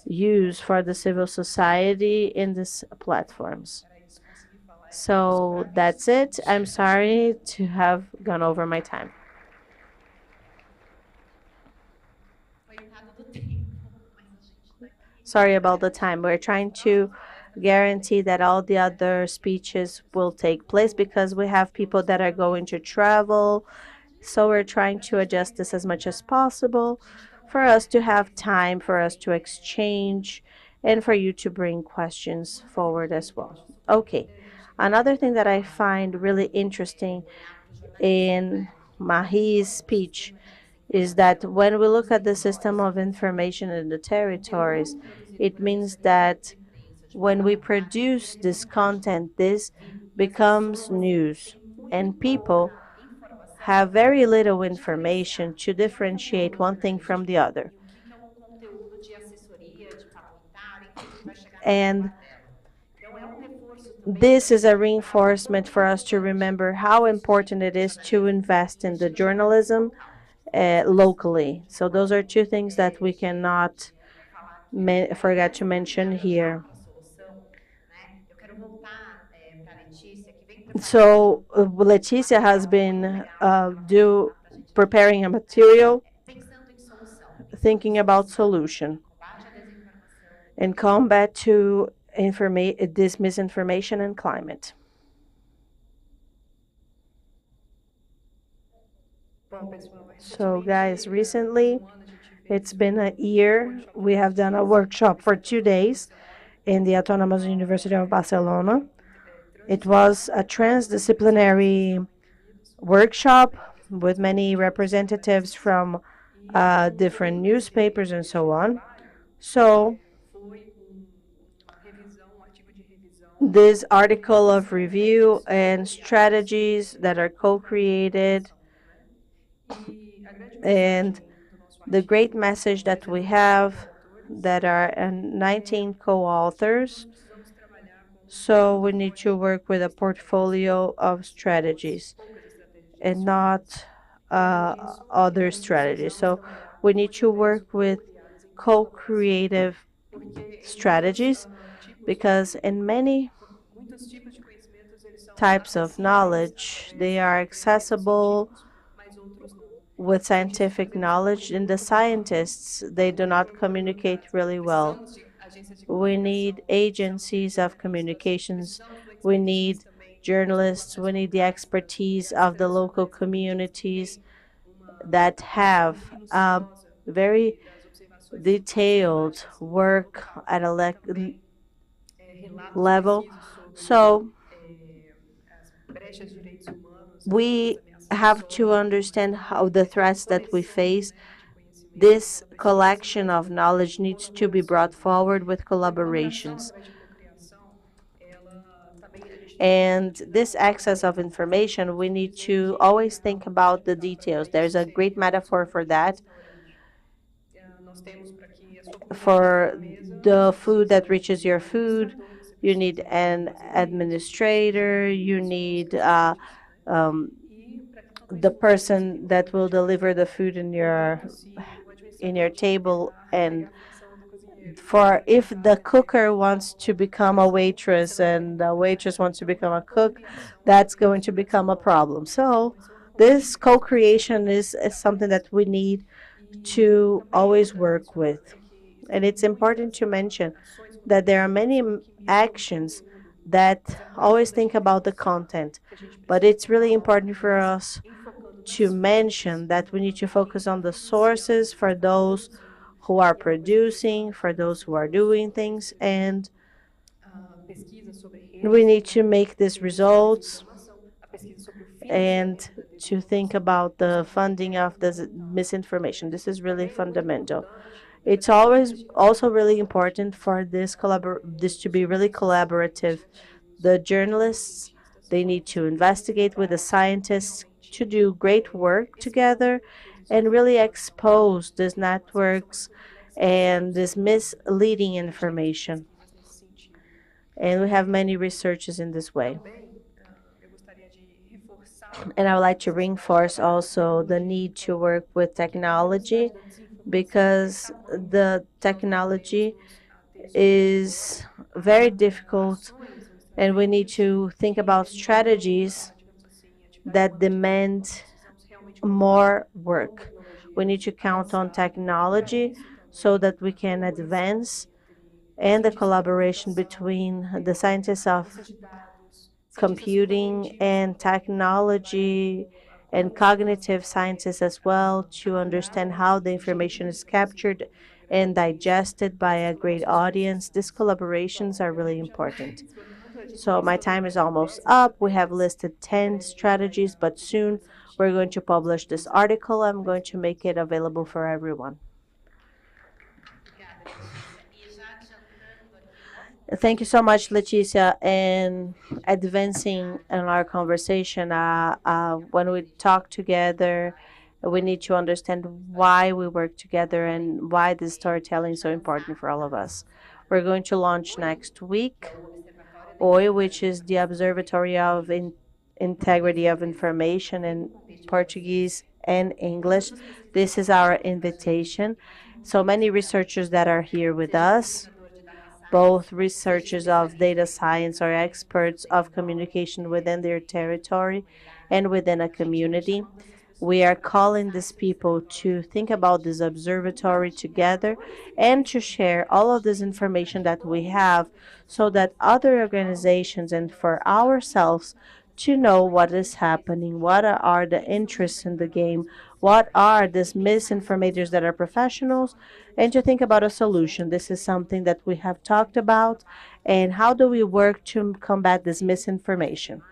[SPEAKER 7] use for the civil society in these platforms. So that's it. I'm sorry to have gone over my time. Sorry about the time. We're trying to guarantee that all the other speeches will take place because we have people that are going to travel. So we're trying to adjust this as much as possible for us to have time for us to exchange and for you to bring questions forward as well. Okay. Another thing that I find really interesting in Mahi's speech is that when we look at the system of information in the territories, it means that when we produce this content, this becomes news, and people have very little information to differentiate one thing from the other. And this is a reinforcement for us to remember how important it is to invest in the journalism locally. So those are two things that we cannot forget to mention here. So Leticia has been preparing a material, thinking about solution and combat to this misinformation and climate. So guys, recently, it's been a year. We have done a workshop for 2 days in the Autonomous University of Barcelona. It was a transdisciplinary workshop with many representatives from different newspapers and so on. So this article of review and strategies that are co-created, and the great message that we have that are 19 co-authors. So we need to work with a portfolio of strategies and not other strategies. So we need to work with co-creative strategies, because in many types of knowledge, they are accessible with scientific knowledge, and the scientists, they do not communicate really well. We need agencies of communications, we need journalists, we need the expertise of the local communities that have very detailed work at a level. So we have to understand how the threats that we face. This collection of knowledge needs to be brought forward with collaborations. And this access of information, we need to always think about the details. There's a great metaphor for that. For the food that reaches your food, you need an administrator, you need the person that will deliver the food in your table. And for if the cooker wants to become a waitress and the waitress wants to become a cook, that's going to become a problem. So this co-creation is something that we need to always work with. And it's important to mention that there are many actions that always think about the content, but it's really important for us to mention that we need to focus on the sources for those who are producing, for those who are doing things, and we need to make these results and to think about the funding of this misinformation. This is really fundamental. It's always also really important for this to be really collaborative. The journalists, they need to investigate with the scientists to do great work together and really expose these networks and this misleading information. And we have many researchers in this way. And I would like to reinforce also the need to work with technology, because the technology is very difficult and we need to think about strategies that demand more work. We need to count on technology so that we can advance, and the collaboration between the scientists of computing and technology and cognitive sciences as well, to understand how the information is captured and digested by a great audience. These collaborations are really important. So my time is almost up. We have listed 10 strategies, but soon we're going to publish this article. I'm going to make it available for everyone. Thank you so much, Leticia. And advancing in our conversation, when we talk together, we need to understand why we work together and why this storytelling is so important for all of us. We're going to launch next week, OI, which is the Observatory of Integrity of Information in Portuguese and English. This is our invitation. So many researchers that are here with us, both researchers of data science or experts of communication within their territory and within a community. We are calling these people to think about this observatory together and to share all of this information that we have so that other organizations and for ourselves to know what is happening, what are the interests in the game, what are these misinformators that are professionals, and to think about a solution. This is something that we have talked about, and how do we work to combat this misinformation?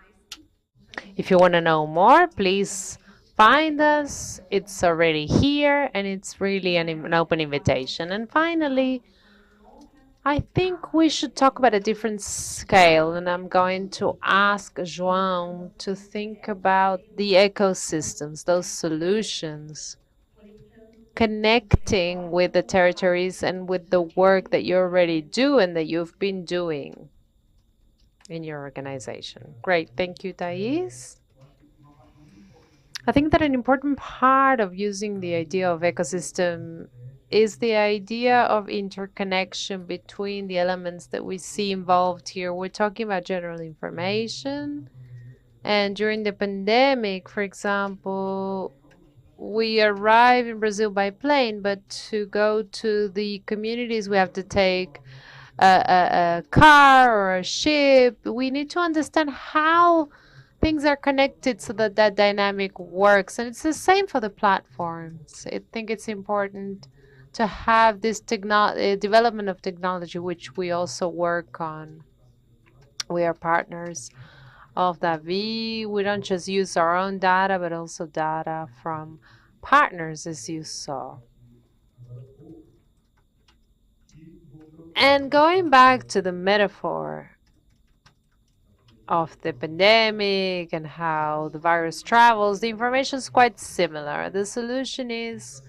[SPEAKER 2] If you want to know more, please find us. It's already here, and it's really an open invitation. And finally, I think we should talk about a different scale, and I'm going to ask João to think about the ecosystems, those solutions, connecting with the territories and with the work that you already do and that you've been doing in your organization. Great. Thank you, Thais. I think that an important part of using the idea of ecosystem is the idea of interconnection between the elements that we see involved here. We're talking about general information. And during the pandemic, for example, we arrive in Brazil by plane, but to go to the communities, we have to take a car or a ship. We need to understand how things are connected so that that dynamic works. And it's the same for the platforms. I think it's important to have this development of technology, which we also work on. We are partners of Davi. We don't just use our own data, but also data from partners, as you saw. And going back to the metaphor of the pandemic and how the virus travels, the information is quite similar. The solution is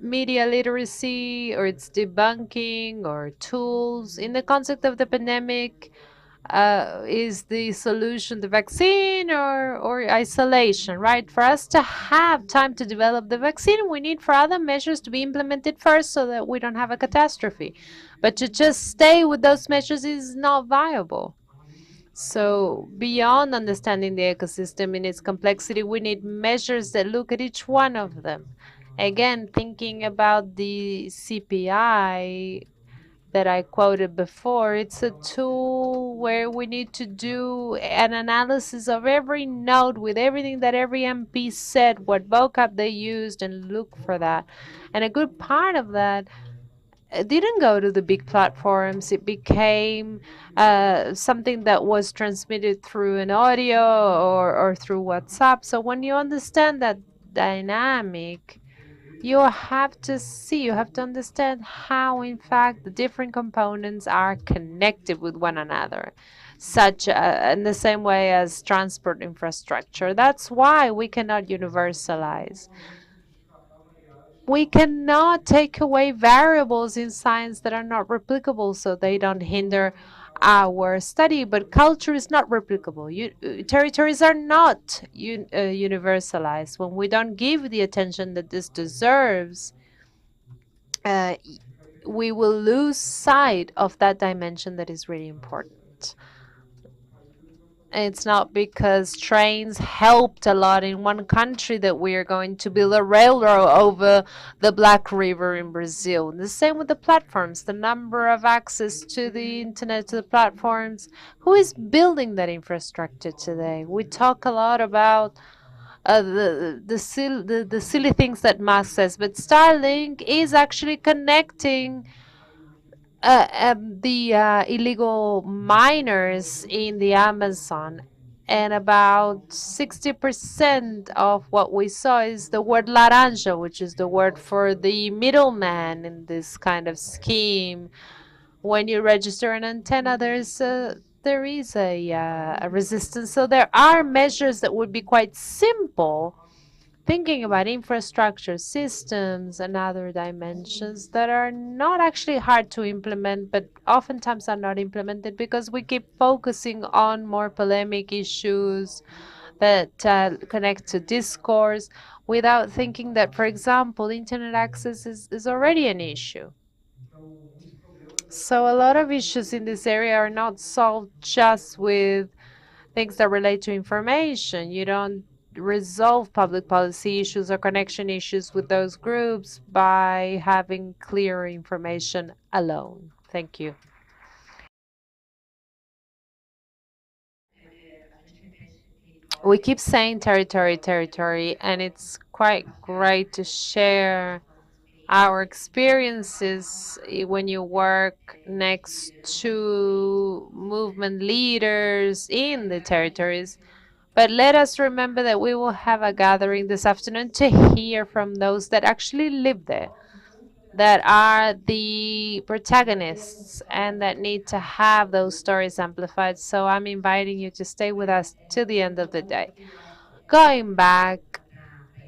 [SPEAKER 2] media literacy, or it's debunking, or tools. In the concept of the pandemic, is the solution the vaccine or isolation, right? For us to have time to develop the vaccine, we need for other measures to be implemented first so that we don't have a catastrophe. But to just stay with those measures is not viable. So beyond understanding the ecosystem in its complexity, we need measures that look at each one of them. Again, thinking about the CPI that I quoted before, it's a tool where we need to do an analysis of every node with everything that every MP said, what vocab they used, and look for that. And a good part of that didn't go to the big platforms. It became something that was transmitted through an audio or through WhatsApp. So when you understand that dynamic, you have to see, you have to understand how, in fact, the different components are connected with one another, such in the same way as transport infrastructure. That's why we cannot universalize. We cannot take away variables in science that are not replicable so they don't hinder our study, but culture is not replicable. Territories are not universalized. When we don't give the attention that this deserves, we will lose sight of that dimension that is really important. It's not because trains helped a lot in one country that we are going to build a railroad over the Black River in Brazil. The same with the platforms, the number of access to the internet, to the platforms. Who is building that infrastructure today? We talk a lot about the silly things that Musk says, but Starlink is actually connecting the illegal miners in the Amazon, and about 60% of what we saw is the word laranja, which is the word for the middleman in this kind of scheme. When you register an antenna, there is a resistance. So there are measures that would be quite simple, thinking about infrastructure, systems, and other dimensions that are not actually hard to implement, but oftentimes are not implemented because we keep focusing on more polemic issues that connect to discourse without thinking that, for example, internet access is already an issue. So a lot of issues in this area are not solved just with things that relate to information. You don't resolve public policy issues or connection issues with those groups by having clear information alone. Thank you. We keep saying territory, territory, and it's quite great to share our experiences when you work next to movement leaders in the territories. But let us remember that we will have a gathering this afternoon to hear from those that actually live there, that are the protagonists and that need to have those stories amplified. So I'm inviting you to stay with us till the end of the day. Going back,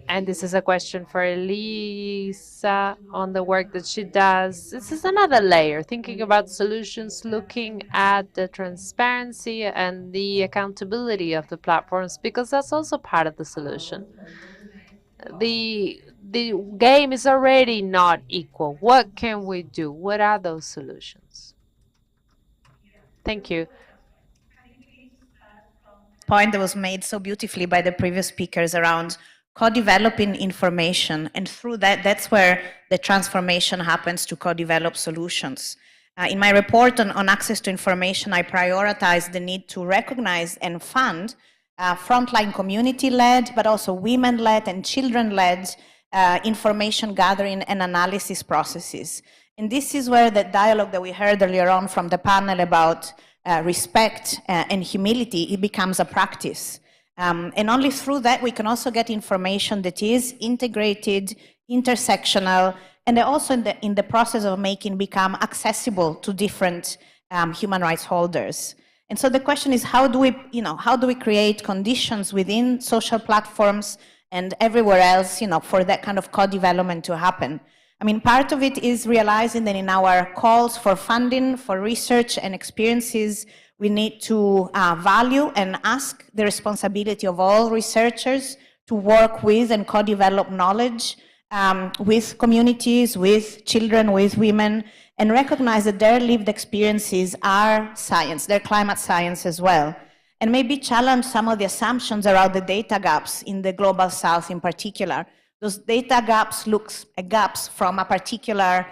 [SPEAKER 2] and this is a question for Elisa on the work that she does. This is another layer, thinking about solutions, looking at the transparency and the accountability of the platforms, because that's also part of the solution. The game is already not equal. What can we do? What are those solutions? Thank you.
[SPEAKER 16] Point that was made so beautifully by the previous speakers around co-developing information, and through that, that's where the transformation happens to co-develop solutions. In my report on access to information, I prioritize the need to recognize and fund frontline community-led, but also women-led and children-led information gathering and analysis processes. And this is where the dialogue that we heard earlier on from the panel about respect and humility, it becomes a practice. And only through that we can also get information that is integrated, intersectional, and also in the process of making become accessible to different human rights holders. And so the question is, how do we create conditions within social platforms and everywhere else, for that kind of co-development to happen? I mean, part of it is realizing that in our calls for funding, for research and experiences, we need to value and ask the responsibility of all researchers to work with and co-develop knowledge with communities, with children, with women, and recognize that their lived experiences are science, they're climate science as well. And maybe challenge some of the assumptions around the data gaps in the Global South in particular. Those data gaps look at gaps from a particular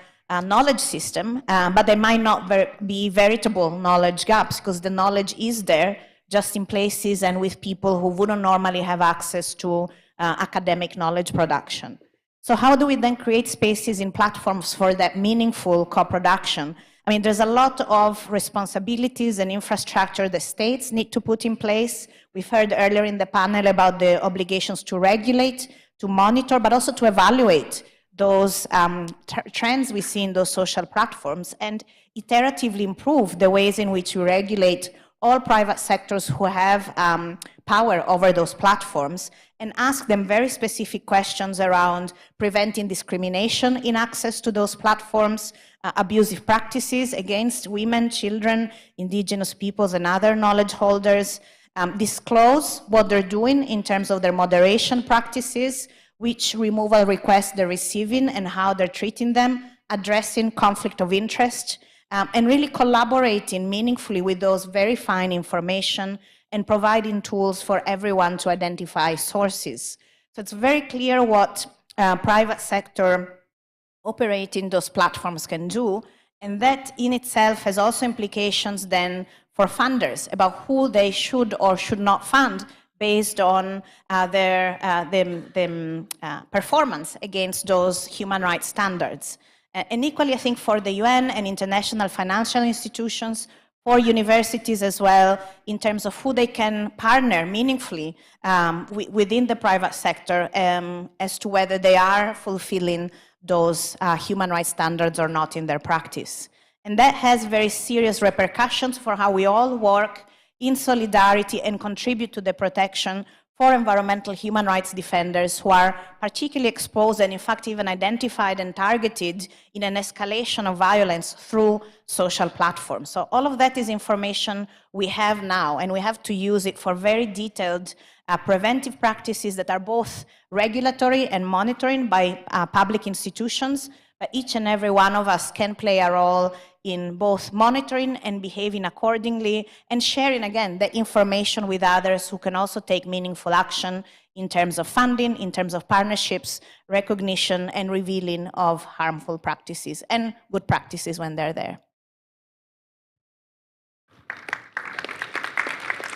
[SPEAKER 16] knowledge system, but they might not be veritable knowledge gaps because the knowledge is there just in places and with people who wouldn't normally have access to academic knowledge production. So how do we then create spaces in platforms for that meaningful co-production? I mean, there's a lot of responsibilities and infrastructure the states need to put in place. We've heard earlier in the panel about the obligations to regulate, to monitor, but also to evaluate those trends we see in those social platforms and iteratively improve the ways in which we regulate all private sectors who have power over those platforms and ask them very specific questions around preventing discrimination in access to those platforms, abusive practices against women, children, indigenous peoples, and other knowledge holders, disclose what they're doing in terms of their moderation practices, which removal requests they're receiving and how they're treating them, addressing conflict of interest, and really collaborating meaningfully with those verifying information and providing tools for everyone to identify sources. So it's very clear what private sector operating those platforms can do, and that in itself has also implications then for funders about who they should or should not fund based on their performance against those human rights standards. And equally, I think for the UN and international financial institutions, for universities as well, in terms of who they can partner meaningfully within the private sector as to whether they are fulfilling those human rights standards or not in their practice. And that has very serious repercussions for how we all work in solidarity and contribute to the protection for environmental human rights defenders who are particularly exposed and in fact even identified and targeted in an escalation of violence through social platforms. So all of that is information we have now, and we have to use it for very detailed preventive practices that are both regulatory and monitoring by public institutions, but each and every one of us can play a role in both monitoring and behaving accordingly and sharing, again, the information with others who can also take meaningful action in terms of funding, in terms of partnerships, recognition, and revealing of harmful practices and good practices when they're there.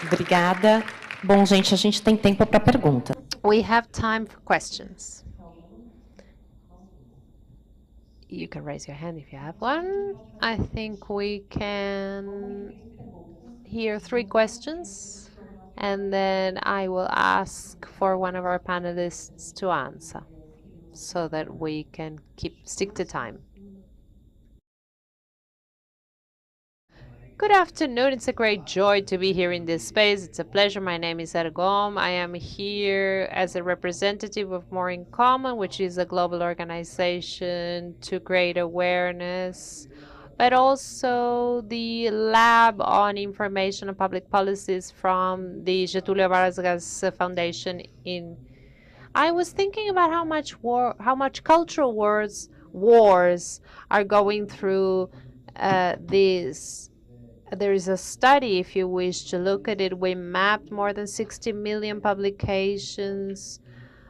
[SPEAKER 17] Obrigada. Bom, gente, a gente tem tempo para pergunta.
[SPEAKER 2] We have time for questions. You can raise your hand if you have one. I think we can hear 3 questions. and then I will ask for one of our panelists to answer so that we can stick to time. Good afternoon. It's a great joy to be here in this space. It's a pleasure. My name is Ergom. I am here as a representative of More in Common, which is a global organization to create awareness, but also the Lab on Information and Public Policies from the Getúlio Vargas Foundation in. I was thinking about how much cultural wars are going through this. There is a study, if you wish to look at it. We mapped more than 60 million publications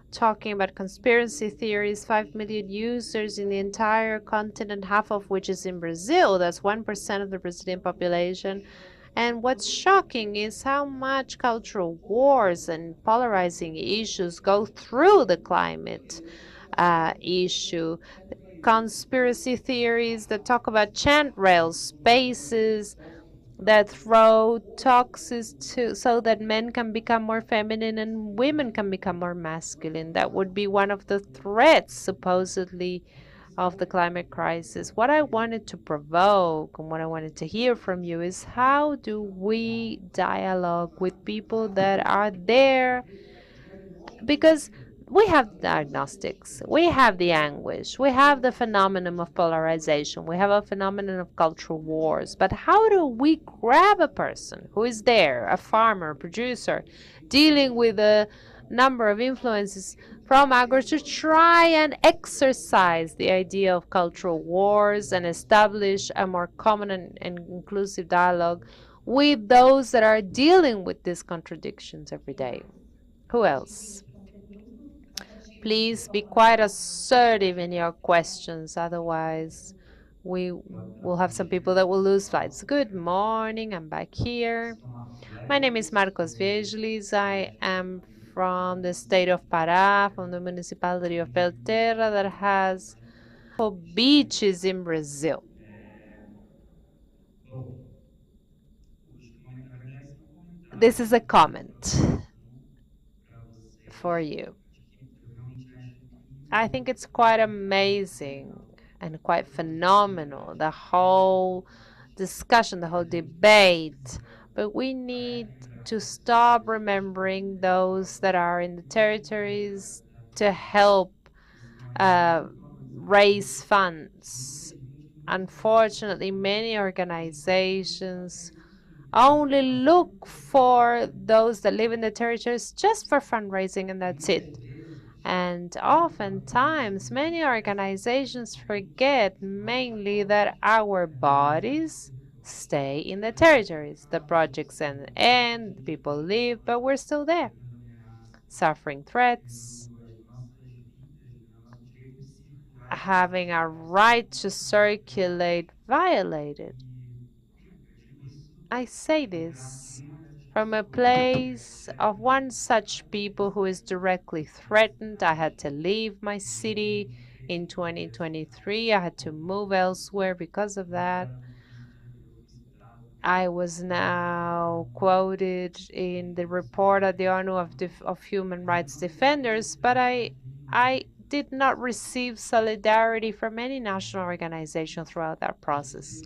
[SPEAKER 2] talking about conspiracy theories, 5 million users in the entire continent, half of which is in Brazil. That's 1% of the Brazilian population. And what's shocking is how much cultural wars and polarizing issues go through the climate issue. Conspiracy theories that talk about chantrail spaces, that throw toxins so that men can become more feminine and women can become more masculine. That would be one of the threats, supposedly, of the climate crisis. What I wanted to provoke and what I wanted to hear from you is, how do we dialogue with people that are there? Because we have diagnostics, we have the anguish, we have the phenomenon of polarization, we have a phenomenon of cultural wars. But how do we grab a person who is there, a farmer, a producer, dealing with a number of influences from agro, to try and exercise the idea of cultural wars and establish a more common and inclusive dialogue with those that are dealing with these contradictions every day? Who else? Please be quite assertive in your questions, otherwise we will have some people that will lose flights. Good morning, I'm back here. My name is Marcos Viegelis. I am from the state of Pará, from the municipality of Belterra, that has beaches in Brazil. This is a comment for you. I think it's quite amazing and quite phenomenal, the whole discussion, the whole debate. But we need to stop remembering those that are in the territories to help raise funds. Unfortunately, many organizations only look for those that live in the territories just for fundraising, and that's it. And oftentimes, many organizations forget mainly that our bodies stay in the territories. The projects end, people leave, but we're still there, suffering threats, having our right to circulate violated. I say this from a place of one such people who is directly threatened. I had to leave my city in 2023. I had to move elsewhere because of that. I was now quoted in the report at the ONU of Human Rights Defenders, but I did not receive solidarity from any national organization throughout that process.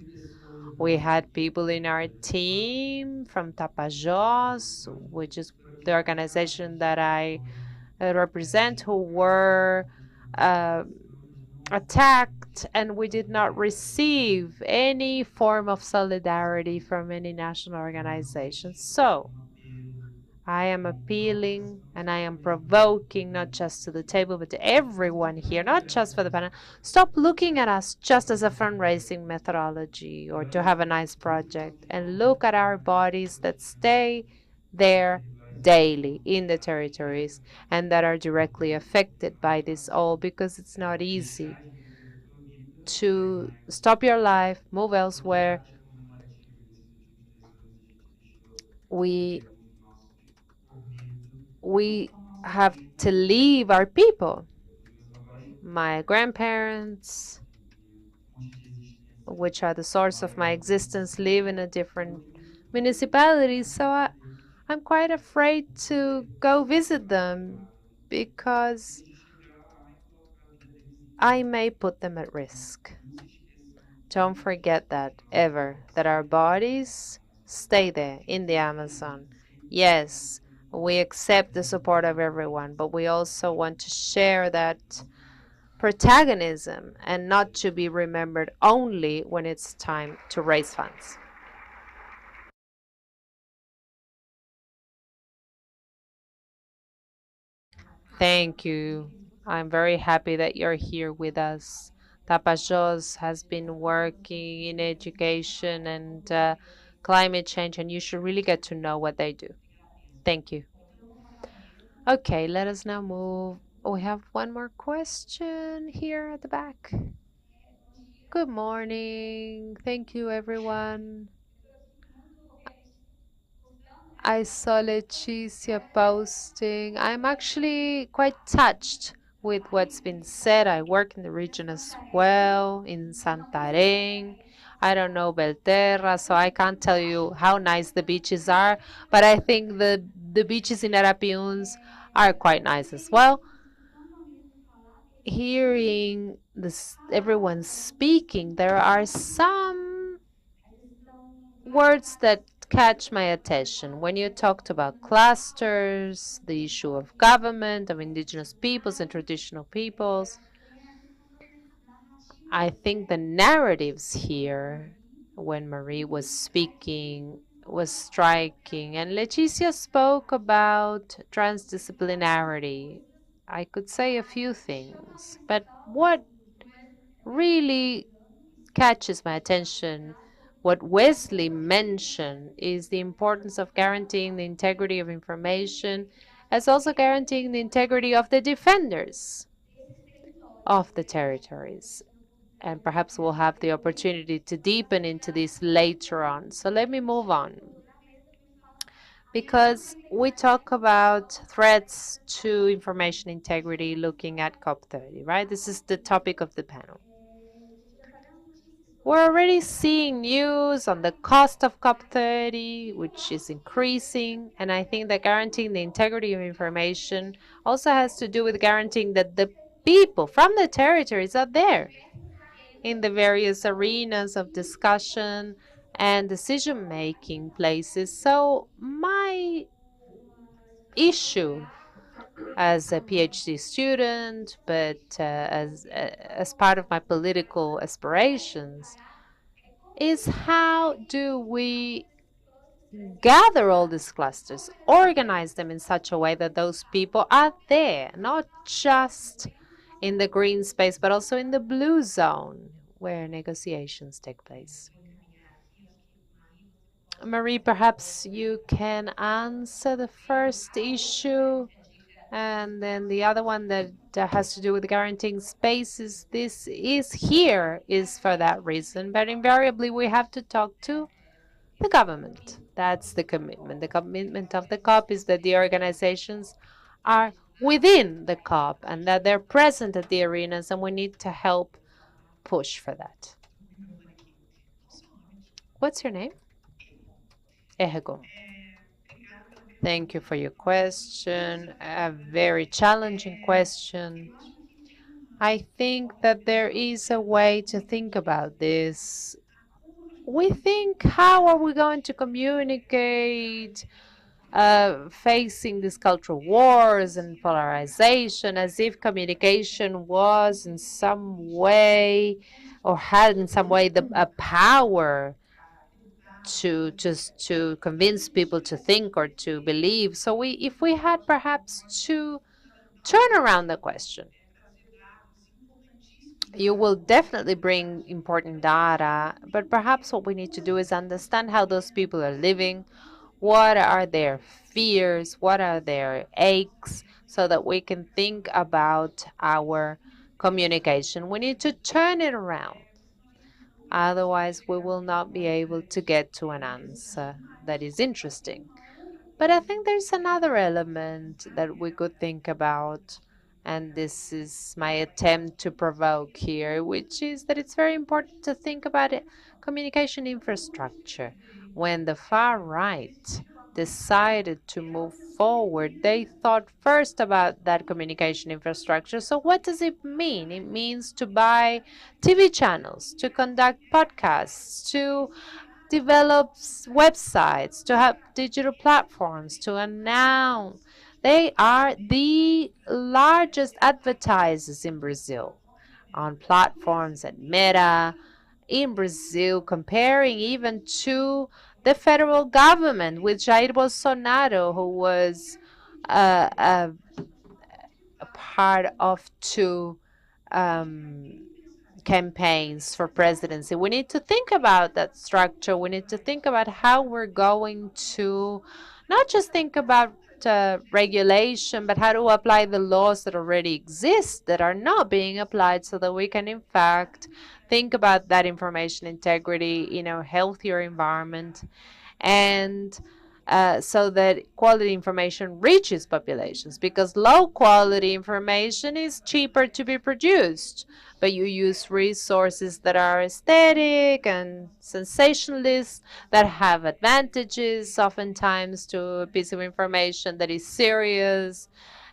[SPEAKER 2] We had people in our team from Tapajós, which is the organization that I represent, who were attacked, and we did not receive any form of solidarity from any national organization. So I am appealing and I am provoking, not just to the table, but to everyone here, not just for the panel. Stop looking at us just as a fundraising methodology or to have a nice project, and look at our bodies that stay there daily in the territories and that are directly affected by this all, because it's not easy to stop your life, move elsewhere. We have to leave our people. My grandparents, which are the source of my existence, live in a different municipality. So I'm quite afraid to go visit them because I may put them at risk. Don't forget that ever, that our bodies stay there in the Amazon. Yes, we accept the support of everyone, but we also want to share that protagonism and not to be remembered only when it's time to raise funds. Thank you. I'm very happy that you're here with us. Tapajos has been working in education and climate change, and you should really get to know what they do. Thank you. Okay, let us now move. We have one more question here at the back. Good morning. Thank you, everyone. I saw Leticia posting. I'm actually quite touched with what's been said. I work in the region as well, in Santarém. I don't know Belterra, so I can't tell you how nice the beaches are, but I think the beaches in Arapiuns are quite nice as well. Hearing this, everyone speaking, there are some words that catch my attention. When you talked about clusters, the issue of government, of indigenous peoples and traditional peoples, I think the narratives here, when Marie was speaking, was striking. And Leticia spoke about transdisciplinarity. I could say a few things, but what really catches my attention, what Wesley mentioned, is the importance of guaranteeing the integrity of information, as also guaranteeing the integrity of the defenders of the territories. And perhaps we'll have the opportunity to deepen into this later on. So let me move on. Because we talk about threats to information integrity looking at COP30, right? This is the topic of the panel. We're already seeing news on the cost of COP30, which is increasing, and I think that guaranteeing the integrity of information also has to do with guaranteeing that the people from the territories are there in the various arenas of discussion and decision-making places. So my issue as a PhD student, but as part of my political aspirations, is how do we gather all these clusters, organize them in such a way that those people are there, not just in the green space, but also in the blue zone where negotiations take place. Marie, perhaps you can answer the first issue, and then the other one that has to do with guaranteeing spaces. This is here is for that reason, but invariably we have to talk to the government. That's the commitment. The commitment of the COP is that the organizations are within the COP and that they're present at the arenas, and we need to help push for that. What's your name? Ehego. Thank you for your question. A very challenging question. I think that there is a way to think about this. We think, how are we going to communicate facing these cultural wars and polarization, as if communication was in some way or had in some way a power to just to convince people to think or to believe. So if we had perhaps to turn around the question, you will definitely bring important data, but perhaps what we need to do is understand how those people are living, what are their fears, what are their aches, so that we can think about our communication. We need to turn it around. Otherwise, we will not be able to get to an answer that is interesting. But I think there's another element that we could think about, and this is my attempt to provoke here, which is that it's very important to think about communication infrastructure. When the far right decided to move forward, they thought first about that communication infrastructure. So what does it mean? It means to buy TV channels, to conduct podcasts, to develop websites, to have digital platforms, to announce. They are the largest advertisers in Brazil on platforms at Meta, in Brazil, comparing even to the federal government with Jair Bolsonaro, who was a part of two campaigns for presidency. We need to think about that structure. We need to think about how we're going to not just think about regulation, but how to apply the laws that already exist that are not being applied so that we can, in fact, think about that information integrity, healthier environment, and so that quality information reaches populations, because low quality information is cheaper to be produced, but you use resources that are aesthetic and sensationalist, that have advantages oftentimes to a piece of information that is serious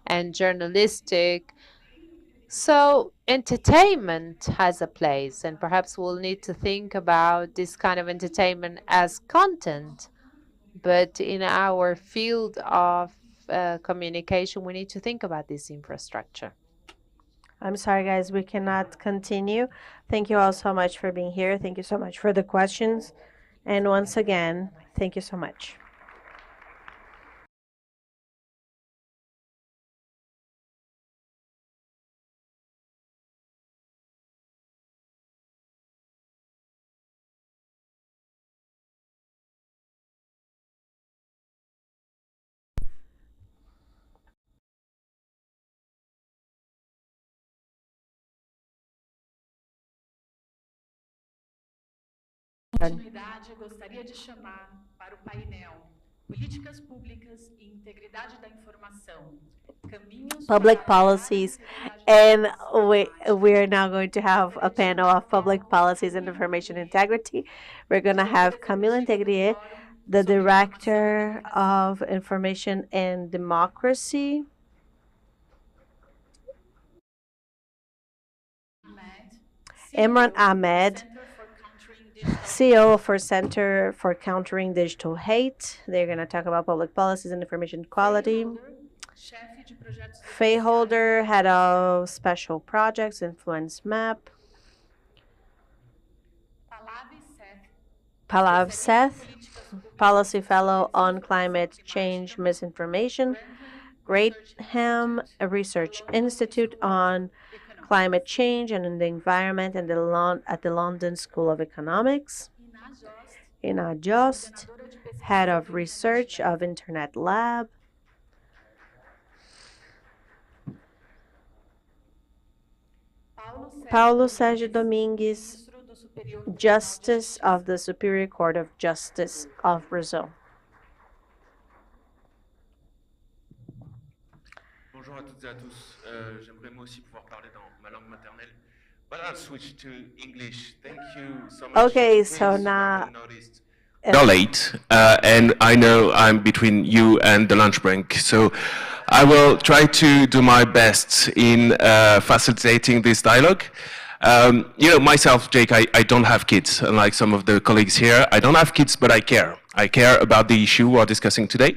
[SPEAKER 2] and journalistic. So entertainment has a place, and perhaps we'll need to think about this kind of entertainment as content. But in our field of communication, we need to think about this infrastructure.
[SPEAKER 7] I'm sorry, guys, we cannot continue. Thank you all so much for being here. Thank you so much for the questions. And once again, thank you so much.
[SPEAKER 18] Continuidade, eu gostaria de chamar para o painel Políticas Públicas e Integridade da Informação.
[SPEAKER 7] Public policies, and we're now going to have a panel of public policies and information integrity. We're going to have Camila Integrier, the Director of Information and Democracy. Imran Ahmed, CEO for Center for Countering Digital Hate. They're going to talk about public policies and information equality. Faye Holder, Head of Special Projects, Influence Map. Pallav Seth, Policy Fellow on Climate Change Misinformation. Greatham Research Institute on Climate Change and in the Environment and at the London School of Economics. Ina Jost, Head of Research of Internet Lab. Paulo Sérgio Domingues, Justice of the Superior Court of Justice of Brazil.
[SPEAKER 19] Bonjour à toutes et à tous. J'aimerais moi aussi pouvoir parler dans ma langue maternelle, but I'll switch to English. Thank you so much.
[SPEAKER 7] Okay, so now.
[SPEAKER 19] Late, and I know I'm between you and the lunch break, so I will try to do my best in facilitating this dialogue. Myself, Jake, I don't have kids, unlike some of the colleagues here. I don't have kids, but I care. I care about the issue we're discussing today.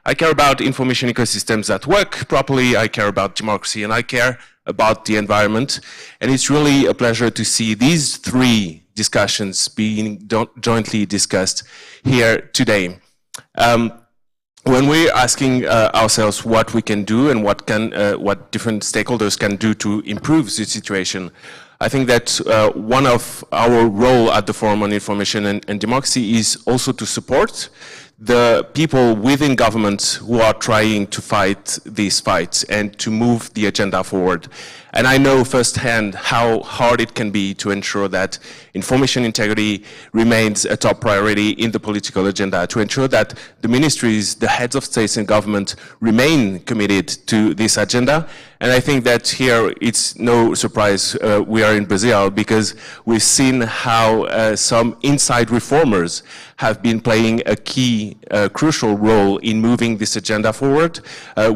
[SPEAKER 19] I care about information ecosystems that work properly. I care about democracy, and I care about the environment. And it's really a pleasure to see these three discussions being jointly discussed here today. When we're asking ourselves what we can do and what different stakeholders can do to improve the situation, I think that one of our role at the Forum on Information and Democracy is also to support the people within government who are trying to fight these fights and to move the agenda forward. And I know firsthand how hard it can be to ensure that information integrity remains a top priority in the political agenda, to ensure that the ministries, the heads of states and government remain committed to this agenda. And I think that here it's no surprise we are in Brazil, because we've seen how some inside reformers have been playing a key, crucial role in moving this agenda forward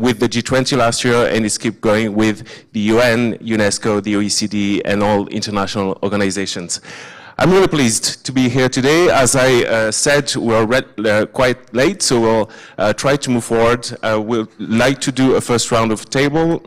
[SPEAKER 19] with the G20 last year, and it's keep going with the UN, UNESCO, the OECD, and all international organizations. I'm really pleased to be here today. As I said, we're quite late, so we'll try to move forward. We'd like to do a first round of table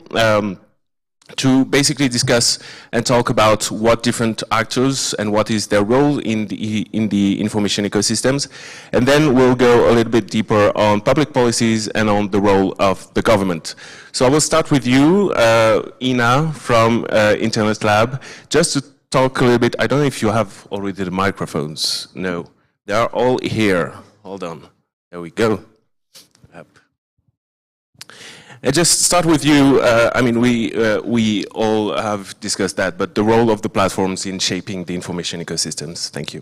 [SPEAKER 19] to basically discuss and talk about what different actors and what is their role in the information ecosystems. And then we'll go a little bit deeper on public policies and on the role of the government. So I will start with you, Ina from Internet Lab, just to talk a little bit. I don't know if you have already the microphones. No, they are all here. Hold on. There we go. I just start with you. I mean, we all have discussed that, but the role of the platforms in shaping the information ecosystems. Thank you.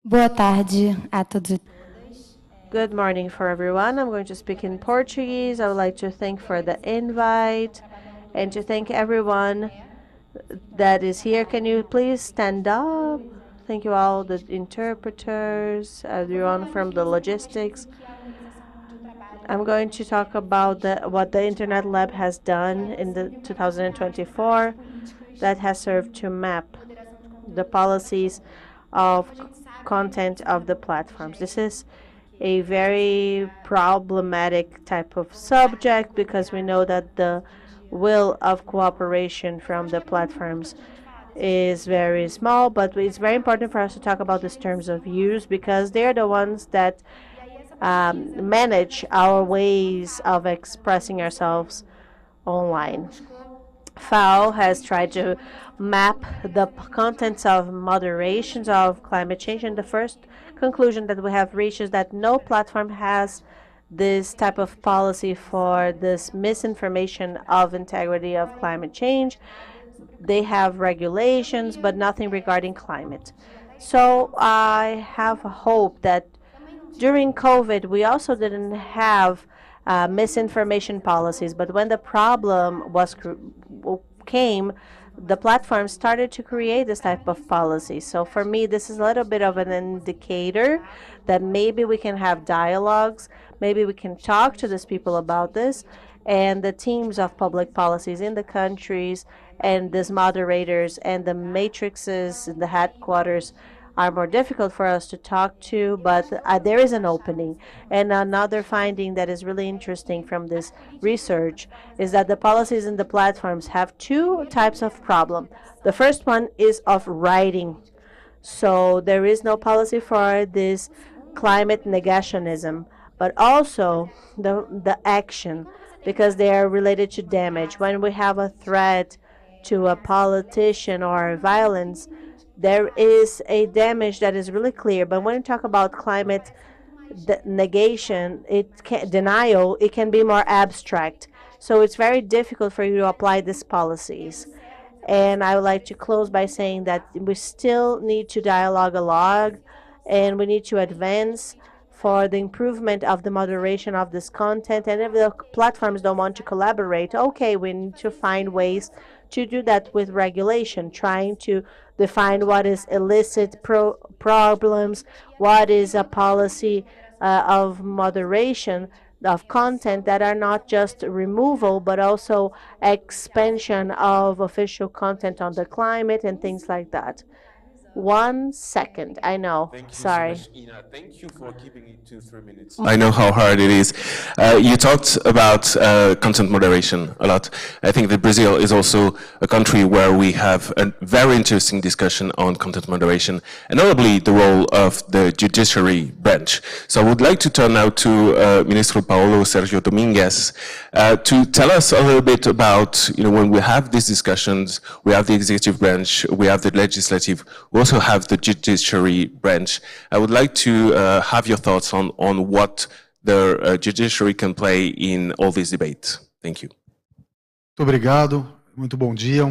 [SPEAKER 17] Boa tarde a todos.
[SPEAKER 7] Good morning for everyone. I'm going to speak in Portuguese. I would like to thank for the invite and to thank everyone that is here. Can you please stand up? Thank you all, the interpreters, everyone from the logistics. I'm going to talk about what the Internet Lab has done in the 2024 that has served to map the policies of content of the platforms. This is a very problematic type of subject because we know that the will of cooperation from the platforms is very small, but it's very important for us to talk about these terms of use because they're the ones that manage our ways of expressing ourselves online. FAO has tried to map the contents of moderations of climate change, and the first conclusion that we have reached is that no platform has this type of policy for this misinformation of integrity of climate change. They have regulations, but nothing regarding climate. So I have hope that during COVID, we also didn't have misinformation policies, but when the problem came, the platform started to create this type of policy. So for me, this is a little bit of an indicator that maybe we can have dialogues, maybe we can talk to these people about this, and the teams of public policies in the countries and these moderators and the matrices in the headquarters are more difficult for us to talk to, but there is an opening. And another finding that is really interesting from this research is that the policies in the platforms have two types of problem. The first one is of writing. So there is no policy for this climate negationism, but also the action, because they are related to damage. When we have a threat to a politician or violence, there is a damage that is really clear. But when you talk about climate negation, denial, it can be more abstract. So it's very difficult for you to apply these policies. And I would like to close by saying that we still need to dialogue a lot, and we need to advance for the improvement of the moderation of this content. And if the platforms don't want to collaborate, okay, we need to find ways to do that with regulation, trying to define what is illicit problems, what is a policy of moderation of content that are not just removal, but also expansion of official content on the climate and things like that. 1 second, I know, sorry.
[SPEAKER 19] So much, Ina. Thank you for keeping it to 3 minutes. I know how hard it is. You talked about content moderation a lot. I think that Brazil is also a country where we have a very interesting discussion on content moderation, and notably the role of the judiciary branch. So I would like to turn now to Minister Paulo Sergio Domingues to tell us a little bit about, when we have these discussions, we have the executive branch, we have the legislative, we also have the judiciary branch. I would like to have your thoughts on what the judiciary can play in all these debates. Thank you.
[SPEAKER 8] Muito obrigado. Muito bom dia.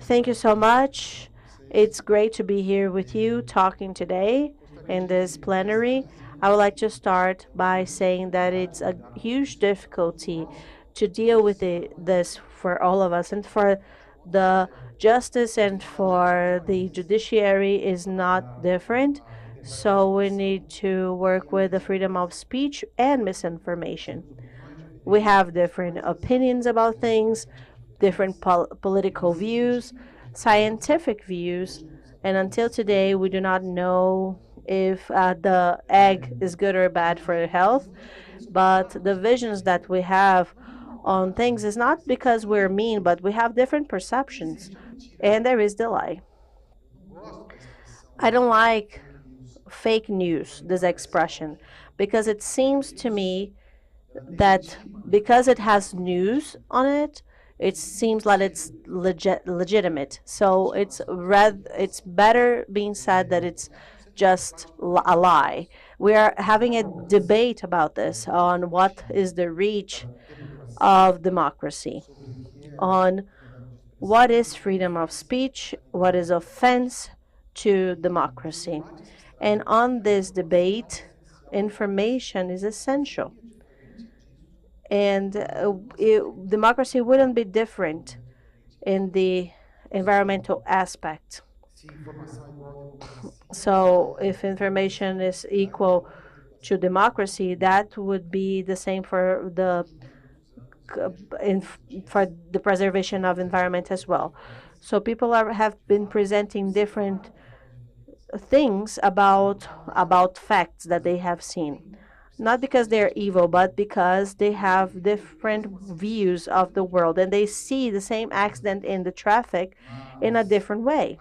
[SPEAKER 7] Thank you so much. It's great to be here with you talking today in this plenary. I would like to start by saying that it's a huge difficulty to deal with this for all of us, and for the justice and for the judiciary is not different. So we need to work with the freedom of speech and misinformation. We have different opinions about things, different political views, scientific views, and until today we do not know if the egg is good or bad for health, but the visions that we have on things is not because we're mean, but we have different perceptions, and there is the lie. I don't like fake news, this expression, because it seems to me that because it has news on it, it seems like it's legitimate. So it's better being said that it's just a lie. We are having a debate about this on what is the reach of democracy, on what is freedom of speech, what is offense to democracy. And on this debate, information is essential. And democracy wouldn't be different in the environmental aspect. So if information is equal to democracy, that would be the same for the preservation of environment as well. So people have been presenting different things about facts that they have seen. Not because they're evil, but because they have different views of the world and they see the same accident in the traffic in a different way.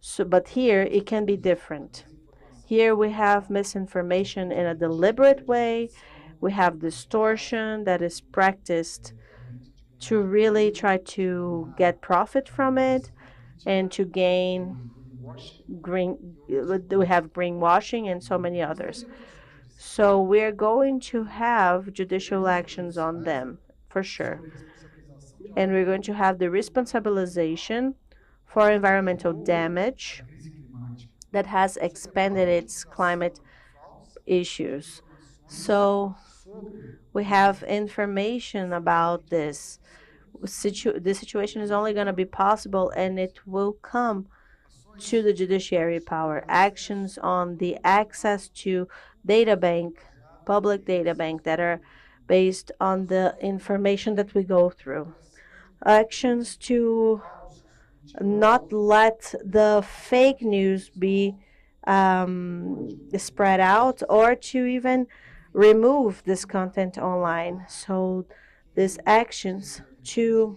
[SPEAKER 7] So, but here it can be different. Here we have misinformation in a deliberate way. We have distortion that is practiced to really try to get profit from it and to gain we have greenwashing and so many others. So we're going to have judicial actions on them, for sure. And we're going to have the responsabilization for environmental damage that has expanded its climate issues. So we have information about this. The situation is only going to be possible, and it will come to the judiciary power. Actions on the access to data bank, public data bank that are based on the information that we go through. Actions to not let the fake news be spread out or to even remove this content online. So these actions to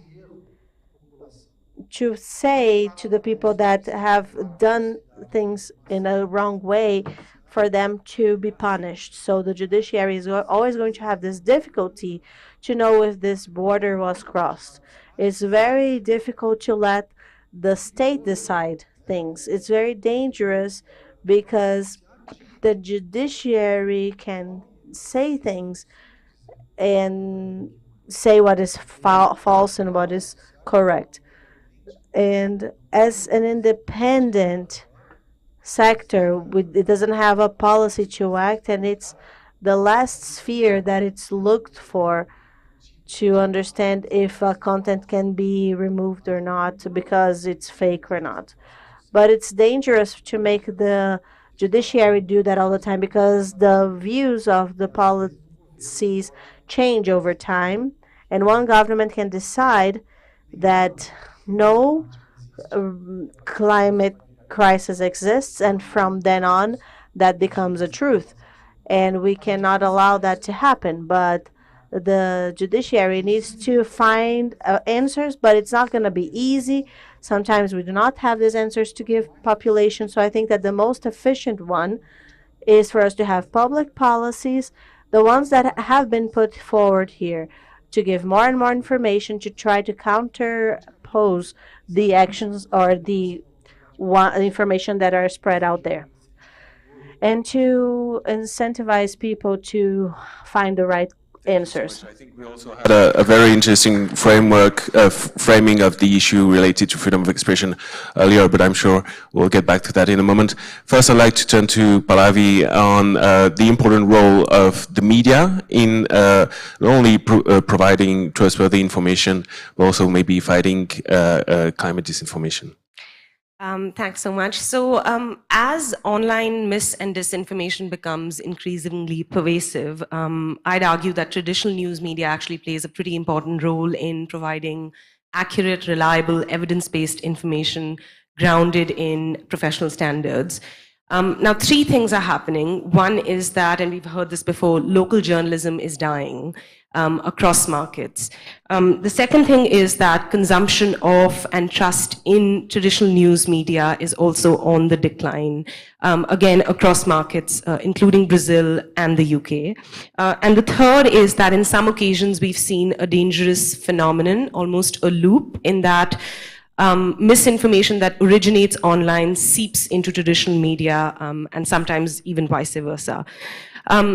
[SPEAKER 7] say to the people that have done things in a wrong way for them to be punished. So the judiciary is always going to have this difficulty to know if this border was crossed. It's very difficult to let the state decide things. It's very dangerous because the judiciary can say things and say what is false and what is correct. And as an independent sector, it doesn't have a policy to act, and it's the last sphere that it's looked for to understand if content can be removed or not because it's fake or not. But it's dangerous to make the judiciary do that all the time because the views of the policies change over time, and one government can decide that no climate crisis exists, and from then on, that becomes a truth. And we cannot allow that to happen. But the judiciary needs to find answers, but it's not going to be easy. Sometimes we do not have these answers to give population. So I think that the most efficient one is for us to have public policies, the ones that have been put forward here, to give more and more information to try to counterpose the actions or the information that are spread out there, and to incentivize people to find the right answers.
[SPEAKER 19] I think we also had a very interesting framing of the issue related to freedom of expression earlier, but I'm sure we'll get back to that in a moment. First, I'd like to turn to Pallavi on the important role of the media in not only providing trustworthy information, but also maybe fighting climate disinformation.
[SPEAKER 20] Thanks so much. So as online mis and disinformation becomes increasingly pervasive, I'd argue that traditional news media actually plays a pretty important role in providing accurate, reliable, evidence-based information grounded in professional standards. Now, three things are happening. One is that, and we've heard this before, local journalism is dying across markets. The second thing is that consumption of and trust in traditional news media is also on the decline, again, across markets, including Brazil and the UK. And the third is that in some occasions we've seen a dangerous phenomenon, almost a loop, in that misinformation that originates online seeps into traditional media, and sometimes even vice versa.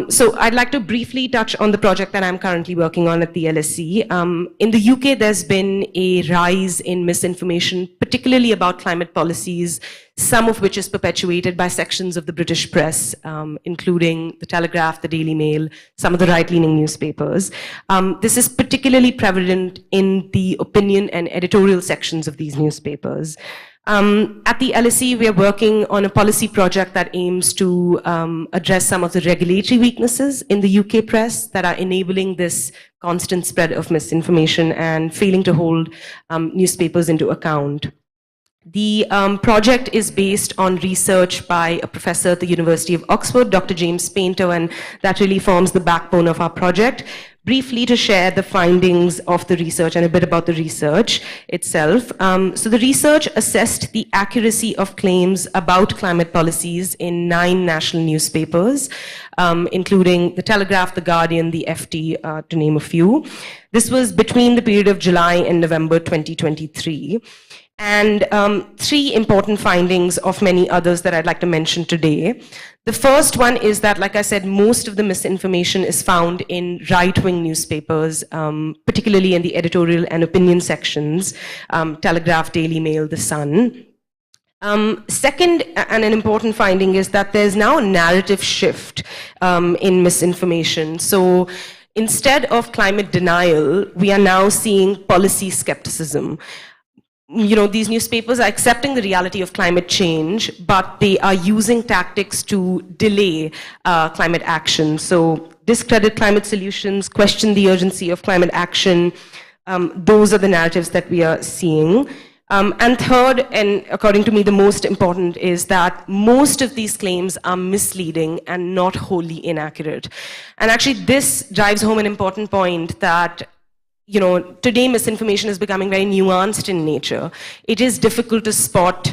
[SPEAKER 20] So I'd like to briefly touch on the project that I'm currently working on at the LSE. In the UK, there's been a rise in misinformation, particularly about climate policies, some of which is perpetuated by sections of the British press, including the Telegraph, the Daily Mail, some of the right-leaning newspapers. This is particularly prevalent in the opinion and editorial sections of these newspapers. At the LSE, we are working on a policy project that aims to address some of the regulatory weaknesses in the UK press that are enabling this constant spread of misinformation and failing to hold newspapers into account. The project is based on research by a professor at the University of Oxford, Dr. James Painter, and that really forms the backbone of our project. Briefly to share the findings of the research and a bit about the research itself. So the research assessed the accuracy of claims about climate policies in 9 national newspapers, including the Telegraph, the Guardian, the FT, to name a few. This was between the period of July and November 2023. And 3 important findings of many others that I'd like to mention today. The first one is that, like I said, most of the misinformation is found in right-wing newspapers, particularly in the editorial and opinion sections, Telegraph, Daily Mail, The Sun. Second, and an important finding, is that there's now a narrative shift in misinformation. So instead of climate denial, we are now seeing policy skepticism. You know, these newspapers are accepting the reality of climate change, but they are using tactics to delay climate action. So discredit climate solutions, question the urgency of climate action. Those are the narratives that we are seeing. And third, and according to me the most important, is that most of these claims are misleading and not wholly inaccurate. And actually this drives home an important point that, you know, today misinformation is becoming very nuanced in nature. It is difficult to spot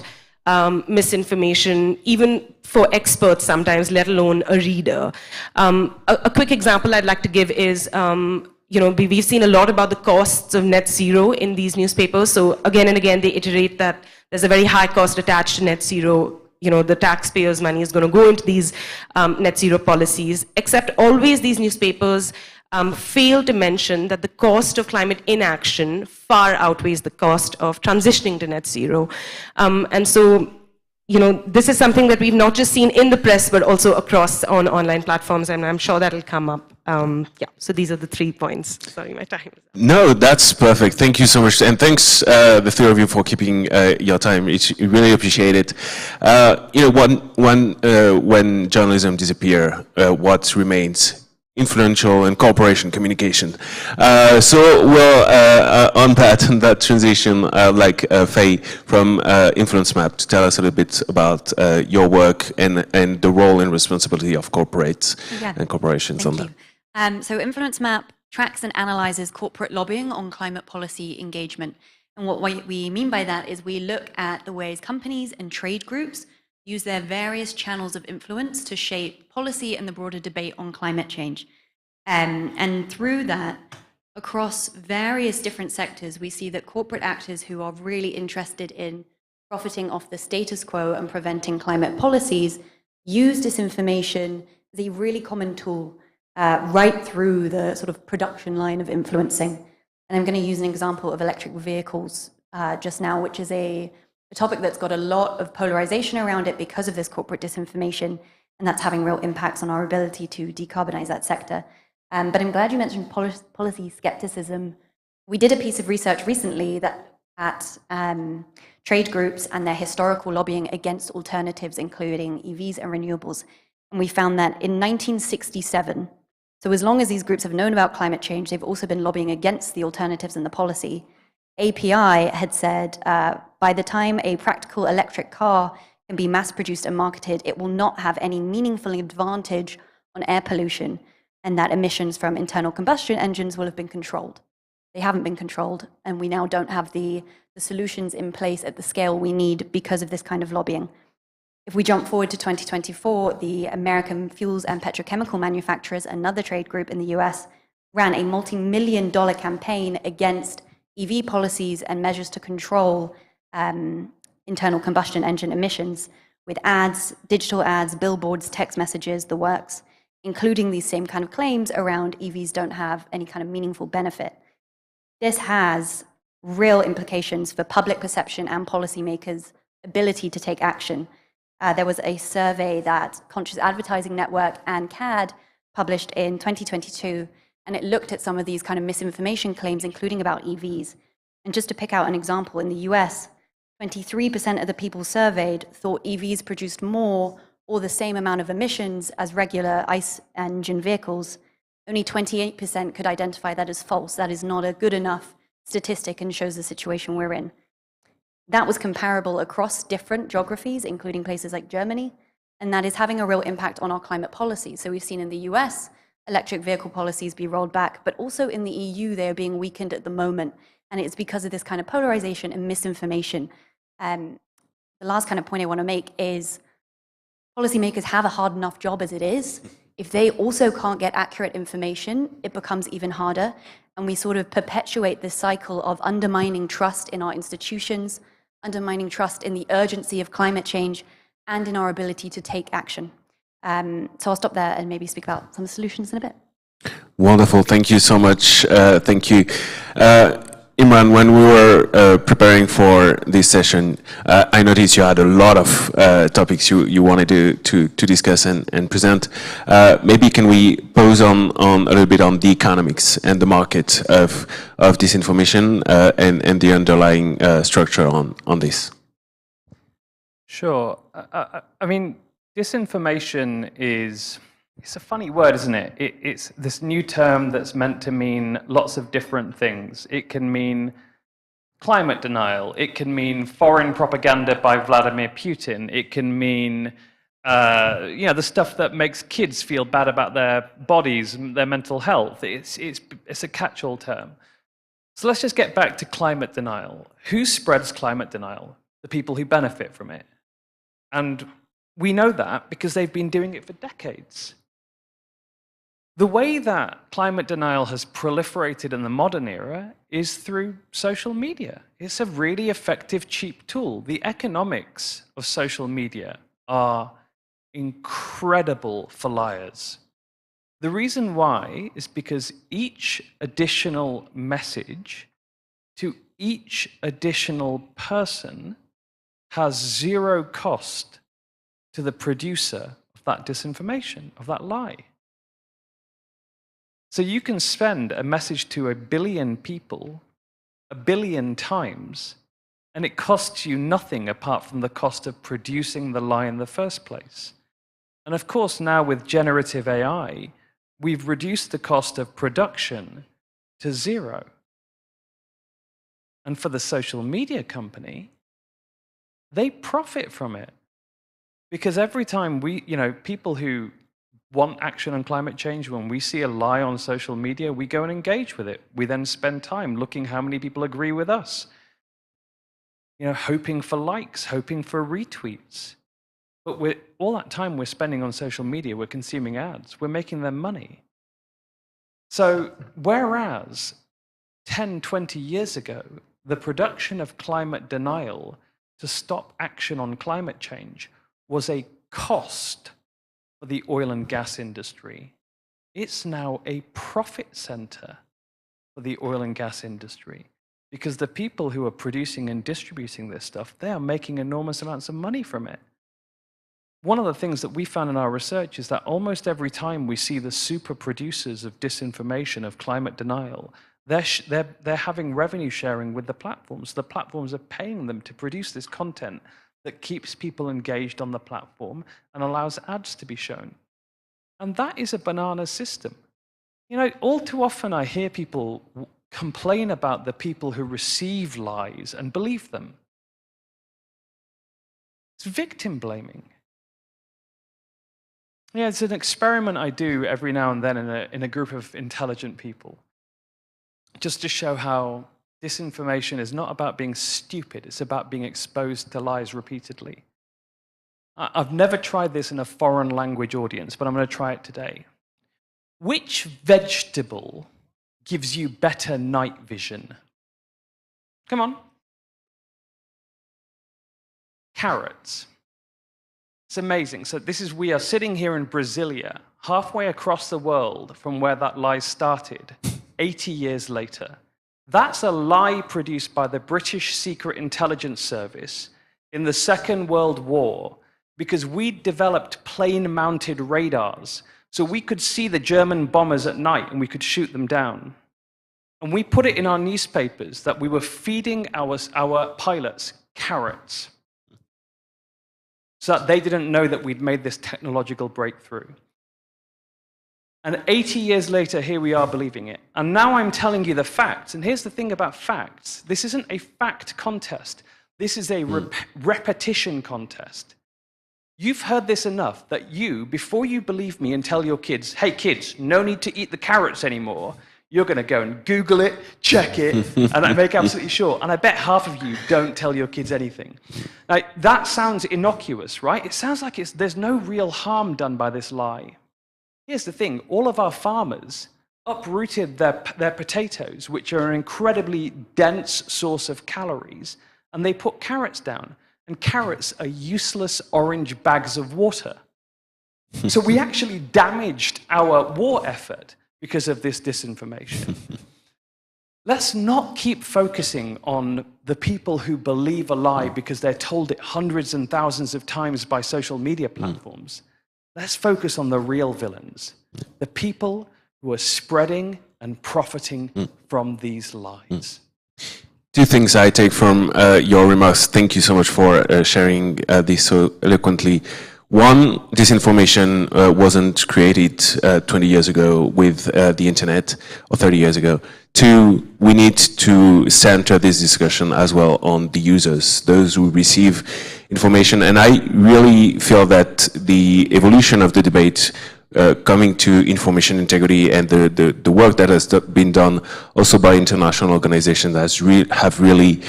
[SPEAKER 20] misinformation, even for experts sometimes, let alone a reader. A quick example I'd like to give is, you know, we've seen a lot about the costs of net zero in these newspapers. So again and again, they iterate that there's a very high cost attached to net zero. You know, the taxpayers' money is going to go into these net zero policies, except always these newspapers fail to mention that the cost of climate inaction far outweighs the cost of transitioning to net zero. And so, you know, this is something that we've not just seen in the press, but also across on online platforms, and I'm sure that'll come up. Yeah, so these are the 3 points. Sorry, my time is up.
[SPEAKER 19] No, that's perfect. Thank you so much. And thanks, the 3 of you, for keeping your time. It's really appreciate it. You know, when journalism disappears, what remains? Influential and cooperation communication. So we'll unpack that transition, like Faye from Influence Map, to tell us a little bit about your work and the role and responsibility of corporates and corporations on that.
[SPEAKER 21] So Influence Map tracks and analyzes corporate lobbying on climate policy engagement. And what we mean by that is we look at the ways companies and trade groups use their various channels of influence to shape policy and the broader debate on climate change. And through that, across various different sectors, we see that corporate actors who are really interested in profiting off the status quo and preventing climate policies use disinformation as a really common tool right through the sort of production line of influencing. And I'm going to use an example of electric vehicles just now, which is a topic that's got a lot of polarization around it because of this corporate disinformation, and that's having real impacts on our ability to decarbonize that sector. But I'm glad you mentioned policy skepticism. We did a piece of research recently that at trade groups and their historical lobbying against alternatives, including EVs and renewables. And we found that in 1967, so as long as these groups have known about climate change, they've also been lobbying against the alternatives and the policy. API had said, by the time a practical electric car can be mass-produced and marketed, it will not have any meaningful advantage on air pollution, and that emissions from internal combustion engines will have been controlled. They haven't been controlled, and we now don't have the solutions in place at the scale we need because of this kind of lobbying. If we jump forward to 2024, the American fuels and petrochemical manufacturers, another trade group in the US, ran a multi-million-dollar campaign against EV policies and measures to control internal combustion engine emissions with ads, digital ads, billboards, text messages, the works, including these same kind of claims around EVs don't have any kind of meaningful benefit. This has real implications for public perception and policymakers' ability to take action. There was a survey that Conscious Advertising Network and CAD published in 2022, and it looked at some of these kind of misinformation claims, including about EVs. And just to pick out an example, in the US, 23% of the people surveyed thought EVs produced more or the same amount of emissions as regular ICE engine vehicles. Only 28% could identify that as false. That is not a good enough statistic and shows the situation we're in. That was comparable across different geographies, including places like Germany, and that is having a real impact on our climate policy. So we've seen in the US, electric vehicle policies be rolled back, but also in the EU, they are being weakened at the moment. And it's because of this kind of polarization and misinformation. The last kind of point I want to make is policymakers have a hard enough job as it is. If they also can't get accurate information, it becomes even harder. And we sort of perpetuate this cycle of undermining trust in our institutions, undermining trust in the urgency of climate change, and in our ability to take action. So I'll stop there and maybe speak about some solutions in a bit.
[SPEAKER 19] Wonderful. Thank you so much. Thank you. Imran, when we were preparing for this session, I noticed you had a lot of topics you wanted to discuss and present. Maybe can we pause on a little bit on the economics and the market of disinformation and the underlying structure on this?
[SPEAKER 5] Sure. I mean, disinformation it's a funny word, isn't it? It's this new term that's meant to mean lots of different things. It can mean climate denial. It can mean foreign propaganda by Vladimir Putin. It can mean the stuff that makes kids feel bad about their bodies, their mental health. It's a catch-all term. So let's just get back to climate denial. Who spreads climate denial? The people who benefit from it. And we know that because they've been doing it for decades. The way that climate denial has proliferated in the modern era is through social media. It's a really effective, cheap tool. The economics of social media are incredible for liars. The reason why is because each additional message to each additional person has zero cost to the producer of that disinformation, of that lie. So you can send a message to 1 billion people 1 billion times, and it costs you nothing apart from the cost of producing the lie in the first place. And of course, now with generative AI, we've reduced the cost of production to zero. And for the social media company, they profit from it. Because every time people who want action on climate change, when we see a lie on social media, we go and engage with it. We then spend time looking how many people agree with us. Hoping for likes, hoping for retweets. But all that time we're spending on social media, we're consuming ads, we're making them money. So whereas 10, 20 years ago, the production of climate denial to stop action on climate change was a cost for the oil and gas industry, it's now a profit center for the oil and gas industry, because the people who are producing and distributing this stuff, they are making enormous amounts of money from it. One of the things that we found in our research is that almost every time we see the super producers of disinformation, of climate denial, They're having revenue sharing with the platforms. The platforms are paying them to produce this content that keeps people engaged on the platform and allows ads to be shown. And that is a banana system. You know, all too often I hear people complain about the people who receive lies and believe them. It's victim blaming. Yeah, it's an experiment I do every now and then in a group of intelligent people, just to show how disinformation is not about being stupid, it's about being exposed to lies repeatedly. I've never tried this in a foreign language audience, but I'm going to try it today. Which vegetable gives you better night vision? Come on. Carrots. It's amazing. So we are sitting here in Brasília, halfway across the world from where that lie started, 80 years later. That's a lie produced by the British Secret Intelligence Service in the Second World War, because we developed plane-mounted radars, so we could see the German bombers at night and we could shoot them down. And we put it in our newspapers that we were feeding our pilots carrots, so that they didn't know that we'd made this technological breakthrough. And 80 years later, here we are believing it. And now I'm telling you the facts. And here's the thing about facts. This isn't a fact contest. This is a repetition contest. You've heard this enough that you, before you believe me and tell your kids, hey kids, no need to eat the carrots anymore, you're going to go and Google it, check it, and I make absolutely sure. And I bet half of you don't tell your kids anything. Now, that sounds innocuous, right? It sounds like there's no real harm done by this lie. Here's the thing. All of our farmers uprooted their potatoes, which are an incredibly dense source of calories, and they put carrots down. And carrots are useless orange bags of water. So we actually damaged our war effort because of this disinformation. Let's not keep focusing on the people who believe a lie because they're told it hundreds and thousands of times by social media platforms. Let's focus on the real villains, the people who are spreading and profiting from these lies.
[SPEAKER 19] Two things I take from your remarks. Thank you so much for sharing this so eloquently. One, disinformation wasn't created 20 years ago with the internet, or 30 years ago. Two, we need to center this discussion as well on the users, those who receive information. And I really feel that the evolution of the debate coming to information integrity and the work that has been done also by international organizations have really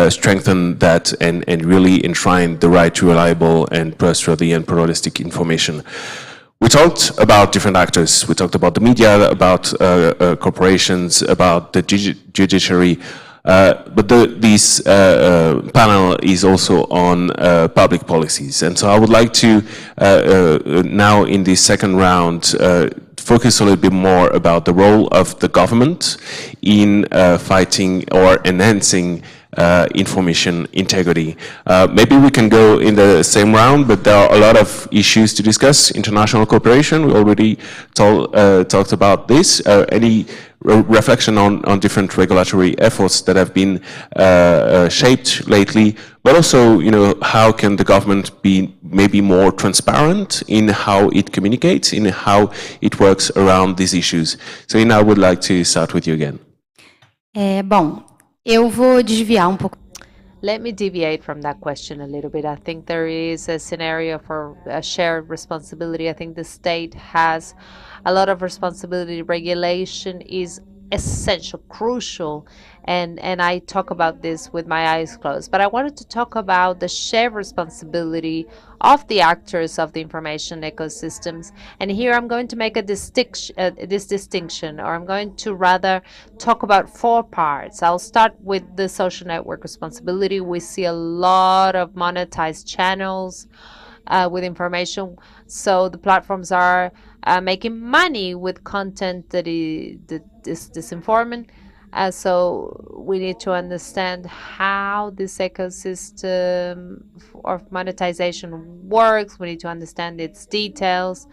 [SPEAKER 19] strengthened that and really enshrined the right to reliable and trustworthy and pluralistic information. We talked about different actors. We talked about the media, about corporations, about the judiciary. But this panel is also on public policies. And so I would like to now in this second round focus a little bit more about the role of the government in fighting or enhancing information integrity. Maybe we can go in the same round, but there are a lot of issues to discuss. International cooperation, we already talked about this. Any reflection on different regulatory efforts that have been shaped lately, but also, you know, how can the government be maybe more transparent in how it communicates, in how it works around these issues. So, Ina, I would like to start with you again.
[SPEAKER 17] Bom, eu vou desviar pouco.
[SPEAKER 2] Let me deviate from that question a little bit. I think there is a scenario for a shared responsibility. I think the state has a lot of responsibility. Regulation is essential, crucial, and I talk about this with my eyes closed. But I wanted to talk about the shared responsibility of the actors of the information ecosystems. And here I'm going to make this distinction, or I'm going to rather talk about 4 parts. I'll start with the social network responsibility. We see a lot of monetized channels with information. So the platforms are making money with content that is disinforming. So we need to understand how this ecosystem of monetization works. We need to understand its details.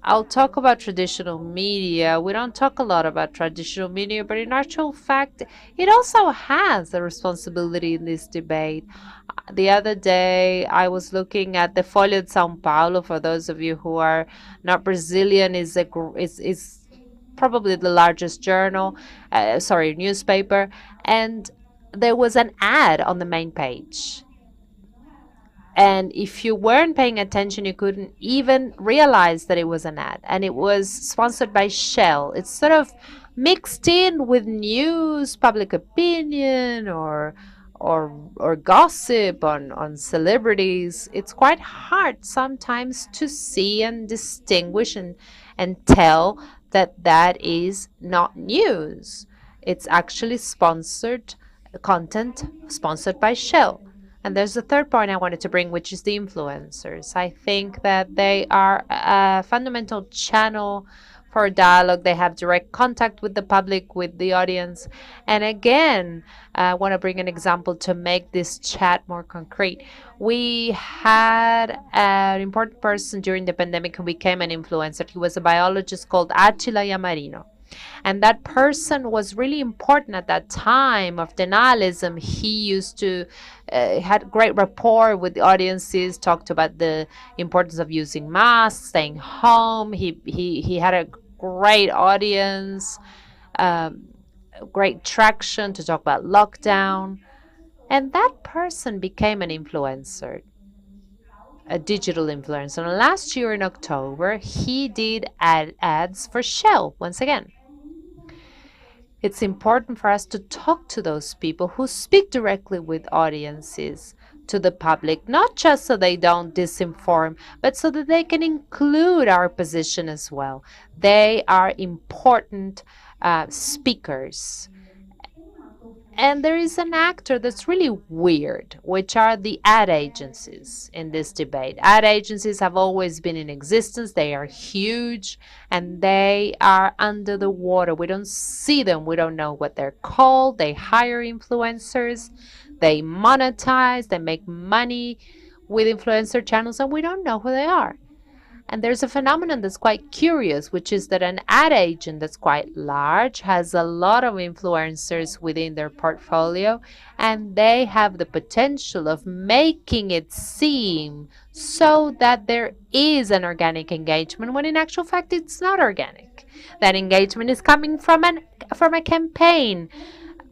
[SPEAKER 2] I'll talk about traditional media. We don't talk a lot about traditional media, but in actual fact, it also has a responsibility in this debate. The other day, I was looking at the Folha de São Paulo. For those of you who are not Brazilian, is probably the largest journal, newspaper, and there was an ad on the main page. And if you weren't paying attention, you couldn't even realize that it was an ad. And it was sponsored by Shell. It's sort of mixed in with news, public opinion, or gossip on celebrities. It's quite hard sometimes to see and distinguish and tell that that is not news. It's actually sponsored content sponsored by Shell. And there's a third point I wanted to bring, which is the influencers. I think that they are a fundamental channel for dialogue. They have direct contact with the public, with the audience. And again, I want to bring an example to make this chat more concrete. We had an important person during the pandemic who became an influencer. He was a biologist called Attila Yamarino. And that person was really important at that time of denialism. He used to had great rapport with the audiences, talked about the importance of using masks, staying home. He had a great audience, great traction to talk about lockdown. And that person became an influencer, a digital influencer. And last year in October, he did ads for Shell once again. It's important for us to talk to those people who speak directly with audiences, to the public, not just so they don't disinform, but so that they can include our position as well. They are important speakers. And there is an actor that's really weird, which are the ad agencies in this debate. Ad agencies have always been in existence. They are huge and they are under the water. We don't see them. We don't know what they're called. They hire influencers. They monetize. They make money with influencer channels, and we don't know who they are. And there's a phenomenon that's quite curious, which is that an ad agent that's quite large has a lot of influencers within their portfolio, and they have the potential of making it seem so that there is an organic engagement, when in actual fact it's not organic. That engagement is coming from a campaign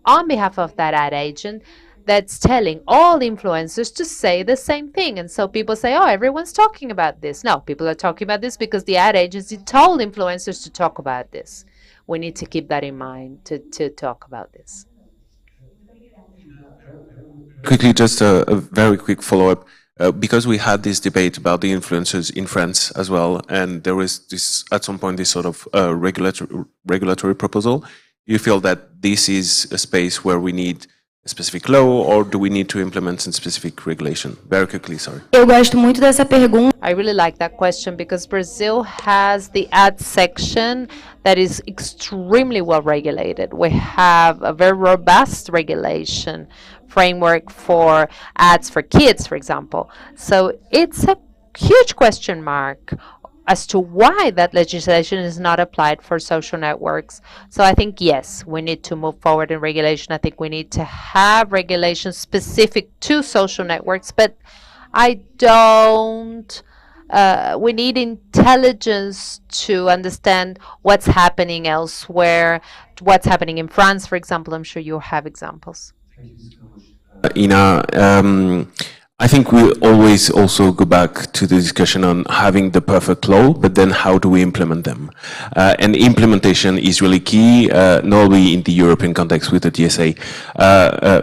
[SPEAKER 2] on behalf of that ad agent that's telling all influencers to say the same thing. And so people say, oh, everyone's talking about this. No, people are talking about this because the ad agency told influencers to talk about this. We need to keep that in mind to talk about this.
[SPEAKER 19] Quickly, just a very quick follow-up. Because we had this debate about the influencers in France as well, and there was this, at some point, this sort of regulatory proposal. You feel that this is a space where we need a specific law, or do we need to implement some specific regulation? Very quickly, sorry.
[SPEAKER 17] Eu gosto muito dessa pergunta.
[SPEAKER 2] I really like that question because Brazil has the ad section that is extremely well regulated. We have a very robust regulation framework for ads for kids, for example. So it's a huge question mark as to why that legislation is not applied for social networks. So I think, yes, we need to move forward in regulation. I think we need to have regulations specific to social networks, but I don't, we need intelligence to understand what's happening elsewhere, what's happening in France, for example. I'm sure you have examples.
[SPEAKER 19] Ina, I think we always also go back to the discussion on having the perfect law, but then how do we implement them? And implementation is really key, not only in the European context with the TSA.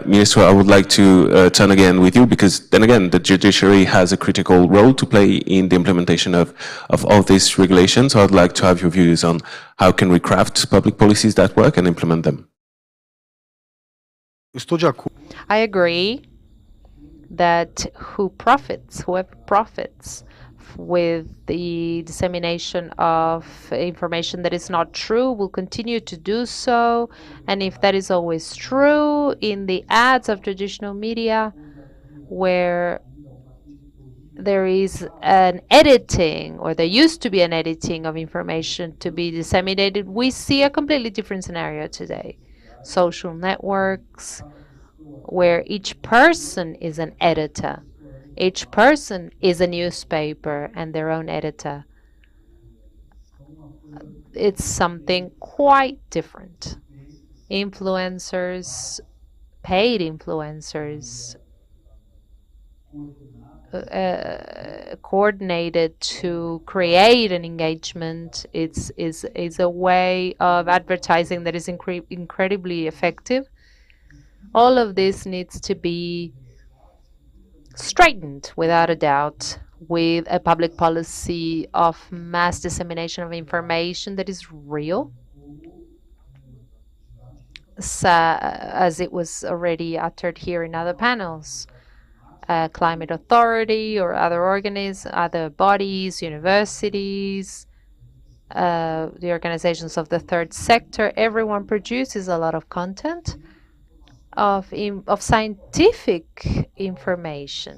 [SPEAKER 19] Minister, I would like to turn again with you, because then again, the judiciary has a critical role to play in the implementation of all these regulations. So I'd like to have your views on how can we craft public policies that work and implement them.
[SPEAKER 2] I agree that whoever profits with the dissemination of information that is not true will continue to do so. And if that is always true in the ads of traditional media, where there is an editing, or there used to be an editing of information to be disseminated, we see a completely different scenario today. Social networks, where each person is an editor. Each person is a newspaper and their own editor. It's something quite different. Influencers, paid influencers, coordinated to create an engagement. Is a way of advertising that is incredibly effective. All of this needs to be straightened, without a doubt, with a public policy of mass dissemination of information that is real. So, as it was already uttered here in other panels, climate authority or other bodies, universities, the organizations of the third sector, everyone produces a lot of content of scientific information.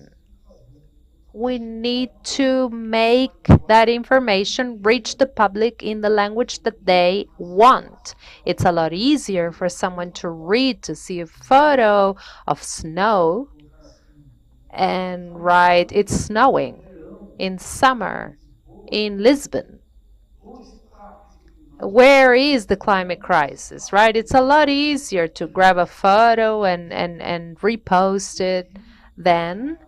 [SPEAKER 2] We need to make that information reach the public in the language that they want. It's a lot easier for someone to read, to see a photo of snow and write, "It's snowing in summer in Lisbon." Where is the climate crisis, right? It's a lot easier to grab a photo and repost it than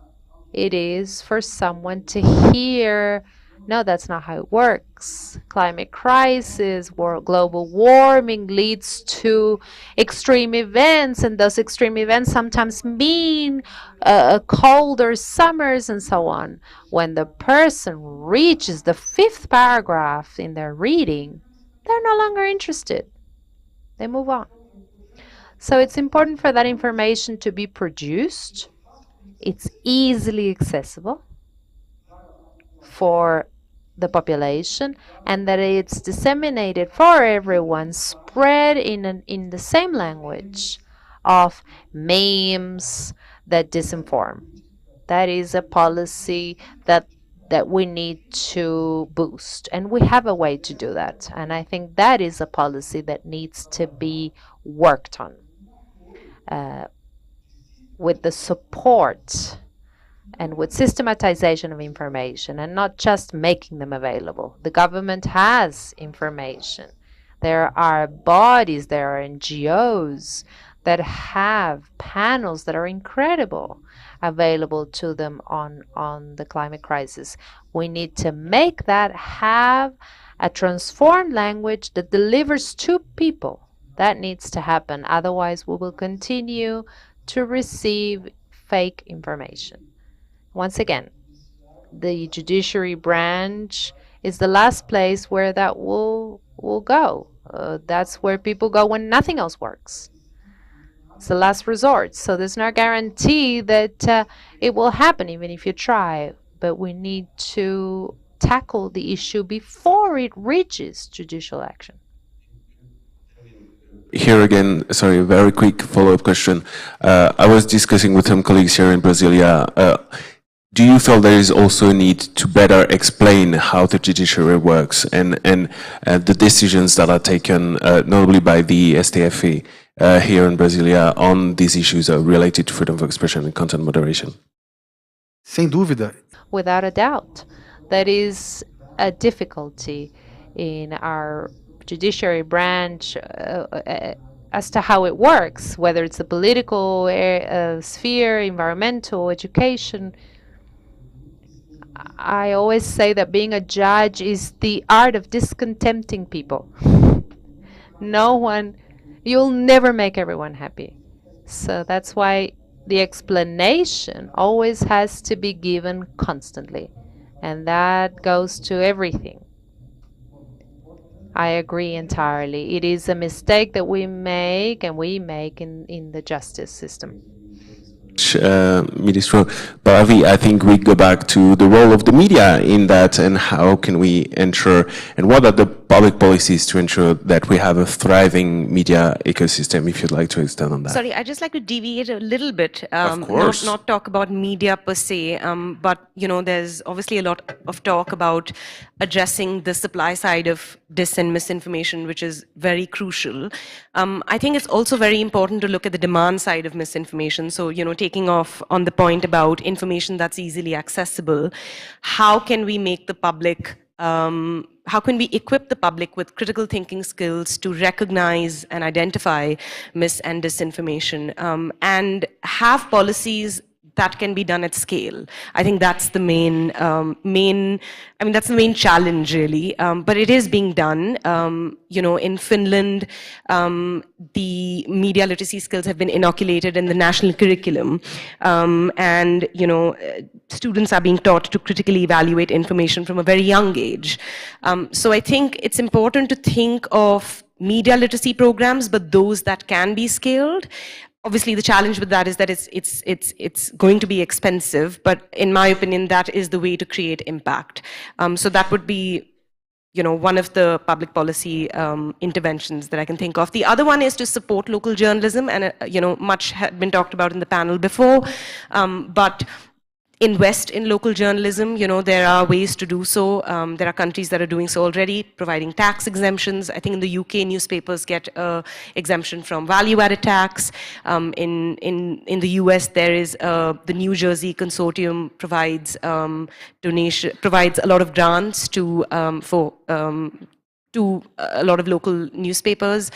[SPEAKER 2] it is for someone to hear, "No, that's not how it works. Climate crisis, global warming leads to extreme events, and those extreme events sometimes mean colder summers," and so on. When the person reaches the 5th paragraph in their reading, they're no longer interested. They move on. So it's important for that information to be produced. It's easily accessible for the population, and that it's disseminated for everyone, spread in the same language of memes that disinform. That is a policy that we need to boost, and we have a way to do that. And I think that is a policy that needs to be worked on with the support and with systematization of information, and not just making them available. The government has information. There are bodies, there are NGOs that have panels that are incredible available to them on the climate crisis. We need to make that have a transformed language that delivers to people. That needs to happen. Otherwise, we will continue to receive fake information. Once again, the judiciary branch is the last place where that will go. That's where people go when nothing else works. It's the last resort. So there's no guarantee that it will happen, even if you try. But we need to tackle the issue before it reaches judicial action.
[SPEAKER 19] Here again, sorry, a very quick follow-up question. I was discussing with some colleagues here in Brasília. Do you feel there is also a need to better explain how the judiciary works and the decisions that are taken, notably by the STF here in Brasília, on these issues related to freedom of expression and content moderation?
[SPEAKER 8] Sem dúvida.
[SPEAKER 2] Without a doubt, that is a difficulty in our judiciary branch as to how it works, whether it's the political sphere, environmental, education. I always say that being a judge is the art of discontenting people. You'll never make everyone happy. So that's why the explanation always has to be given constantly. And that goes to everything. I agree entirely. It is a mistake that we make in the justice system.
[SPEAKER 19] Ministro Balavi, I think we go back to the role of the media in that, and how can we ensure, and what are the public policies to ensure that we have a thriving media ecosystem, if you'd like to extend on that.
[SPEAKER 20] Sorry, I'd just like to deviate a little bit.
[SPEAKER 19] Of course.
[SPEAKER 20] Not talk about media per se, but there's obviously a lot of talk about addressing the supply side of dis and misinformation, which is very crucial. I think it's also very important to look at the demand side of misinformation. So, taking off on the point about information that's easily accessible, how can we make the public how can we equip the public with critical thinking skills to recognize and identify mis and disinformation, and have policies that can be done at scale? I think that's the that's the main challenge, really. But it is being done. In Finland, the media literacy skills have been inoculated in the national curriculum, and students are being taught to critically evaluate information from a very young age. So I think it's important to think of media literacy programs, but those that can be scaled. Obviously, the challenge with that is that it's going to be expensive, but in my opinion, that is the way to create impact. So that would be, one of the public policy interventions that I can think of. The other one is to support local journalism, and much had been talked about in the panel before, but invest in local journalism. There are ways to do so. There are countries that are doing so already, providing tax exemptions. I think in the UK, newspapers get exemption from value-added tax. In the US, there is the New Jersey Consortium provides provides a lot of grants to a lot of local newspapers.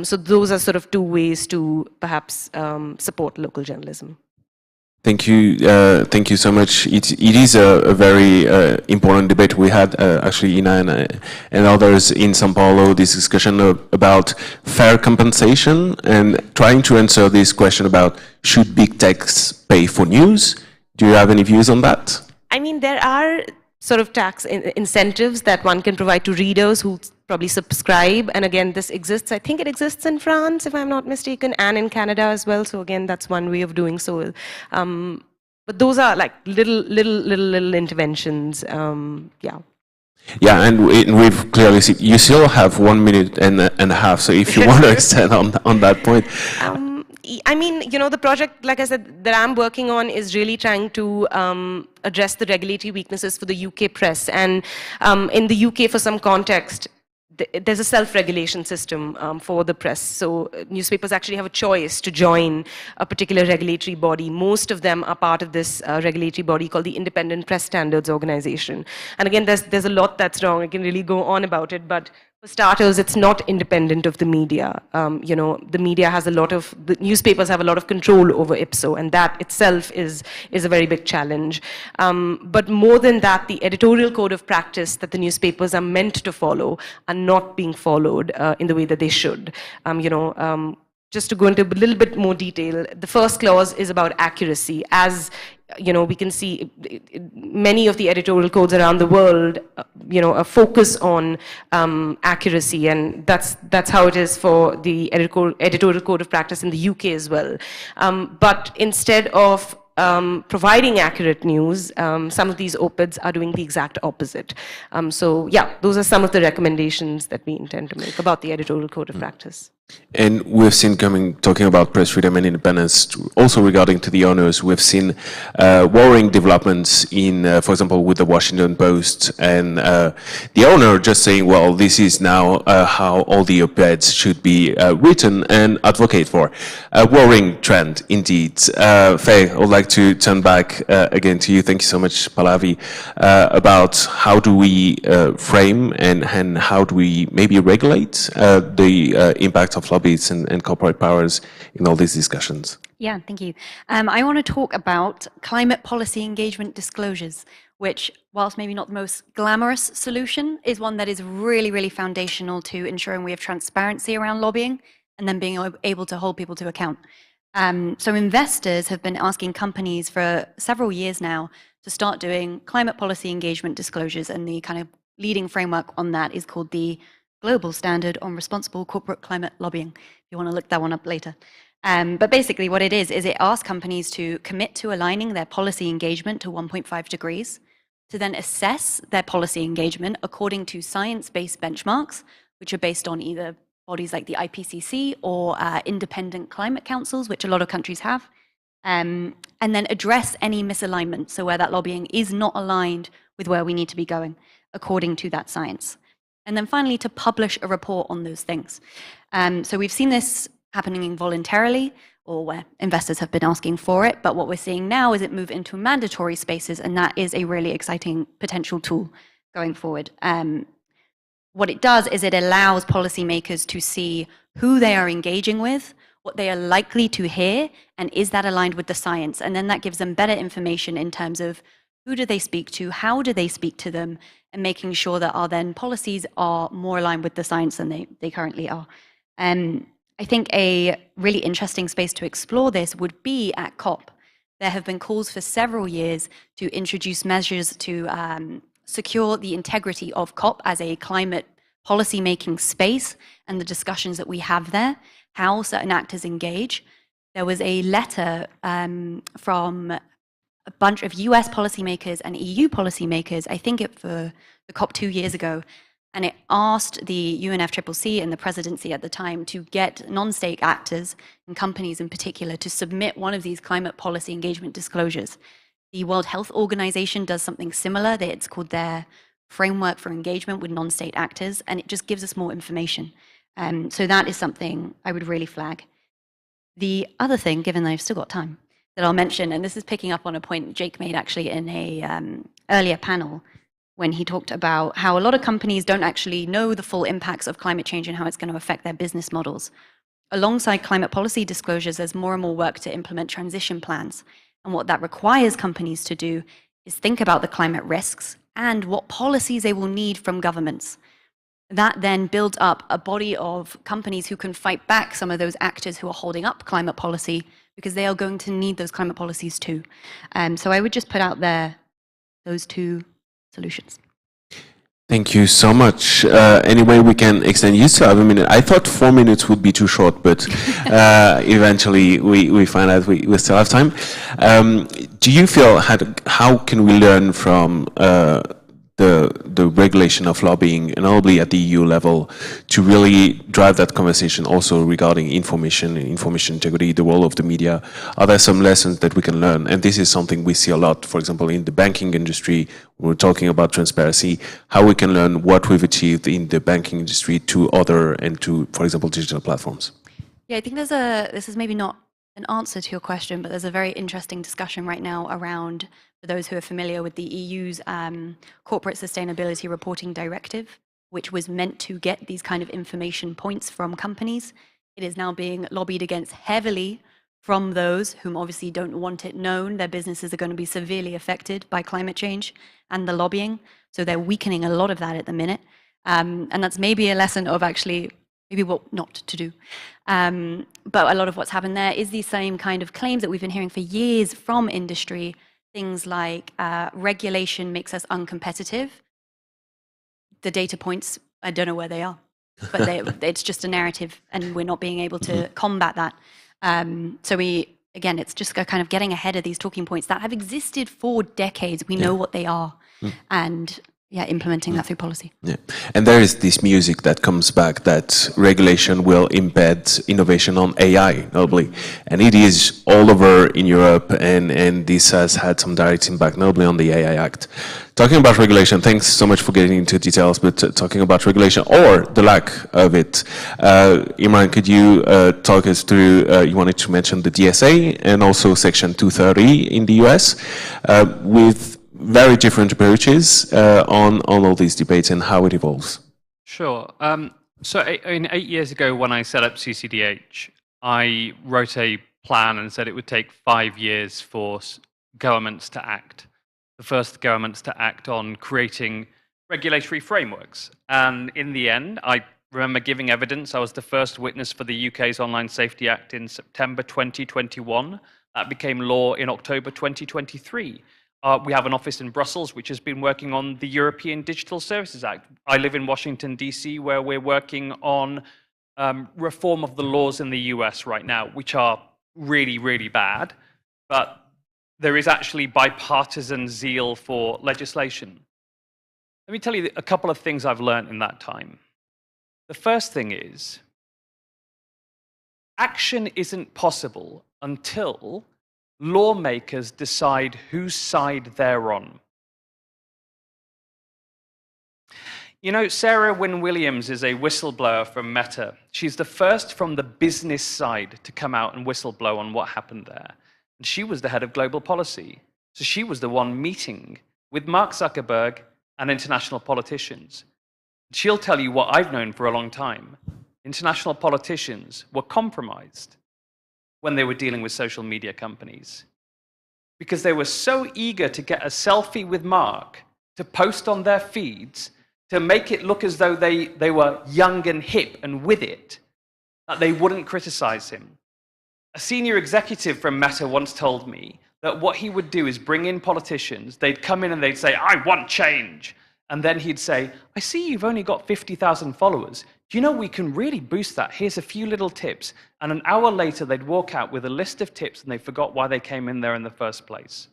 [SPEAKER 20] So those are sort of two ways to perhaps support local journalism.
[SPEAKER 19] Thank you so much. It is a very important debate. We had actually Ina and others in São Paulo this discussion about fair compensation and trying to answer this question about should big techs pay for news. Do you have any views on that?
[SPEAKER 20] I mean, there are sort of tax incentives that one can provide to readers who probably subscribe. And again, this exists, I think it exists in France, if I'm not mistaken, and in Canada as well. So again, that's one way of doing so. But those are like little interventions, yeah.
[SPEAKER 19] Yeah, and we've clearly seen, you still have 1 minute and a half, so if you want to extend on that point.
[SPEAKER 20] I mean, the project, like I said, that I'm working on is really trying to address the regulatory weaknesses for the UK press. And in the UK, for some context, there's a self-regulation system for the press. So newspapers actually have a choice to join a particular regulatory body. Most of them are part of this regulatory body called the Independent Press Standards Organization. And again, there's a lot that's wrong. I can really go on about it, but for starters, it's not independent of the media. The media has the newspapers have a lot of control over ipso, and that itself is a very big challenge. But more than that, the editorial code of practice that the newspapers are meant to follow are not being followed in the way that they should. Just to go into a little bit more detail, the first clause is about accuracy. As we can see many of the editorial codes around the world, a focus on accuracy, and that's how it is for the editorial code of practice in the UK as well. But instead of providing accurate news, some of these op-eds are doing the exact opposite. So yeah, those are some of the recommendations that we intend to make about the editorial code of practice.
[SPEAKER 19] And we've seen talking about press freedom and independence, also regarding to the owners, we've seen worrying developments in, for example, with the Washington Post, and the owner just saying, well, this is now how all the op-eds should be written and advocate for. A worrying trend, indeed. Faye, I would like to turn back again to you. Thank you so much, Pallavi, about how do we frame and how do we maybe regulate the impact of lobbies and corporate powers in all these discussions.
[SPEAKER 21] Yeah, thank you. I want to talk about climate policy engagement disclosures, which, whilst maybe not the most glamorous solution, is one that is really, really foundational to ensuring we have transparency around lobbying and then being able to hold people to account. So investors have been asking companies for several years now to start doing climate policy engagement disclosures, and the kind of leading framework on that is called the Global Standard on Responsible Corporate Climate Lobbying, if you want to look that one up later. But basically what it is it asks companies to commit to aligning their policy engagement to 1.5 degrees, to then assess their policy engagement according to science-based benchmarks, which are based on either bodies like the IPCC or independent climate councils, which a lot of countries have, and then address any misalignment, so where that lobbying is not aligned with where we need to be going, according to that science. And then finally, to publish a report on those things. So we've seen this happening involuntarily, or where investors have been asking for it, but what we're seeing now is it move into mandatory spaces, and that is a really exciting potential tool going forward. What it does is it allows policymakers to see who they are engaging with, what they are likely to hear, and is that aligned with the science? And then that gives them better information in terms of who do they speak to, how do they speak to them, and making sure that our then policies are more aligned with the science than they currently are. I think a really interesting space to explore this would be at COP. There have been calls for several years to introduce measures to secure the integrity of COP as a climate policy-making space and the discussions that we have there, how certain actors engage. There was a letter from a bunch of US policymakers and EU policymakers, I think for the COP 2 years ago, and it asked the UNFCCC and the presidency at the time to get non-state actors and companies in particular to submit one of these climate policy engagement disclosures. The World Health Organization does something similar. It's called their Framework for Engagement with Non-State Actors, and it just gives us more information. So that is something I would really flag. The other thing, given that I've still got time, that I'll mention, and this is picking up on a point Jake made actually in a earlier panel, when he talked about how a lot of companies don't actually know the full impacts of climate change and how it's going to affect their business models. Alongside climate policy disclosures, there's more and more work to implement transition plans. And what that requires companies to do is think about the climate risks and what policies they will need from governments. That then builds up a body of companies who can fight back some of those actors who are holding up climate policy, because they are going to need those climate policies too. So I would just put out there those two solutions.
[SPEAKER 19] Thank you so much. Anyway, we can extend. You still have a minute. I thought 4 minutes would be too short, but eventually we find out we still have time. Do you feel, how can we learn from the regulation of lobbying, and probably at the EU level, to really drive that conversation also regarding information and information integrity, the role of the media? Are there some lessons that we can learn? And this is something we see a lot, for example, in the banking industry. We're talking about transparency, how we can learn what we've achieved in the banking industry to other and to, for example, digital platforms.
[SPEAKER 21] Yeah, I think this is maybe not an answer to your question, but there's a very interesting discussion right now around, for those who are familiar with the EU's Corporate Sustainability Reporting Directive, which was meant to get these kind of information points from companies. It is now being lobbied against heavily from those whom obviously don't want it known. Their businesses are going to be severely affected by climate change and the lobbying. So they're weakening a lot of that at the minute. And that's maybe a lesson of actually maybe what not to do. But a lot of what's happened there is these same kind of claims that we've been hearing for years from industry. Things like regulation makes us uncompetitive. The data points, I don't know where they are, but it's just a narrative, and we're not being able to combat that. So again, it's just kind of getting ahead of these talking points that have existed for decades. We know what they are, and implementing that through policy.
[SPEAKER 19] Yeah, and there is this music that comes back that regulation will embed innovation on AI, notably, and it is all over in Europe, and this has had some direct impact, notably on the AI Act. Talking about regulation, thanks so much for getting into details, but talking about regulation or the lack of it, Imran, could you talk us through, you wanted to mention the DSA and also Section 230 in the US, with very different approaches on all these debates and how it evolves.
[SPEAKER 4] Sure. So 8 years ago, when I set up CCDH, I wrote a plan and said it would take 5 years for governments to act. The first governments to act on creating regulatory frameworks. And in the end, I remember giving evidence. I was the first witness for the UK's Online Safety Act in September 2021. That became law in October 2023. We have an office in Brussels, which has been working on the European Digital Services Act. I live in Washington, D.C., where we're working on reform of the laws in the US right now, which are really, really bad, but there is actually bipartisan zeal for legislation. Let me tell you a couple of things I've learned in that time. The first thing is, action isn't possible until lawmakers decide whose side they're on. You know, Sarah Wynne Williams is a whistleblower from Meta. She's the first from the business side to come out and whistleblow on what happened there. And she was the head of global policy. So she was the one meeting with Mark Zuckerberg and international politicians. She'll tell you what I've known for a long time. International politicians were compromised when they were dealing with social media companies because they were so eager to get a selfie with Mark to post on their feeds to make it look as though they were young and hip and with it, that they wouldn't criticize him. A senior executive from Meta once told me that what he would do is bring in politicians, they'd come in and they'd say, "I want change." And then he'd say, "I see you've only got 50,000 followers. Do you know we can really boost that? Here's a few little tips." And an hour later, they'd walk out with a list of tips and they forgot why they came in there in the first place.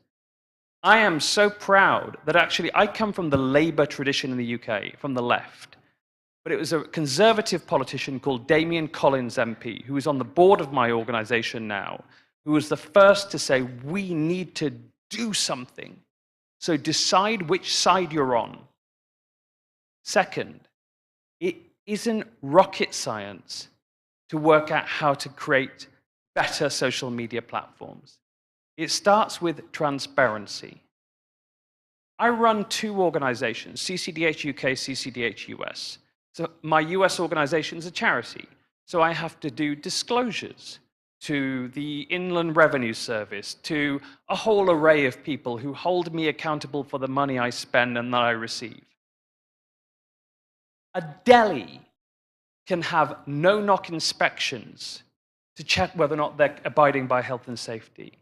[SPEAKER 4] I am so proud that actually I come from the Labour tradition in the UK, from the left. But it was a conservative politician called Damian Collins MP, who is on the board of my organization now, who was the first to say, we need to do something. So decide which side you're on. Second, it isn't rocket science to work out how to create better social media platforms. It starts with transparency. I run two organizations, CCDH UK, CCDH US. So my US organization is a charity, so I have to do disclosures to the Inland Revenue Service, to a whole array of people who hold me accountable for the money I spend and that I receive. A deli can have no-knock inspections to check whether or not they're abiding by health and safety.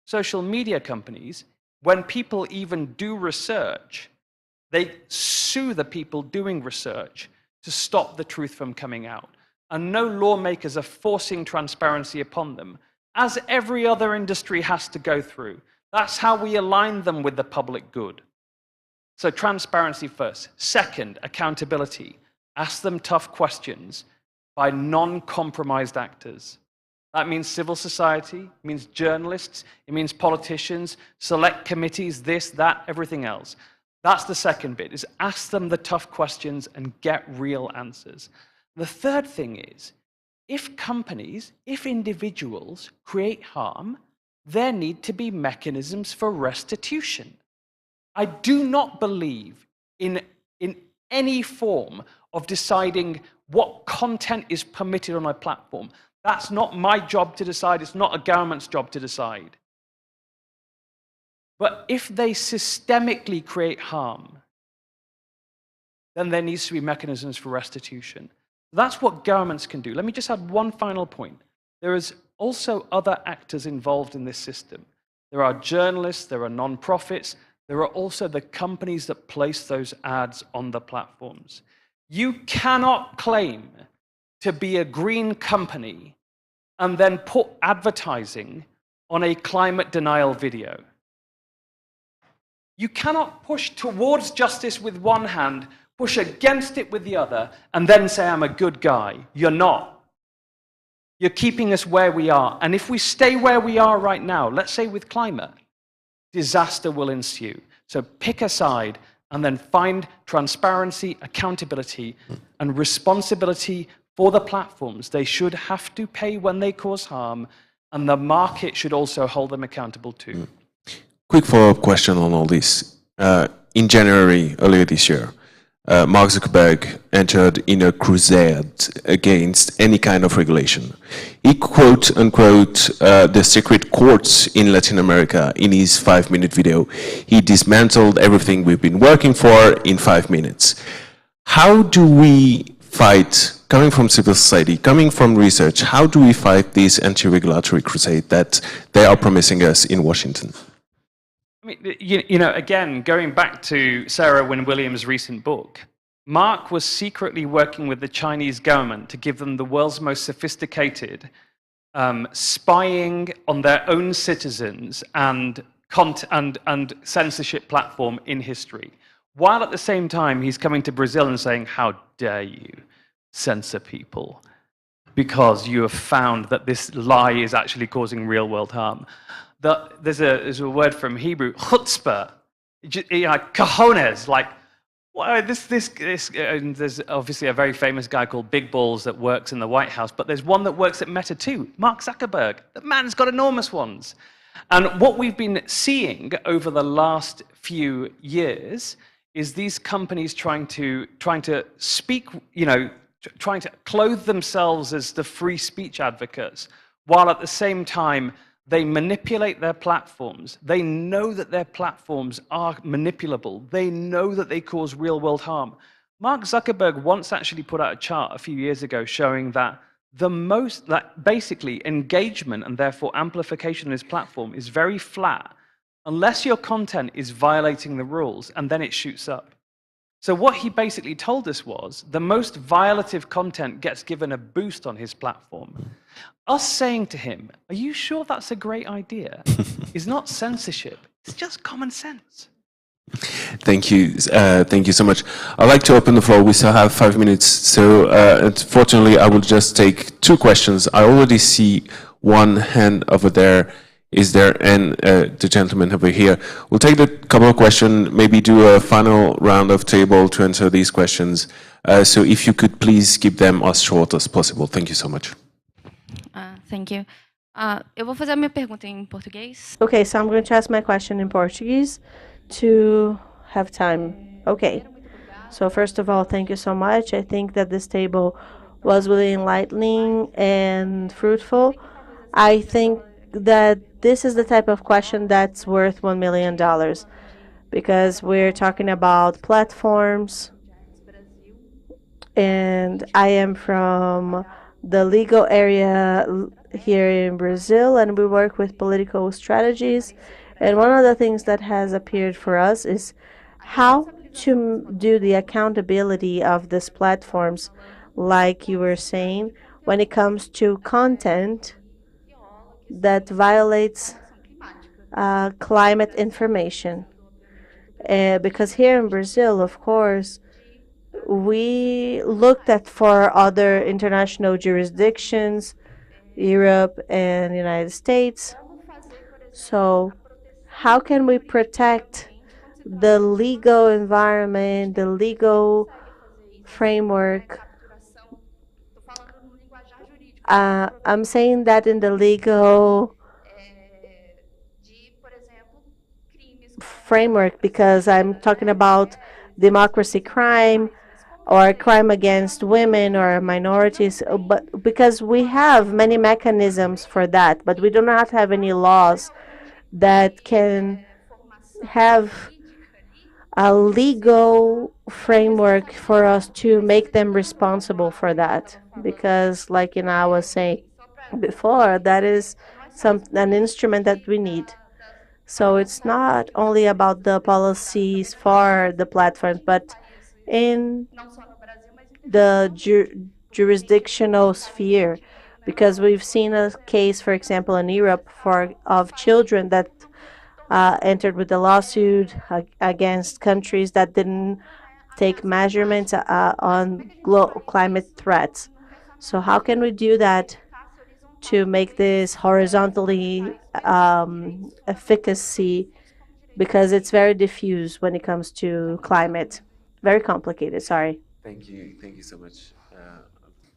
[SPEAKER 4] Social media companies, when people even do research, they sue the people doing research to stop the truth from coming out. And no lawmakers are forcing transparency upon them, as every other industry has to go through. That's how we align them with the public good. So transparency first. Second, accountability. Ask them tough questions by non-compromised actors. That means civil society, it means journalists, it means politicians, select committees, this, that, everything else. That's the second bit, is ask them the tough questions and get real answers. The third thing is, if companies, if individuals create harm, there need to be mechanisms for restitution. I do not believe in any form of deciding what content is permitted on a platform. That's not my job to decide. It's not a government's job to decide. But if they systemically create harm, then there needs to be mechanisms for restitution. That's what governments can do. Let me just add one final point. There is also other actors involved in this system. There are journalists, there are non-profits, there are also the companies that place those ads on the platforms. You cannot claim to be a green company and then put advertising on a climate denial video. You cannot push towards justice with one hand, push against it with the other, and then say, I'm a good guy. You're not. You're keeping us where we are. And if we stay where we are right now, let's say with climate, disaster will ensue. So pick a side and then find transparency, accountability, and responsibility for the platforms. They should have to pay when they cause harm, and the market should also hold them accountable too.
[SPEAKER 19] Quick follow-up question on all this. In January, earlier this year, Mark Zuckerberg entered in a crusade against any kind of regulation. He quote unquote the secret courts in Latin America in his 5-minute video. He dismantled everything we've been working for in 5 minutes. How do we fight, coming from civil society, coming from research, how do we fight this anti-regulatory crusade that they are promising us in Washington?
[SPEAKER 4] I mean, you know, again, going back to Sarah Wynne Williams' recent book,
[SPEAKER 5] Mark was secretly working with the Chinese government to give them the world's most sophisticated spying on their own citizens and censorship platform in history, while at the same time he's coming to Brazil and saying, how dare you censor people because you have found that this lie is actually causing real world harm. There's a word from Hebrew, chutzpah, cojones, like, well, and there's obviously a very famous guy called Big Balls that works in the White House, but there's one that works at Meta too, Mark Zuckerberg. The man's got enormous ones. And what we've been seeing over the last few years is these companies trying to speak, trying to clothe themselves as the free speech advocates, while at the same time they manipulate their platforms. They know that their platforms are manipulable. They know that they cause real-world harm. Mark Zuckerberg once actually put out a chart a few years ago showing that basically engagement and therefore amplification of his platform is very flat unless your content is violating the rules, and then it shoots up. So what he basically told us was the most violative content gets given a boost on his platform. Us saying to him, are you sure that's a great idea? Is not censorship, it's just common sense.
[SPEAKER 19] Thank you so much. I'd like to open the floor. We still have 5 minutes, so unfortunately I will just take 2 questions. I already see one hand over there. Is there, and the gentleman over here. We'll take the couple of questions, maybe do a final round of table to answer these questions. So if you could please keep them as short as possible. Thank you so much.
[SPEAKER 1] Thank you. Eu vou fazer a minha pergunta em português.
[SPEAKER 7] Okay, so I'm going to ask my question in Portuguese to have time. Okay. So first of all, thank you so much. I think that this table was really enlightening and fruitful. I think that this is the type of question that's worth $1 million, because we're talking about platforms, and I am from the legal area here in Brazil, and we work with political strategies. And one of the things that has appeared for us is how to do the accountability of these platforms, like you were saying, when it comes to content that violates climate information. Because here in Brazil, of course, we looked at for other international jurisdictions, Europe and United States. So how can we protect the legal environment, the legal framework? I'm saying that in the legal framework because I'm talking about democracy crime or crime against women or minorities, but because we have many mechanisms for that, but we do not have any laws that can have a legal framework for us to make them responsible for that. Because like I was saying before, that is an instrument that we need. So it's not only about the policies for the platforms, but in the jurisdictional sphere, because we've seen a case, for example, in Europe of children that entered with a lawsuit against countries that didn't take measurements on climate threats. So how can we do that to make this horizontally efficacy, because it's very diffuse when it comes to climate. Very complicated, sorry.
[SPEAKER 19] Thank you so much.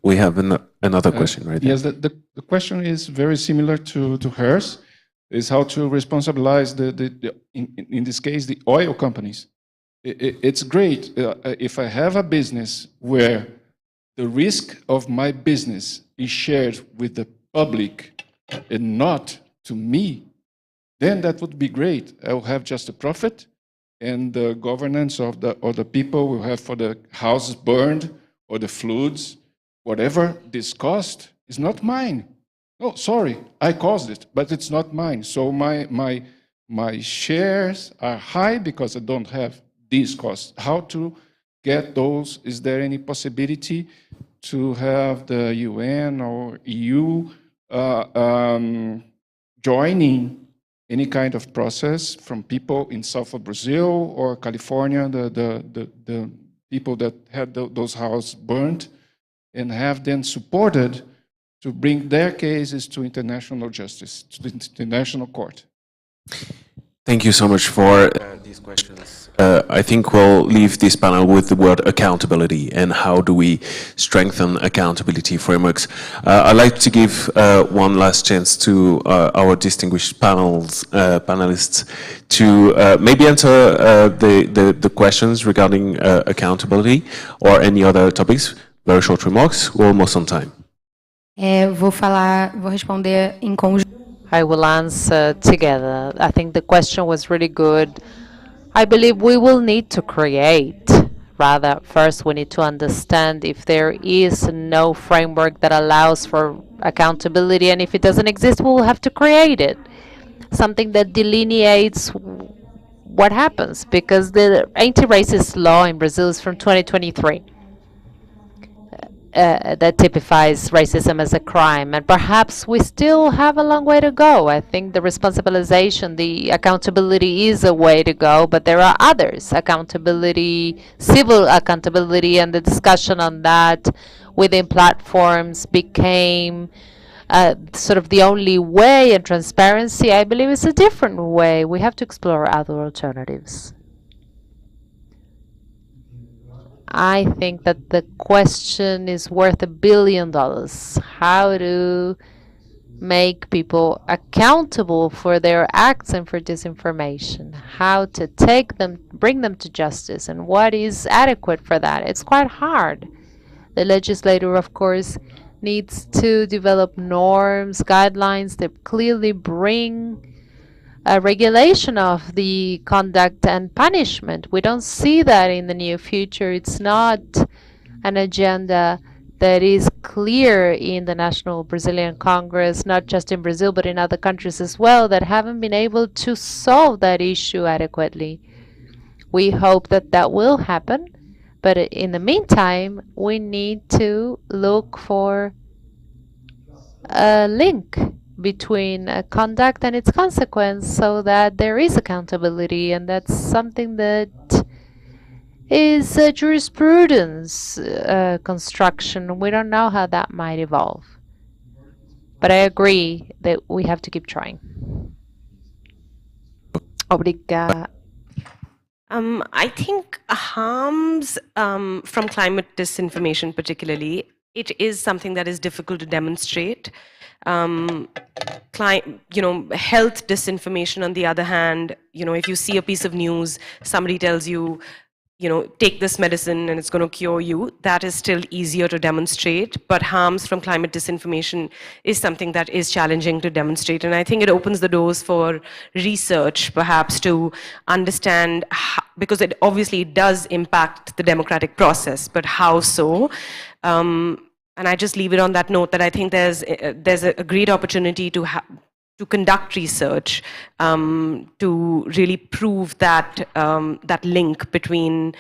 [SPEAKER 19] We have another question right there.
[SPEAKER 15] Yes, the question is very similar to hers, is how to responsibilize in this case, the oil companies. It's great if I have a business where the risk of my business is shared with the public and not to me, then that would be great. I will have just a profit, and the governance of the people will have for the houses burned or the floods, whatever this cost is not mine. Oh, sorry, I caused it, but it's not mine. So my shares are high because I don't have these costs. How to get those? Is there any possibility to have the UN or EU joining any kind of process from people in south of Brazil or California, the people that had those houses burned, and have them supported to bring their cases to international justice, to the international court?
[SPEAKER 19] Thank you so much for these questions. I think we'll leave this panel with the word accountability and how do we strengthen accountability frameworks. I'd like to give one last chance to our distinguished panelists to maybe answer the questions regarding accountability or any other topics. Very short remarks, we're almost on time.
[SPEAKER 17] Vou responder em conjunto.
[SPEAKER 2] I will answer together. I think the question was really good. I believe we will need to create. Rather, first we need to understand if there is no framework that allows for accountability, and if it doesn't exist, we'll have to create it. Something that delineates what happens, because the anti-racist law in Brazil is from 2023. That typifies racism as a crime, and perhaps we still have a long way to go. I think the responsibilization, the accountability is a way to go, but there are others. Accountability, civil accountability, and the discussion on that within platforms became sort of the only way, and transparency, I believe, is a different way. We have to explore other alternatives. I think that the question is worth $1 billion. How to make people accountable for their acts and for disinformation. How to take them, bring them to justice, and what is adequate for that. It's quite hard. The legislator, of course, needs to develop norms, guidelines that clearly bring a regulation of the conduct and punishment. We don't see that in the near future. It's not an agenda that is clear in the National Brazilian Congress, not just in Brazil, but in other countries as well, that haven't been able to solve that issue adequately. We hope that that will happen, but in the meantime, we need to look for a link between conduct and its consequence, so that there is accountability, and that's something that is a jurisprudence construction. We don't know how that might evolve, but I agree that we have to keep trying. Obrigada.
[SPEAKER 20] I think harms from climate disinformation particularly, it is something that is difficult to demonstrate. Health disinformation, on the other hand, if you see a piece of news, somebody tells you, take this medicine and it's going to cure you, that is still easier to demonstrate. But harms from climate disinformation is something that is challenging to demonstrate. And I think it opens the doors for research, perhaps, to understand how, because it obviously does impact the democratic process, but how so? And I just leave it on that note that I think there's a great opportunity to conduct research to really prove that that link between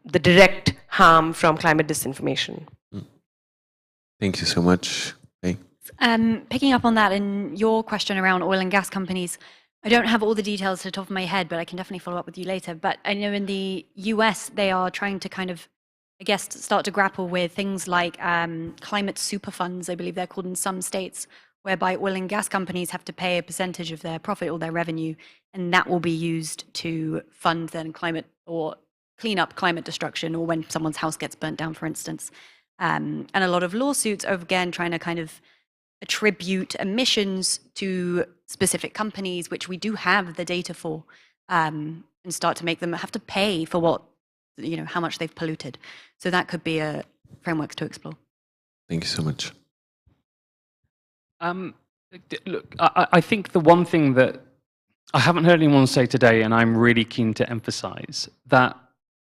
[SPEAKER 20] the direct harm from climate disinformation.
[SPEAKER 19] Thank you so much. Hey.
[SPEAKER 21] Picking up on that and your question around oil and gas companies, I don't have all the details to the top of my head, but I can definitely follow up with you later. But I know in the US, they are trying to kind of, I guess, start to grapple with things like climate super funds, I believe they're called in some states, whereby oil and gas companies have to pay a percentage of their profit or their revenue, and that will be used to fund then climate or clean up climate destruction, or when someone's house gets burnt down, for instance. And a lot of lawsuits are, again, trying to kind of attribute emissions to specific companies, which we do have the data for, and start to make them have to pay for what, how much they've polluted. So that could be a framework to explore.
[SPEAKER 19] Thank you so much.
[SPEAKER 5] Look, I think the one thing that I haven't heard anyone say today, and I'm really keen to emphasize, that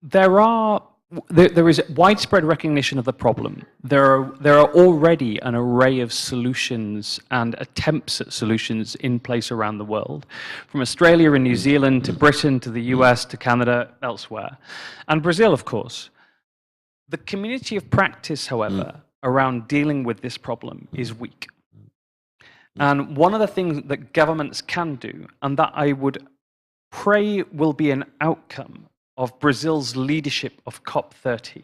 [SPEAKER 5] there is widespread recognition of the problem. There are already an array of solutions and attempts at solutions in place around the world, from Australia and New Zealand to Britain to the US to Canada, elsewhere, and Brazil, of course. The community of practice, however, around dealing with this problem is weak. And one of the things that governments can do, and that I would pray will be an outcome of Brazil's leadership of COP30,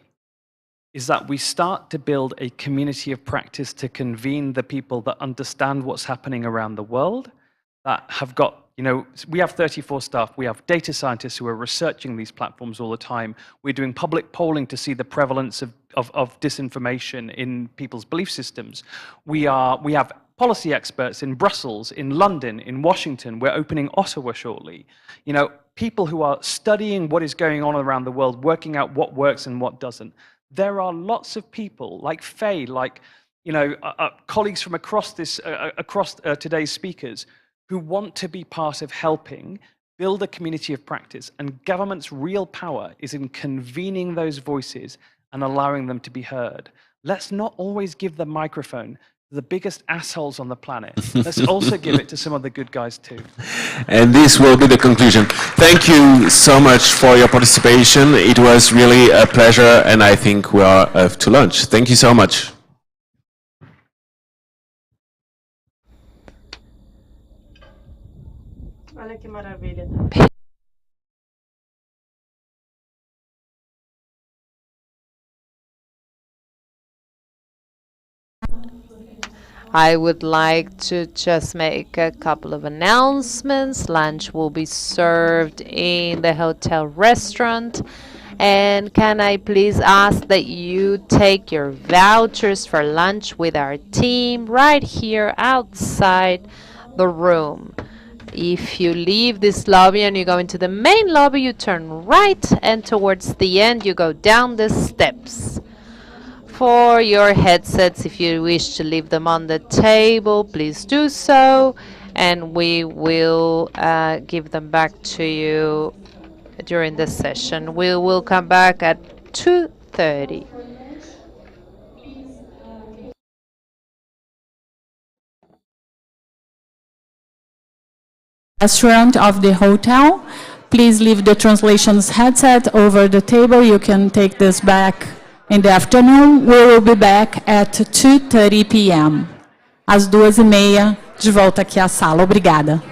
[SPEAKER 5] is that we start to build a community of practice to convene the people that understand what's happening around the world, that have got, we have 34 staff, we have data scientists who are researching these platforms all the time, we're doing public polling to see the prevalence of disinformation in people's belief systems. We have policy experts in Brussels, in London, in Washington, we're opening Ottawa shortly. People who are studying what is going on around the world, working out what works and what doesn't. There are lots of people like Faye, like colleagues from across today's speakers who want to be part of helping build a community of practice. And government's real power is in convening those voices and allowing them to be heard. Let's not always give the microphone to the biggest assholes on the planet. Let's also give it to some of the good guys too.
[SPEAKER 19] And this will be the conclusion. Thank you so much for your participation. It was really a pleasure, and I think we are off to lunch. Thank you so much.
[SPEAKER 7] Olha que maravilha.
[SPEAKER 2] I would like to just make a couple of announcements. Lunch will be served in the hotel restaurant. And can I please ask that you take your vouchers for lunch with our team right here outside the room. If you leave this lobby and you go into the main lobby, you turn right, and towards the end you go down the steps. For your headsets, if you wish to leave them on the table, please do so, and we will give them back to you during the session. We will come back at 2:30.
[SPEAKER 10] Restaurant of the hotel. Please leave the translations headset over the table. You can take this back in the afternoon. We will be back at 2:30 p.m. Às 2:30, de volta aqui à sala. Obrigada.